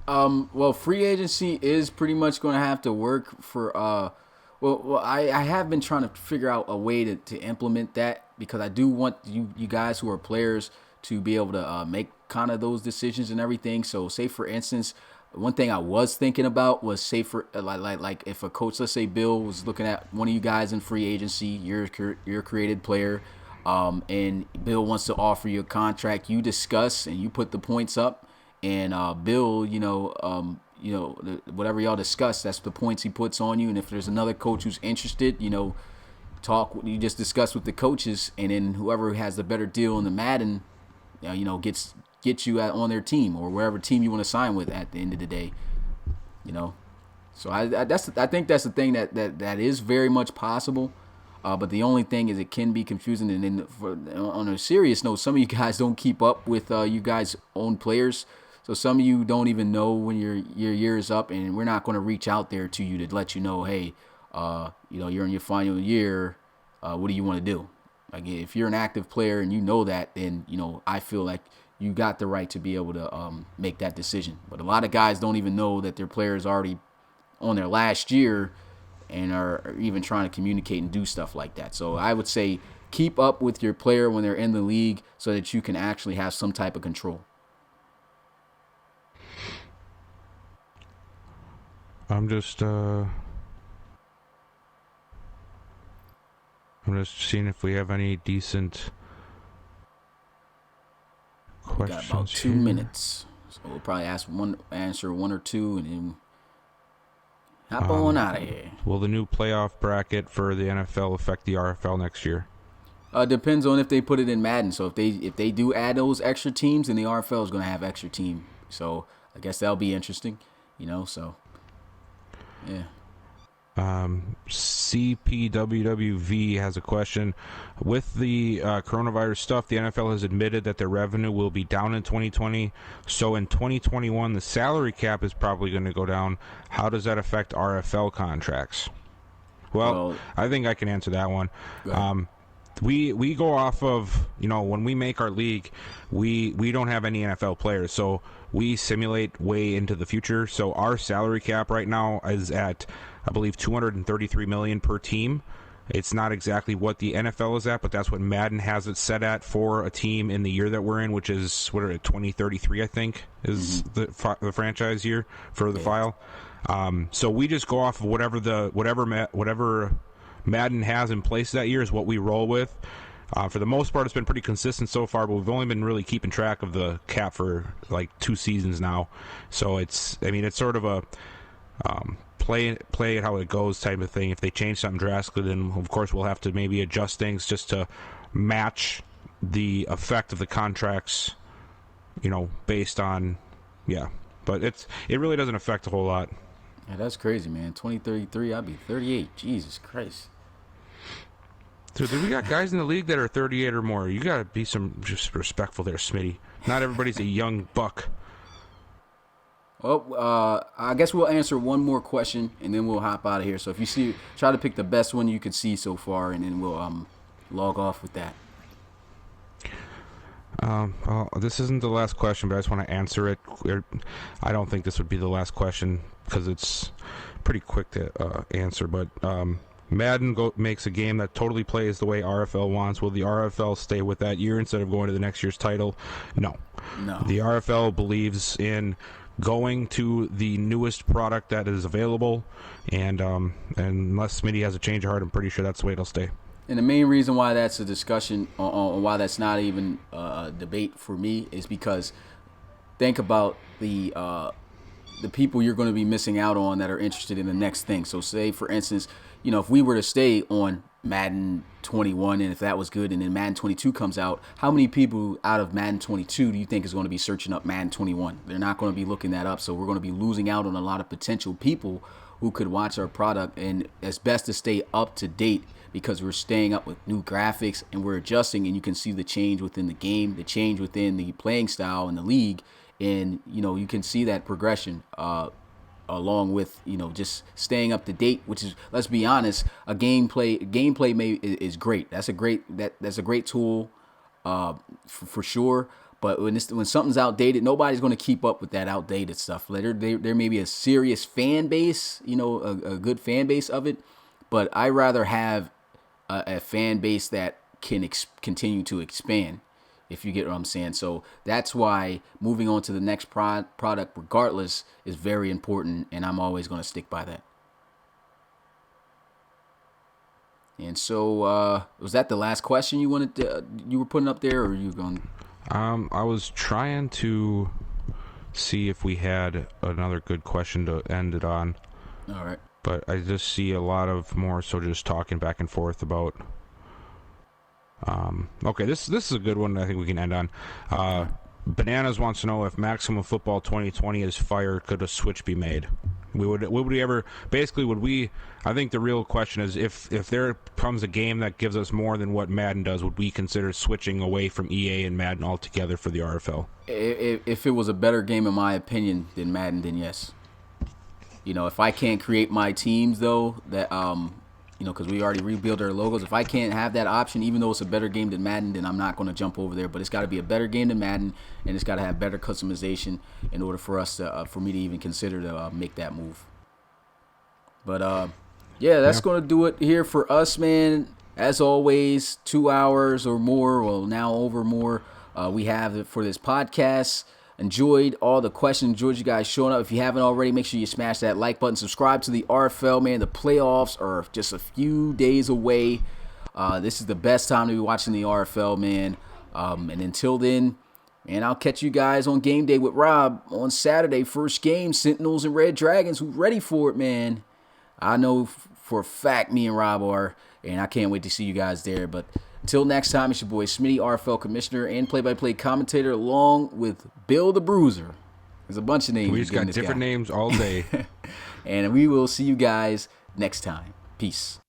Well, free agency is pretty much going to have to work for. I have been trying to figure out a way to implement that because I do want you guys who are players to be able to make kind of those decisions and everything. So, say for instance, one thing I was thinking about was say for like if a coach, let's say Bill was looking at one of you guys in free agency, you're a created player, and Bill wants to offer you a contract. You discuss and you put the points up and Bill, whatever y'all discuss, that's the points he puts on you. And if there's another coach who's interested, you just discuss with the coaches, and then whoever has the better deal in the Madden, gets you on their team or wherever team you want to sign with at the end of the day, So I think that's the thing that is very much possible. But the only thing is it can be confusing. And then on a serious note, some of you guys don't keep up with you guys' own players. So some of you don't even know when your year is up, and we're not going to reach out there to you to let you know, hey, you're in your final year. What do you want to do? Like if you're an active player and you know that, then I feel like you got the right to be able to make that decision. But a lot of guys don't even know that their player is already on their last year and are even trying to communicate and do stuff like that. So I would say keep up with your player when they're in the league so that you can actually have some type of control. I'm just seeing if we have any decent questions. We got about 2 minutes, so we'll probably answer one or two, and then hop on out of here. Will the new playoff bracket for the NFL affect the RFL next year? Depends on if they put it in Madden. So if they do add those extra teams, then the RFL is going to have extra team. So I guess that'll be interesting, So yeah. CPWWV has a question. With the coronavirus stuff, the NFL has admitted that their revenue will be down in 2020. So in 2021, the salary cap is probably going to go down. How does that affect RFL contracts? Well, I think I can answer that one. We go off of, when we make our league, we don't have any NFL players. So we simulate way into the future. So our salary cap right now is at, I believe, $233 million per team. It's not exactly what the NFL is at, but that's what Madden has it set at for a team in the year that we're in, which is 2033, I think, is the franchise year for the file. So we just go off of whatever Madden has in place that year is what we roll with. For the most part, it's been pretty consistent so far, but we've only been really keeping track of the cap for like 2 seasons now. So it's sort of a play it how it goes type of thing. If they change something drastically, then of course we'll have to maybe adjust things just to match the effect of the contracts, based on, But it really doesn't affect a whole lot. Yeah, that's crazy, man. 2033, I'll be 38. Jesus Christ. Dude, we got guys in the league that are 38 or more. You got to be just respectful there, Smitty. Not everybody's a young buck. Well, I guess we'll answer one more question, and then we'll hop out of here. So if you try to pick the best one you could see so far, and then we'll log off with that. Well, this isn't the last question, but I just want to answer it. I don't think this would be the last question because it's pretty quick to answer, but Madden makes a game that totally plays the way RFL wants. Will the RFL stay with that year instead of going to the next year's title? No. The RFL believes in going to the newest product that is available, and unless Smitty has a change of heart, I'm pretty sure that's the way it'll stay. And the main reason why that's a discussion, on why that's not even a debate for me, is because think about the people you're going to be missing out on that are interested in the next thing. So say, for instance, if we were to stay on Madden 21, and if that was good, and then Madden 22 comes out, how many people out of Madden 22 do you think is going to be searching up Madden 21? They're not going to be looking that up, so we're going to be losing out on a lot of potential people who could watch our product. And it's best to stay up to date because we're staying up with new graphics and we're adjusting, and you can see the change within the game, the change within the playing style in the league, and you can see that progression. along with just staying up to date. Which is, let's be honest, a gameplay is great. That's a great tool, for sure. But when something's outdated, nobody's going to keep up with that outdated stuff. There may be a serious fan base, a good fan base of it, but I rather have a fan base that can continue to expand, if you get what I'm saying. So that's why moving on to the next product, regardless, is very important, and I'm always going to stick by that. And so, was that the last question you were putting up there, or are you going? I was trying to see if we had another good question to end it on. All right. But I just see a lot of more so just talking back and forth about. Okay, this is a good one I think we can end on. Bananas wants to know if Maximum Football 2020 is fired, could a switch be made? Would we ever, basically, I think the real question is if there comes a game that gives us more than what Madden does, would we consider switching away from EA and Madden altogether for the RFL? If it was a better game, in my opinion, than Madden, then yes. If I can't create my teams, though, that, because we already rebuilt our logos, if I can't have that option, even though it's a better game than Madden, then I'm not going to jump over there. But it's got to be a better game than Madden, and it's got to have better customization in order for me to even consider to make that move. But yeah, that's going to do it here for us, man. As always, 2 hours or more, well, now over more, we have for this podcast. Enjoyed all the questions. Enjoyed you guys showing up. If you haven't already, make sure you smash that like button. Subscribe to the RFL, man. The playoffs are just a few days away. This is the best time to be watching the RFL, man. And until then, man, I'll catch you guys on game day with Rob on Saturday. First game, Sentinels and Red Dragons. Who's ready for it, man? I know for a fact me and Rob are, and I can't wait to see you guys there. But until next time, it's your boy Smitty, RFL commissioner and play-by-play commentator, along with Bill the Bruiser. There's a bunch of names. We just got different names all day. And we will see you guys next time. Peace.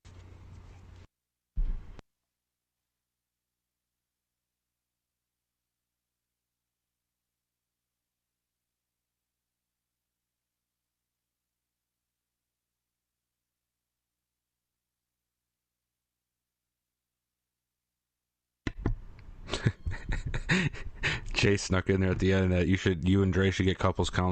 Jay snuck in there at the end that you and Dre should get couples counseling.